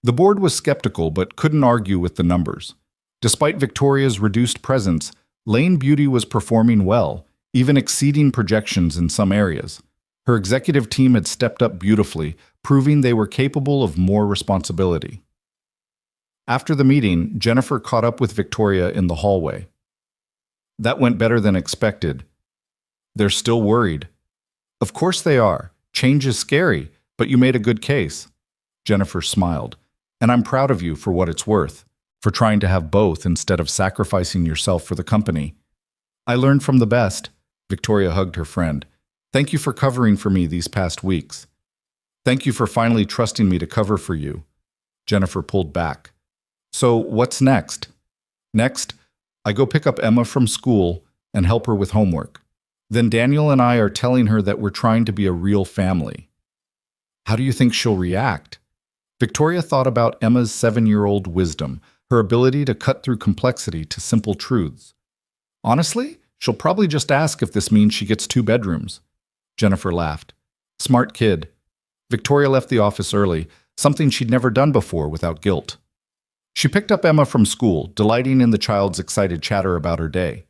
The board was skeptical but couldn't argue with the numbers. Despite Victoria's reduced presence, Lane Beauty was performing well, even exceeding projections in some areas. Her executive team had stepped up beautifully, proving they were capable of more responsibility. After the meeting, Jennifer caught up with Victoria in the hallway. That went better than expected. They're still worried. Of course they are. Change is scary, but you made a good case. Jennifer smiled. And I'm proud of you for what it's worth, for trying to have both instead of sacrificing yourself for the company. I learned from the best. Victoria hugged her friend. Thank you for covering for me these past weeks. Thank you for finally trusting me to cover for you. Jennifer pulled back. So what's next? Next, I go pick up Emma from school and help her with homework. Then Daniel and I are telling her that we're trying to be a real family. How do you think she'll react? Victoria thought about Emma's 7-year-old wisdom, her ability to cut through complexity to simple truths. Honestly, she'll probably just ask if this means she gets 2 bedrooms. Jennifer laughed. Smart kid. Victoria left the office early, something she'd never done before without guilt. She picked up Emma from school, delighting in the child's excited chatter about her day.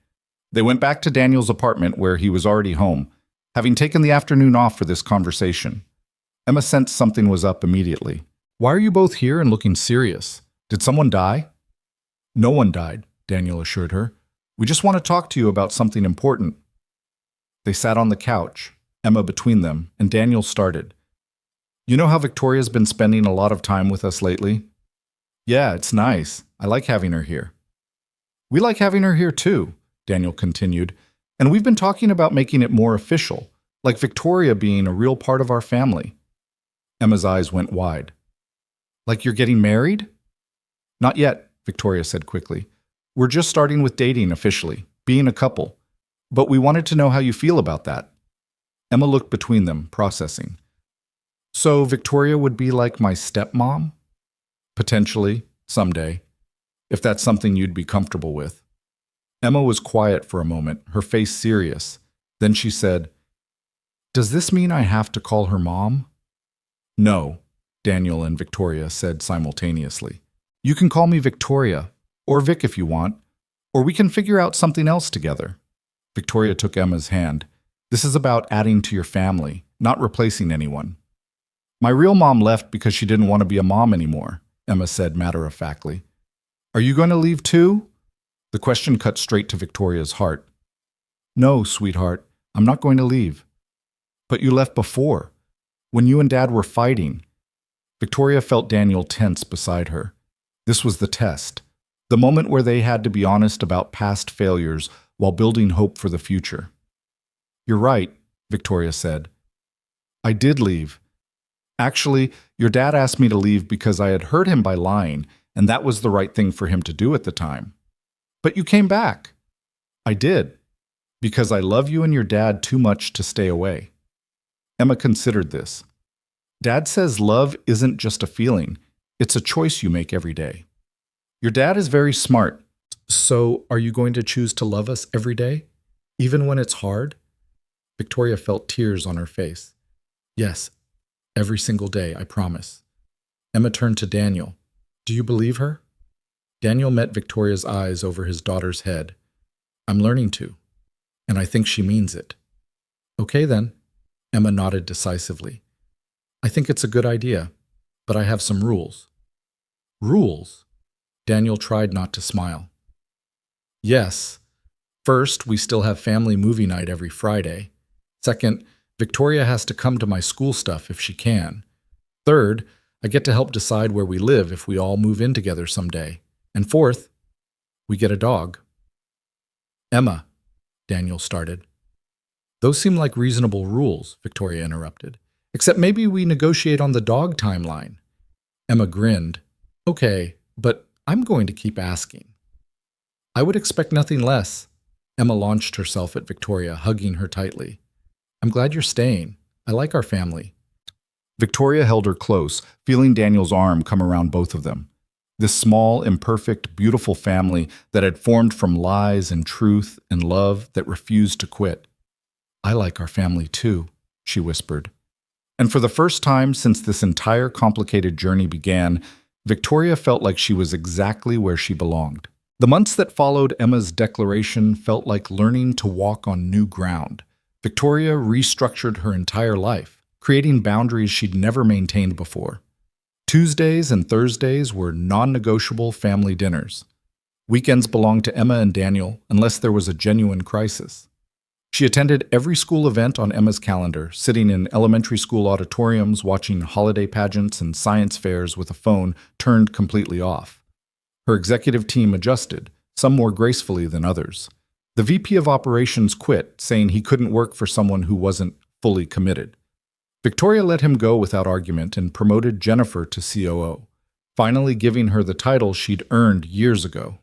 They went back to Daniel's apartment where he was already home, having taken the afternoon off for this conversation. Emma sensed something was up immediately. Why are you both here and looking serious? Did someone die? No one died, Daniel assured her. We just want to talk to you about something important. They sat on the couch, Emma between them, and Daniel started. You know how Victoria's been spending a lot of time with us lately? Yeah, it's nice. I like having her here. We like having her here too, Daniel continued, and we've been talking about making it more official, like Victoria being a real part of our family. Emma's eyes went wide. Like you're getting married? Not yet, Victoria said quickly. We're just starting with dating officially, being a couple. But we wanted to know how you feel about that. Emma looked between them, processing. So Victoria would be like my stepmom? Potentially, someday, if that's something you'd be comfortable with. Emma was quiet for a moment, her face serious. Then she said, Does this mean I have to call her mom? No, Daniel and Victoria said simultaneously. You can call me Victoria, or Vic if you want, or we can figure out something else together. Victoria took Emma's hand. This is about adding to your family, not replacing anyone. My real mom left because she didn't want to be a mom anymore, Emma said matter-of-factly. Are you going to leave too? The question cut straight to Victoria's heart. No, sweetheart, I'm not going to leave. But you left before, when you and Dad were fighting. Victoria felt Daniel tense beside her. This was the test, the moment where they had to be honest about past failures while building hope for the future. "You're right," Victoria said. "I did leave. Actually, your dad asked me to leave because I had hurt him by lying, and that was the right thing for him to do at the time. But you came back." "I did, because I love you and your dad too much to stay away." Emma considered this. "Dad says love isn't just a feeling, it's a choice you make every day." "Your dad is very smart. So are you going to choose to love us every day, even when it's hard?" Victoria felt tears on her face. "Yes, every single day, I promise." Emma turned to Daniel. "Do you believe her?" Daniel met Victoria's eyes over his daughter's head. "I'm learning to, and I think she means it." "Okay then," Emma nodded decisively. "I think it's a good idea, but I have some rules." "Rules?" Daniel tried not to smile. "Yes. First, we still have family movie night every Friday. Second, Victoria has to come to my school stuff if she can. Third, I get to help decide where we live if we all move in together someday. And fourth, we get a dog." "Emma," Daniel started. "Those seem like reasonable rules," Victoria interrupted. "Except maybe we negotiate on the dog timeline." Emma grinned. "Okay, but I'm going to keep asking." "I would expect nothing less." Emma launched herself at Victoria, hugging her tightly. "I'm glad you're staying. I like our family." Victoria held her close, feeling Daniel's arm come around both of them. This small, imperfect, beautiful family that had formed from lies and truth and love that refused to quit. "I like our family too," she whispered. And for the first time since this entire complicated journey began, Victoria felt like she was exactly where she belonged. The months that followed Emma's declaration felt like learning to walk on new ground. Victoria restructured her entire life, creating boundaries she'd never maintained before. Tuesdays and Thursdays were non-negotiable family dinners. Weekends belonged to Emma and Daniel unless there was a genuine crisis. She attended every school event on Emma's calendar, sitting in elementary school auditoriums watching holiday pageants and science fairs with a phone turned completely off. Her executive team adjusted, some more gracefully than others. The VP of operations quit, saying he couldn't work for someone who wasn't fully committed. Victoria let him go without argument and promoted Jennifer to COO, finally giving her the title she'd earned years ago.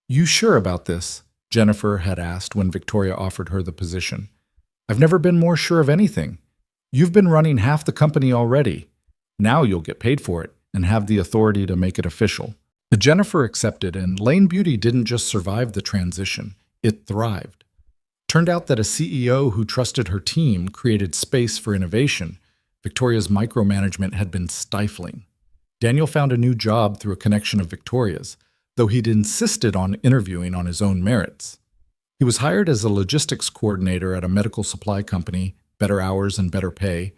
"You sure about this?" Jennifer had asked when Victoria offered her the position. "I've never been more sure of anything. You've been running half the company already. Now you'll get paid for it and have the authority to make it official." Jennifer accepted, and Lane Beauty didn't just survive the transition, it thrived. Turned out that a CEO who trusted her team created space for innovation. Victoria's micromanagement had been stifling. Daniel found a new job through a connection of Victoria's, though he'd insisted on interviewing on his own merits. He was hired as a logistics coordinator at a medical supply company, better hours and better pay,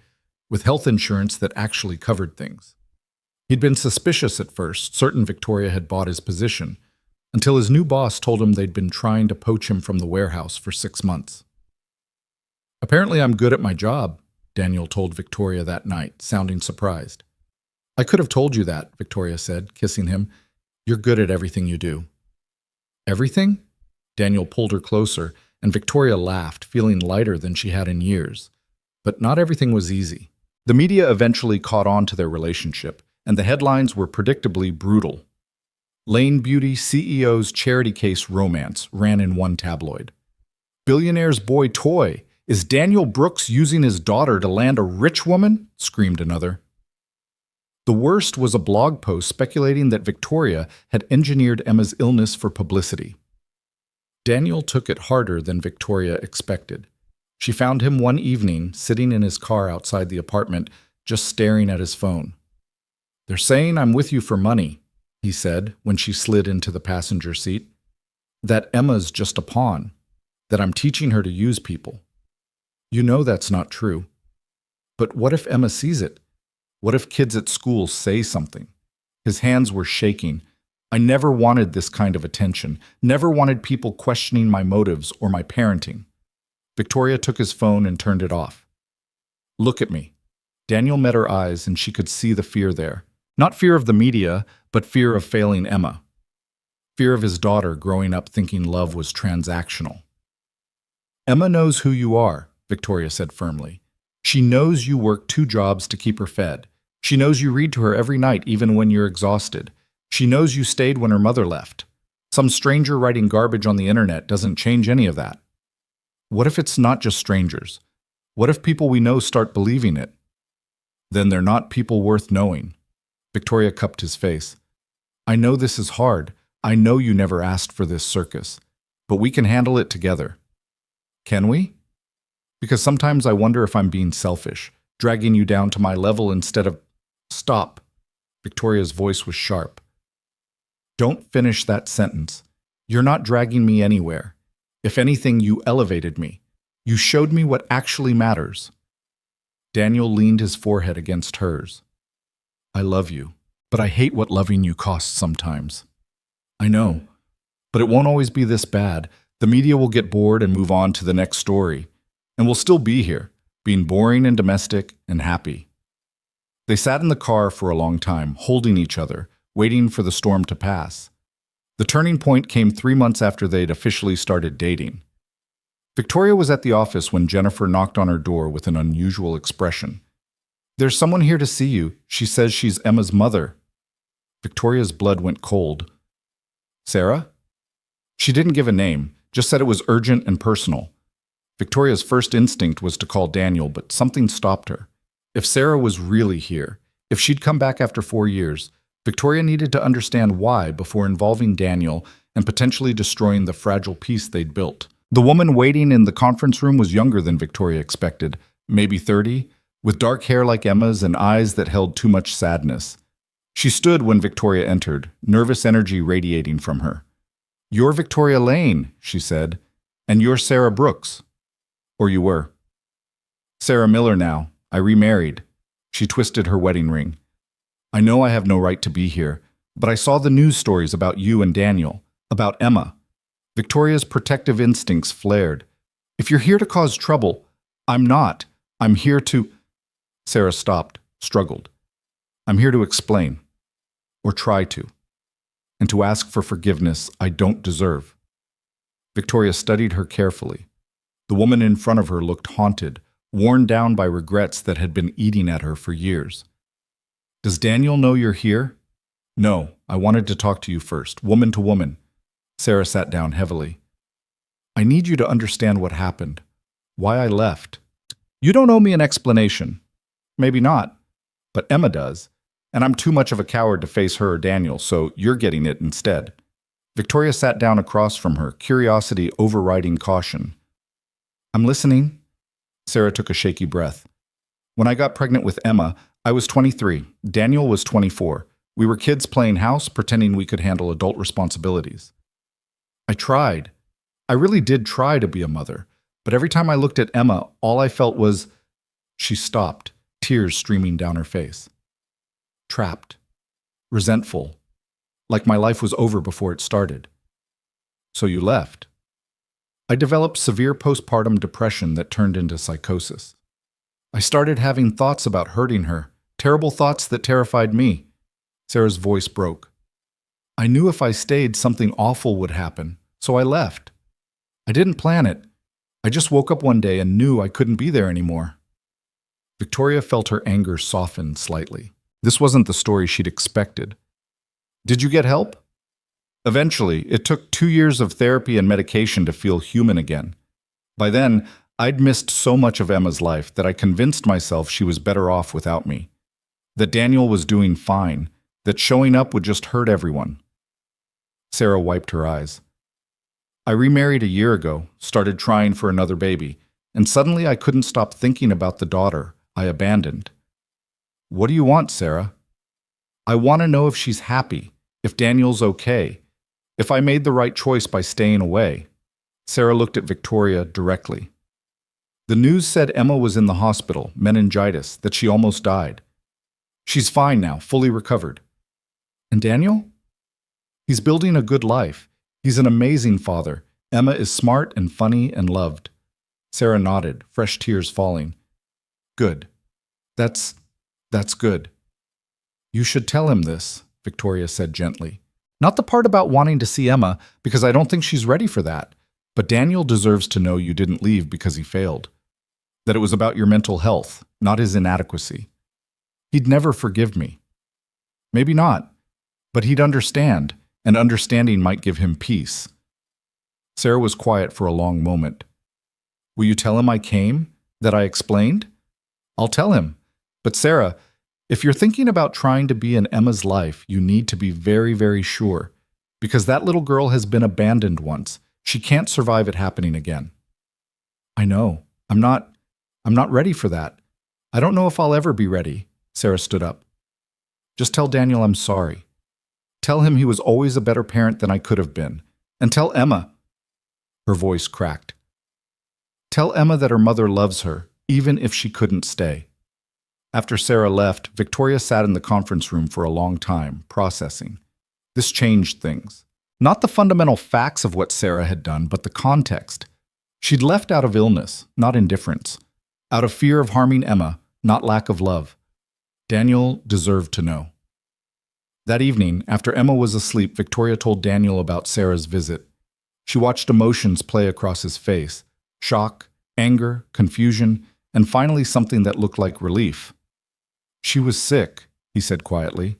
with health insurance that actually covered things. He'd been suspicious at first, certain Victoria had bought his position, until his new boss told him they'd been trying to poach him from the warehouse for 6 months. "Apparently I'm good at my job," Daniel told Victoria that night, sounding surprised. "I could have told you that," Victoria said, kissing him. "You're good at everything you do." "Everything?" Daniel pulled her closer, and Victoria laughed, feeling lighter than she had in years. But not everything was easy. The media eventually caught on to their relationship, and the headlines were predictably brutal. Lane Beauty CEO's charity case romance ran in one tabloid. "Billionaire's boy toy. Is Daniel Brooks using his daughter to land a rich woman?" screamed another. The worst was a blog post speculating that Victoria had engineered Emma's illness for publicity. Daniel took it harder than Victoria expected. She found him one evening, sitting in his car outside the apartment, just staring at his phone. "They're saying I'm with you for money," he said when she slid into the passenger seat. "That Emma's just a pawn, that I'm teaching her to use people. You know that's not true. But what if Emma sees it? What if kids at school say something?" His hands were shaking. "I never wanted this kind of attention, never wanted people questioning my motives or my parenting." Victoria took his phone and turned it off. "Look at me. Daniel met her eyes and she could see the fear there. Not fear of the media, but fear of failing Emma. Fear of his daughter growing up thinking love was transactional. Emma knows who you are, Victoria said firmly. She knows you work 2 jobs to keep her fed. She knows you read to her every night even when you're exhausted. She knows you stayed when her mother left. Some stranger writing garbage on the internet doesn't change any of that. What if it's not just strangers? What if people we know start believing it? Then they're not people worth knowing. Victoria cupped his face. I know this is hard. I know you never asked for this circus. But we can handle it together. Can we? Because sometimes I wonder if I'm being selfish, dragging you down to my level instead of… Stop. Victoria's voice was sharp. Don't finish that sentence. You're not dragging me anywhere. If anything, you elevated me. You showed me what actually matters. Daniel leaned his forehead against hers. I love you, but I hate what loving you costs sometimes. I know, but it won't always be this bad. The media will get bored and move on to the next story. And we'll still be here, being boring and domestic and happy. They sat in the car for a long time, holding each other, waiting for the storm to pass. The turning point came 3 months after they'd officially started dating. Victoria was at the office when Jennifer knocked on her door with an unusual expression. There's someone here to see you. She says she's Emma's mother. Victoria's blood went cold. Sarah? She didn't give a name, just said it was urgent and personal. Victoria's first instinct was to call Daniel, but something stopped her. If Sarah was really here, if she'd come back after 4 years, Victoria needed to understand why before involving Daniel and potentially destroying the fragile peace they'd built. The woman waiting in the conference room was younger than Victoria expected, maybe 30, with dark hair like Emma's and eyes that held too much sadness. She stood when Victoria entered, nervous energy radiating from her. You're Victoria Lane, she said, and you're Sarah Brooks. Or you were. Sarah Miller now. I remarried. She twisted her wedding ring. I know I have no right to be here, but I saw the news stories about you and Daniel, about Emma. Victoria's protective instincts flared. If you're here to cause trouble, I'm not. I'm here to… Sarah stopped, struggled. I'm here to explain. Or try to. And to ask for forgiveness I don't deserve. Victoria studied her carefully. The woman in front of her looked haunted, worn down by regrets that had been eating at her for years. Does Daniel know you're here? No, I wanted to talk to you first, woman to woman. Sarah sat down heavily. I need you to understand what happened, why I left. You don't owe me an explanation. Maybe not, but Emma does, and I'm too much of a coward to face her or Daniel, so you're getting it instead. Victoria sat down across from her, curiosity overriding caution. I'm listening. Sarah took a shaky breath. When I got pregnant with Emma, I was 23. Daniel was 24. We were kids playing house, pretending we could handle adult responsibilities. I tried. I really did try to be a mother. But every time I looked at Emma, all I felt was… She stopped, tears streaming down her face. Trapped. Resentful. Like my life was over before it started. So you left. I developed severe postpartum depression that turned into psychosis. I started having thoughts about hurting her, terrible thoughts that terrified me. Sarah's voice broke. I knew if I stayed, something awful would happen, so I left. I didn't plan it. I just woke up one day and knew I couldn't be there anymore. Victoria felt her anger soften slightly. This wasn't the story she'd expected. Did you get help? Eventually, it took 2 years of therapy and medication to feel human again. By then, I'd missed so much of Emma's life that I convinced myself she was better off without me. That Daniel was doing fine, that showing up would just hurt everyone. Sarah wiped her eyes. I remarried a year ago, started trying for another baby, and suddenly I couldn't stop thinking about the daughter I abandoned. What do you want, Sarah? I want to know if she's happy, if Daniel's okay, if I made the right choice by staying away. Sarah looked at Victoria directly. The news said Emma was in the hospital, meningitis, that she almost died. She's fine now, fully recovered. And Daniel? He's building a good life. He's an amazing father. Emma is smart and funny and loved. Sarah nodded, fresh tears falling. Good. That's good. You should tell him this, Victoria said gently. Not the part about wanting to see Emma, because I don't think she's ready for that. But Daniel deserves to know you didn't leave because he failed. That it was about your mental health, not his inadequacy. He'd never forgive me. Maybe not, but he'd understand, and understanding might give him peace. Sarah was quiet for a long moment. Will you tell him I came? That I explained? I'll tell him. But Sarah, if you're thinking about trying to be in Emma's life, you need to be very, very sure. Because that little girl has been abandoned once. She can't survive it happening again. I know. I'm not ready for that. I don't know if I'll ever be ready. Sarah stood up. Just tell Daniel I'm sorry. Tell him he was always a better parent than I could have been. And tell Emma. Her voice cracked. Tell Emma that her mother loves her, even if she couldn't stay. After Sarah left, Victoria sat in the conference room for a long time, processing. This changed things. Not the fundamental facts of what Sarah had done, but the context. She'd left out of illness, not indifference. Out of fear of harming Emma, not lack of love. Daniel deserved to know. That evening, after Emma was asleep, Victoria told Daniel about Sarah's visit. She watched emotions play across his face. Shock, anger, confusion, and finally something that looked like relief. She was sick, he said quietly.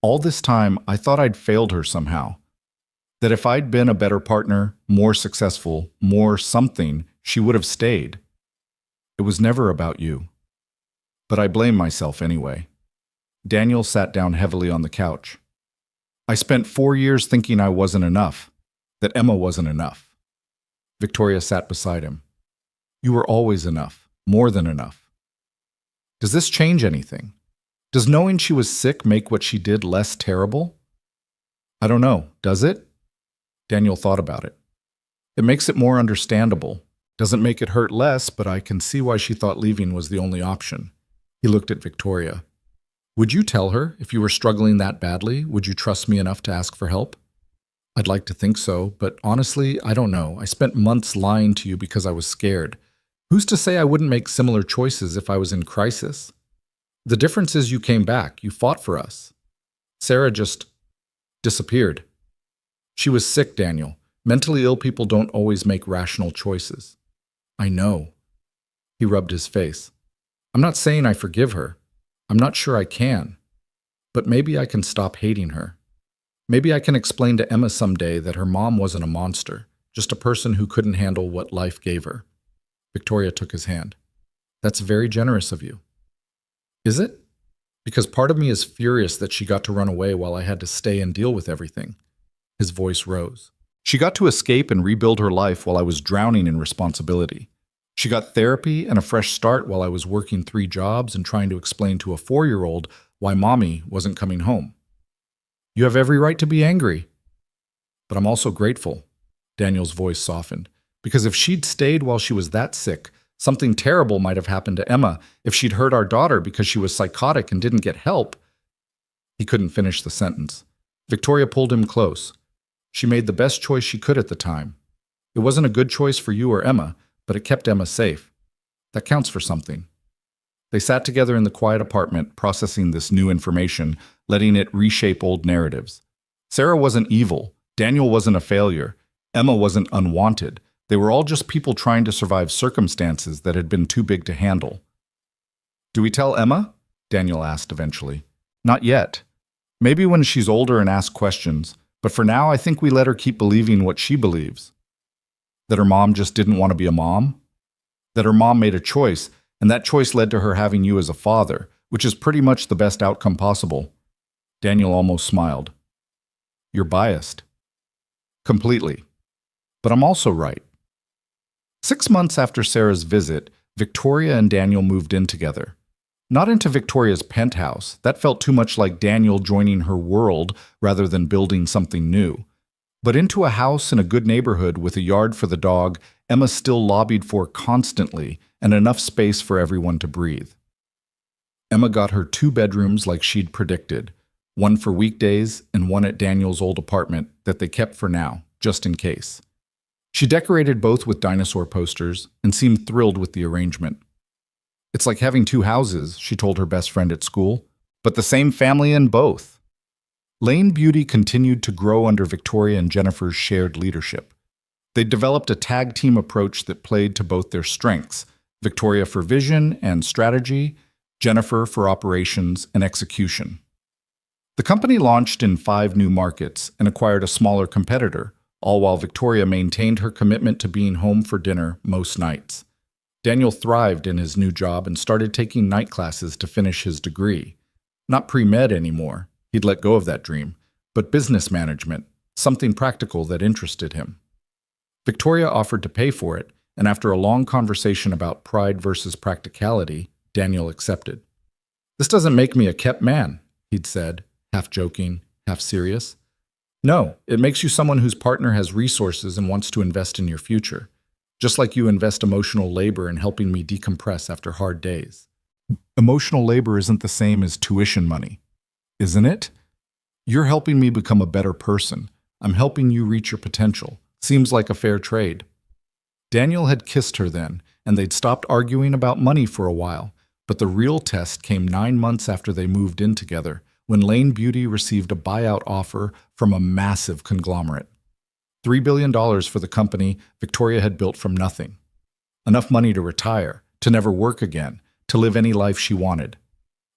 All this time, I thought I'd failed her somehow. That if I'd been a better partner, more successful, more something, she would have stayed. It was never about you. But I blame myself anyway. Daniel sat down heavily on the couch. I spent 4 years thinking I wasn't enough, that Emma wasn't enough. Victoria sat beside him. You were always enough, more than enough. Does this change anything? Does knowing she was sick make what she did less terrible? I don't know, does it? Daniel thought about it. It makes it more understandable. Doesn't make it hurt less, but I can see why she thought leaving was the only option. He looked at Victoria. Would you tell her if you were struggling that badly? Would you trust me enough to ask for help? I'd like to think so, but honestly, I don't know. I spent months lying to you because I was scared. Who's to say I wouldn't make similar choices if I was in crisis? The difference is you came back. You fought for us. Sarah just disappeared. She was sick, Daniel. Mentally ill people don't always make rational choices. I know. He rubbed his face. I'm not saying I forgive her. I'm not sure I can. But maybe I can stop hating her. Maybe I can explain to Emma someday that her mom wasn't a monster, just a person who couldn't handle what life gave her. Victoria took his hand. That's very generous of you. Is it? Because part of me is furious that she got to run away while I had to stay and deal with everything. His voice rose. She got to escape and rebuild her life while I was drowning in responsibility. She got therapy and a fresh start while I was working 3 jobs and trying to explain to a 4-year-old why mommy wasn't coming home. You have every right to be angry. But I'm also grateful. Daniel's voice softened. Because if she'd stayed while she was that sick, something terrible might have happened to Emma. If she'd hurt our daughter because she was psychotic and didn't get help. He couldn't finish the sentence. Victoria pulled him close. She made the best choice she could at the time. It wasn't a good choice for you or Emma, but it kept Emma safe. That counts for something. They sat together in the quiet apartment, processing this new information, letting it reshape old narratives. Sarah wasn't evil. Daniel wasn't a failure. Emma wasn't unwanted. They were all just people trying to survive circumstances that had been too big to handle. Do we tell Emma? Daniel asked eventually. Not yet. Maybe when she's older and asks questions, but for now I think we let her keep believing what she believes. That her mom just didn't want to be a mom? That her mom made a choice, and that choice led to her having you as a father, which is pretty much the best outcome possible. Daniel almost smiled. You're biased. Completely. But I'm also right. 6 months after Sarah's visit, Victoria and Daniel moved in together. Not into Victoria's penthouse. That felt too much like Daniel joining her world rather than building something new. But into a house in a good neighborhood with a yard for the dog Emma still lobbied for constantly and enough space for everyone to breathe. Emma got her 2 bedrooms like she'd predicted, one for weekdays and one at Daniel's old apartment that they kept for now, just in case. She decorated both with dinosaur posters and seemed thrilled with the arrangement. It's like having two houses, she told her best friend at school, but the same family in both. Lane Beauty continued to grow under Victoria and Jennifer's shared leadership. They developed a tag team approach that played to both their strengths, Victoria for vision and strategy, Jennifer for operations and execution. The company launched in 5 new markets and acquired a smaller competitor, all while Victoria maintained her commitment to being home for dinner most nights. Daniel thrived in his new job and started taking night classes to finish his degree. Not pre-med anymore, he'd let go of that dream, but business management, something practical that interested him. Victoria offered to pay for it, and after a long conversation about pride versus practicality, Daniel accepted. "This doesn't make me a kept man," he'd said, half joking, half serious. "No, it makes you someone whose partner has resources and wants to invest in your future, just like you invest emotional labor in helping me decompress after hard days." Emotional labor isn't the same as tuition money, isn't it? You're helping me become a better person. I'm helping you reach your potential. Seems like a fair trade. Daniel had kissed her then, and they'd stopped arguing about money for a while, but the real test came 9 months after they moved in together, when Lane Beauty received a buyout offer from a massive conglomerate. $3 billion for the company Victoria had built from nothing. Enough money to retire, to never work again, to live any life she wanted.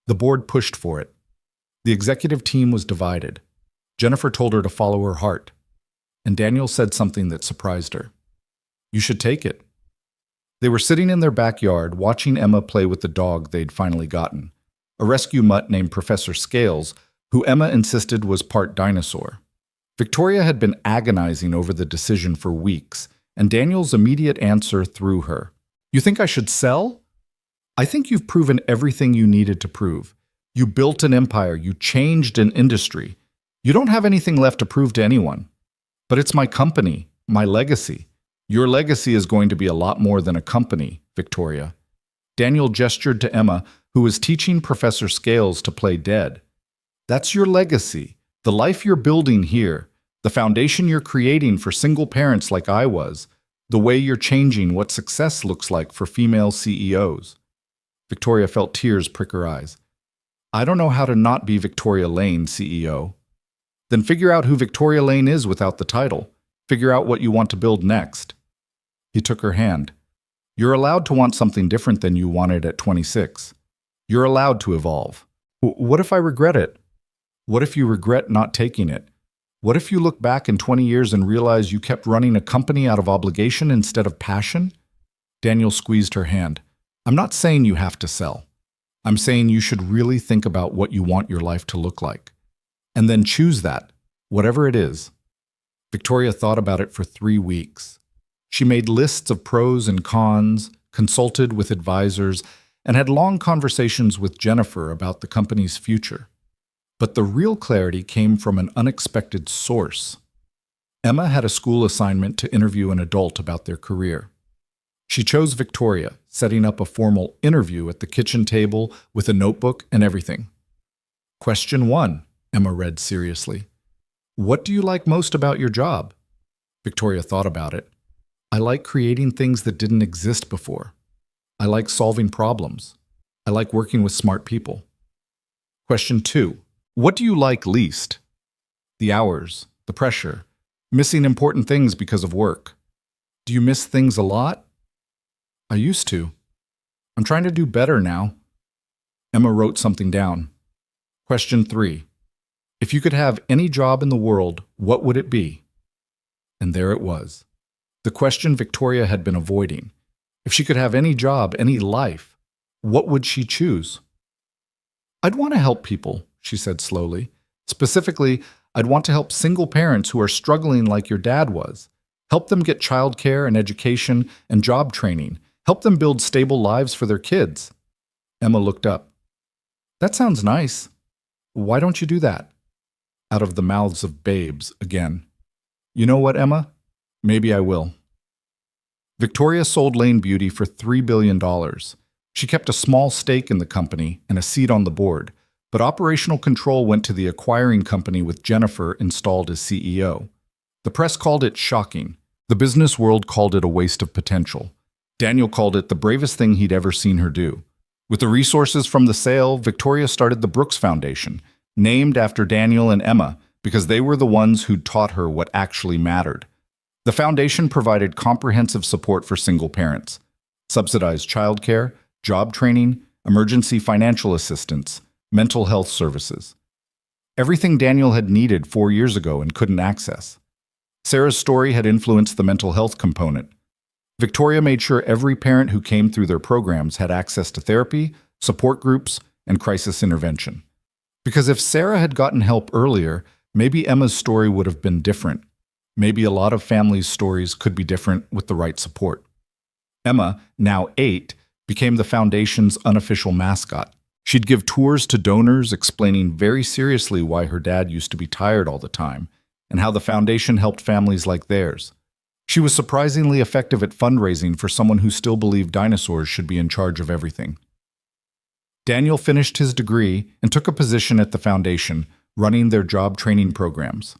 The board pushed for it. The executive team was divided. Jennifer told her to follow her heart. And Daniel said something that surprised her. "You should take it." They were sitting in their backyard watching Emma play with the dog they'd finally gotten, a rescue mutt named Professor Scales, who Emma insisted was part dinosaur. Victoria had been agonizing over the decision for weeks, and Daniel's immediate answer threw her. "You think I should sell? I think you've proven everything you needed to prove. You built an empire, you changed an industry. You don't have anything left to prove to anyone. But it's my company, my legacy. Your legacy is going to be a lot more than a company, Victoria." Daniel gestured to Emma, who was teaching Professor Scales to play dead. "That's your legacy, the life you're building here, the foundation you're creating for single parents like I was, the way you're changing what success looks like for female CEOs. Victoria felt tears prick her eyes. "I don't know how to not be Victoria Lane, CEO." "Then figure out who Victoria Lane is without the title. Figure out what you want to build next." He took her hand. "You're allowed to want something different than you wanted at 26. You're allowed to evolve. What if I regret it? What if you regret not taking it? What if you look back in 20 years and realize you kept running a company out of obligation instead of passion?" Daniel squeezed her hand. "I'm not saying you have to sell. I'm saying you should really think about what you want your life to look like. And then choose that, whatever it is." Victoria thought about it for 3 weeks. She made lists of pros and cons, consulted with advisors, and had long conversations with Jennifer about the company's future. But the real clarity came from an unexpected source. Emma had a school assignment to interview an adult about their career. She chose Victoria, setting up a formal interview at the kitchen table with a notebook and everything. "Question 1, Emma read seriously. "What do you like most about your job?" Victoria thought about it. "I like creating things that didn't exist before. I like solving problems. I like working with smart people." Question 2, "What do you like least?" "The hours, the pressure, missing important things because of work." "Do you miss things a lot?" "I used to. I'm trying to do better now." Emma wrote something down. Question 3, "If you could have any job in the world, what would it be?" And there it was. The question Victoria had been avoiding. If she could have any job, any life, what would she choose? "I'd want to help people," she said slowly. "Specifically, I'd want to help single parents who are struggling like your dad was. Help them get childcare and education and job training. Help them build stable lives for their kids." Emma looked up. "That sounds nice. Why don't you do that?" Out of the mouths of babes again. "You know what, Emma? Maybe I will." Victoria sold Lane Beauty for $3 billion. She kept a small stake in the company and a seat on the board, but operational control went to the acquiring company with Jennifer installed as CEO. The press called it shocking. The business world called it a waste of potential. Daniel called it the bravest thing he'd ever seen her do. With the resources from the sale, Victoria started the Brooks Foundation, named after Daniel and Emma, because they were the ones who taught her what actually mattered. The foundation provided comprehensive support for single parents, subsidized childcare, job training, emergency financial assistance, mental health services. Everything Daniel had needed 4 years ago and couldn't access. Sarah's story had influenced the mental health component. Victoria made sure every parent who came through their programs had access to therapy, support groups, and crisis intervention. Because if Sarah had gotten help earlier, maybe Emma's story would have been different. Maybe a lot of families' stories could be different with the right support. Emma, now 8, became the foundation's unofficial mascot. She'd give tours to donors explaining very seriously why her dad used to be tired all the time and how the foundation helped families like theirs. She was surprisingly effective at fundraising for someone who still believed dinosaurs should be in charge of everything. Daniel finished his degree and took a position at the foundation, running their job training programs.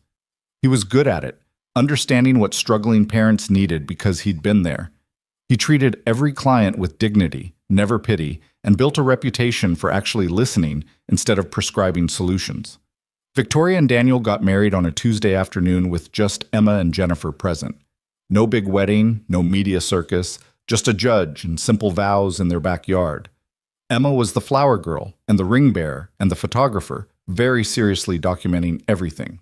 He was good at it, understanding what struggling parents needed because he'd been there. He treated every client with dignity, never pity, and built a reputation for actually listening instead of prescribing solutions. Victoria and Daniel got married on a Tuesday afternoon with just Emma and Jennifer present. No big wedding, no media circus, just a judge and simple vows in their backyard. Emma was the flower girl and the ring bearer and the photographer, very seriously documenting everything.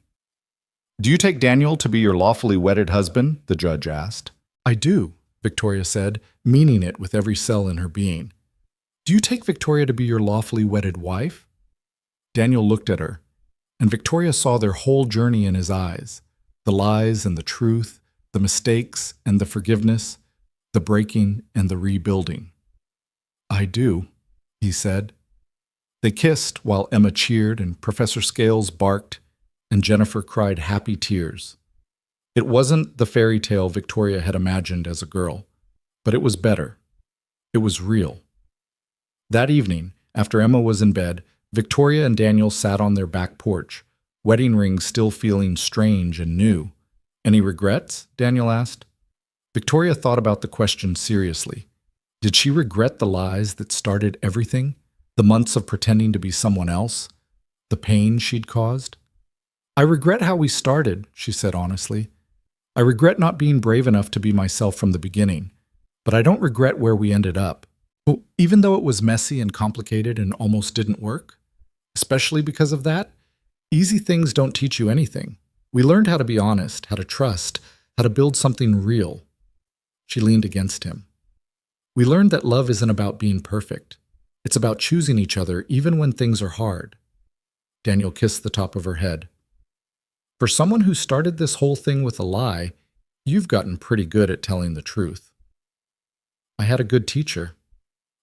"Do you take Daniel to be your lawfully wedded husband?" the judge asked. "I do," Victoria said, meaning it with every cell in her being. "Do you take Victoria to be your lawfully wedded wife?" Daniel looked at her, and Victoria saw their whole journey in his eyes, the lies and the truth, the mistakes and the forgiveness, the breaking and the rebuilding. "I do," he said. They kissed while Emma cheered and Professor Scales barked and Jennifer cried happy tears. It wasn't the fairy tale Victoria had imagined as a girl, but it was better. It was real. That evening, after Emma was in bed, Victoria and Daniel sat on their back porch, wedding rings still feeling strange and new. "Any regrets?" Daniel asked. Victoria thought about the question seriously. Did she regret the lies that started everything? The months of pretending to be someone else? The pain she'd caused? "I regret how we started," she said honestly. "I regret not being brave enough to be myself from the beginning, but I don't regret where we ended up. Well, even though it was messy and complicated and almost didn't work, especially because of that, easy things don't teach you anything. We learned how to be honest, how to trust, how to build something real." She leaned against him. "We learned that love isn't about being perfect. It's about choosing each other even when things are hard." Daniel kissed the top of her head. "For someone who started this whole thing with a lie, you've gotten pretty good at telling the truth." "I had a good teacher."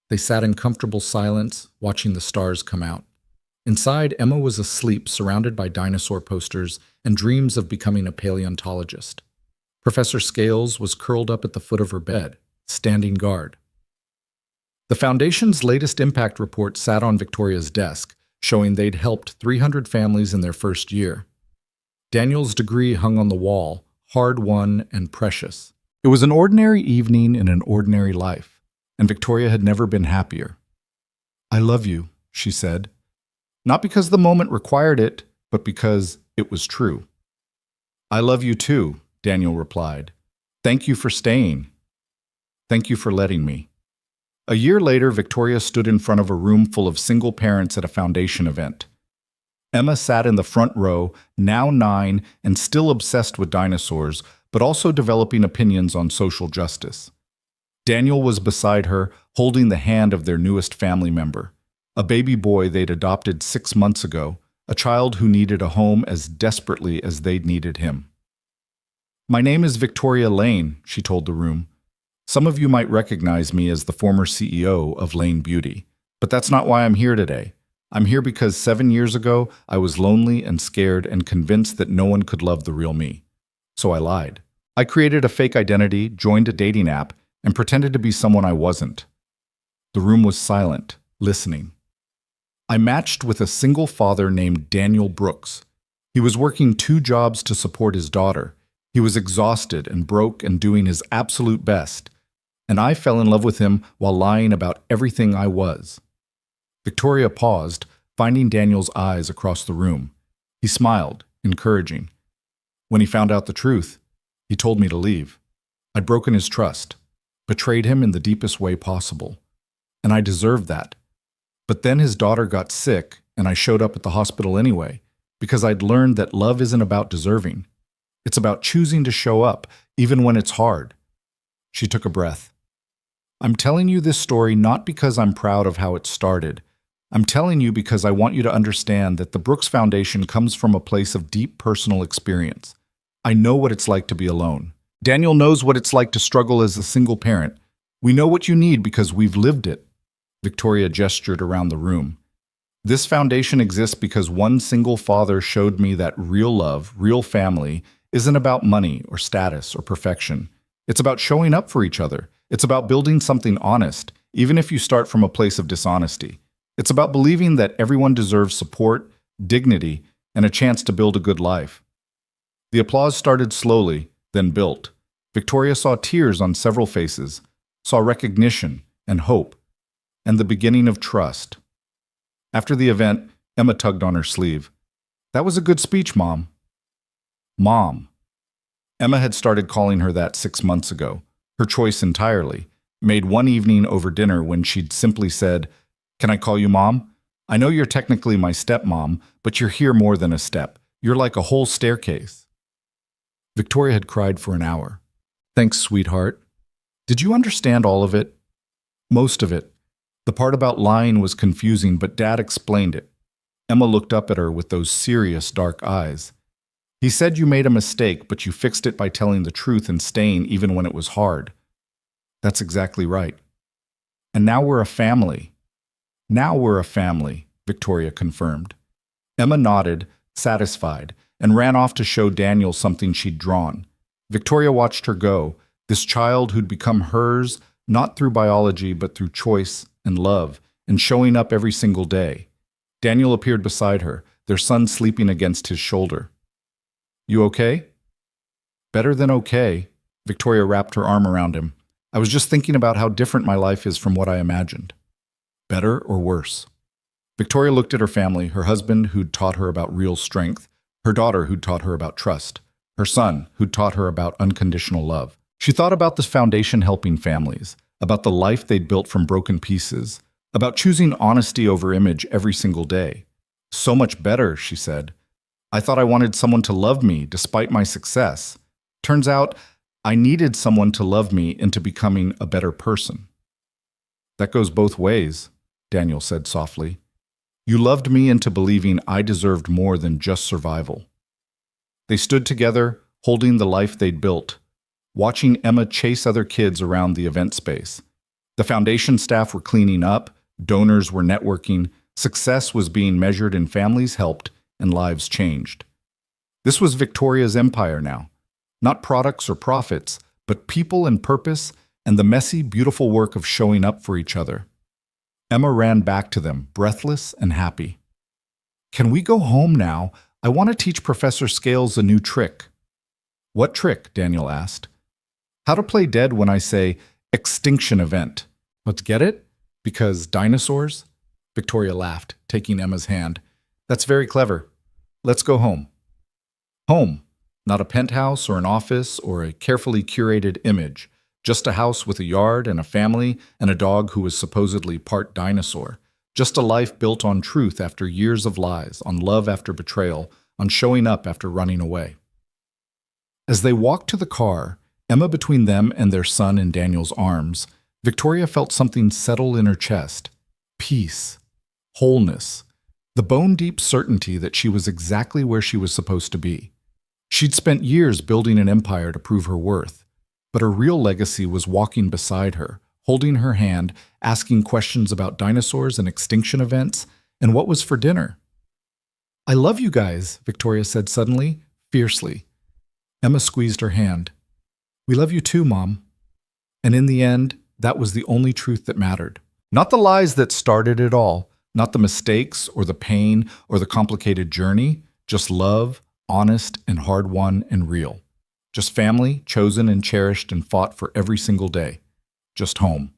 They sat in comfortable silence, watching the stars come out. Inside, Emma was asleep, surrounded by dinosaur posters and dreams of becoming a paleontologist. Professor Scales was curled up at the foot of her bed, standing guard. The Foundation's latest impact report sat on Victoria's desk, showing they'd helped 300 families in their first year. Daniel's degree hung on the wall, hard-won and precious. It was an ordinary evening in an ordinary life, and Victoria had never been happier. "I love you," she said. Not because the moment required it, but because it was true. "I love you too," Daniel replied. "Thank you for staying. Thank you for letting me." A year later, Victoria stood in front of a room full of single parents at a foundation event. Emma sat in the front row, now 9 and still obsessed with dinosaurs, but also developing opinions on social justice. Daniel was beside her, holding the hand of their newest family member, a baby boy they'd adopted 6 months ago, a child who needed a home as desperately as they'd needed him. "My name is Victoria Lane," she told the room. "Some of you might recognize me as the former CEO of Lane Beauty, but that's not why I'm here today. I'm here because 7 years ago, I was lonely and scared and convinced that no one could love the real me. So I lied. I created a fake identity, joined a dating app, and pretended to be someone I wasn't." The room was silent, listening. "I matched with a single father named Daniel Brooks. He was working 2 jobs to support his daughter. He was exhausted and broke and doing his absolute best. And I fell in love with him while lying about everything I was. Victoria paused, finding Daniel's eyes across the room. He smiled, encouraging. When he found out the truth, he told me to leave. I'd broken his trust, betrayed him in the deepest way possible. And I deserved that. But then his daughter got sick, and I showed up at the hospital anyway, because I'd learned that love isn't about deserving. It's about choosing to show up, even when it's hard. She took a breath. I'm telling you this story not because I'm proud of how it started. I'm telling you because I want you to understand that the Brooks Foundation comes from a place of deep personal experience. I know what it's like to be alone. Daniel knows what it's like to struggle as a single parent. We know what you need because we've lived it. Victoria gestured around the room. This foundation exists because one single father showed me that real love, real family, isn't about money or status or perfection. It's about showing up for each other. It's about building something honest, even if you start from a place of dishonesty. It's about believing that everyone deserves support, dignity, and a chance to build a good life. The applause started slowly, then built. Victoria saw tears on several faces, saw recognition and hope, and the beginning of trust. After the event, Emma tugged on her sleeve. That was a good speech, Mom. Mom. Emma had started calling her that 6 months ago, her choice entirely, made one evening over dinner when she'd simply said, Can I call you Mom? I know you're technically my stepmom, but you're here more than a step. You're like a whole staircase. Victoria had cried for an hour. Thanks, sweetheart. Did you understand all of it? Most of it. The part about lying was confusing, but Dad explained it. Emma looked up at her with those serious, dark eyes. He said you made a mistake, but you fixed it by telling the truth and staying even when it was hard. That's exactly right. And now we're a family. Now we're a family, Victoria confirmed. Emma nodded, satisfied, and ran off to show Daniel something she'd drawn. Victoria watched her go, this child who'd become hers, not through biology, but through choice and love, and showing up every single day. Daniel appeared beside her, their son sleeping against his shoulder. You okay? Better than okay. Victoria wrapped her arm around him. I was just thinking about how different my life is from what I imagined. Better or worse? Victoria looked at her family, her husband who'd taught her about real strength, her daughter who'd taught her about trust, her son who'd taught her about unconditional love. She thought about this foundation helping families, about the life they'd built from broken pieces, about choosing honesty over image every single day. So much better, she said. I thought I wanted someone to love me despite my success. Turns out, I needed someone to love me into becoming a better person. That goes both ways, Daniel said softly. You loved me into believing I deserved more than just survival. They stood together, holding the life they'd built, watching Emma chase other kids around the event space. The foundation staff were cleaning up, donors were networking, success was being measured in families helped, and lives changed. This was Victoria's empire now. Not products or profits, but people and purpose and the messy, beautiful work of showing up for each other. Emma ran back to them, breathless and happy. Can we go home now? I want to teach Professor Scales a new trick. What trick? Daniel asked. How to play dead when I say extinction event. Let's get it? Because dinosaurs? Victoria laughed, taking Emma's hand. That's very clever. Let's go home. Home, not a penthouse or an office or a carefully curated image, just a house with a yard and a family and a dog who was supposedly part dinosaur. Just a life built on truth after years of lies, on love after betrayal, on showing up after running away. As they walked to the car, Emma between them and their son in Daniel's arms, Victoria felt something settle in her chest. Peace. Wholeness. The bone-deep certainty that she was exactly where she was supposed to be. She'd spent years building an empire to prove her worth, but her real legacy was walking beside her, holding her hand, asking questions about dinosaurs and extinction events, and what was for dinner. I love you guys, Victoria said suddenly, fiercely. Emma squeezed her hand. We love you too, Mom. And in the end, that was the only truth that mattered. Not the lies that started it all, not the mistakes or the pain or the complicated journey, just love, honest and hard-won and real. Just family, chosen and cherished and fought for every single day. Just home.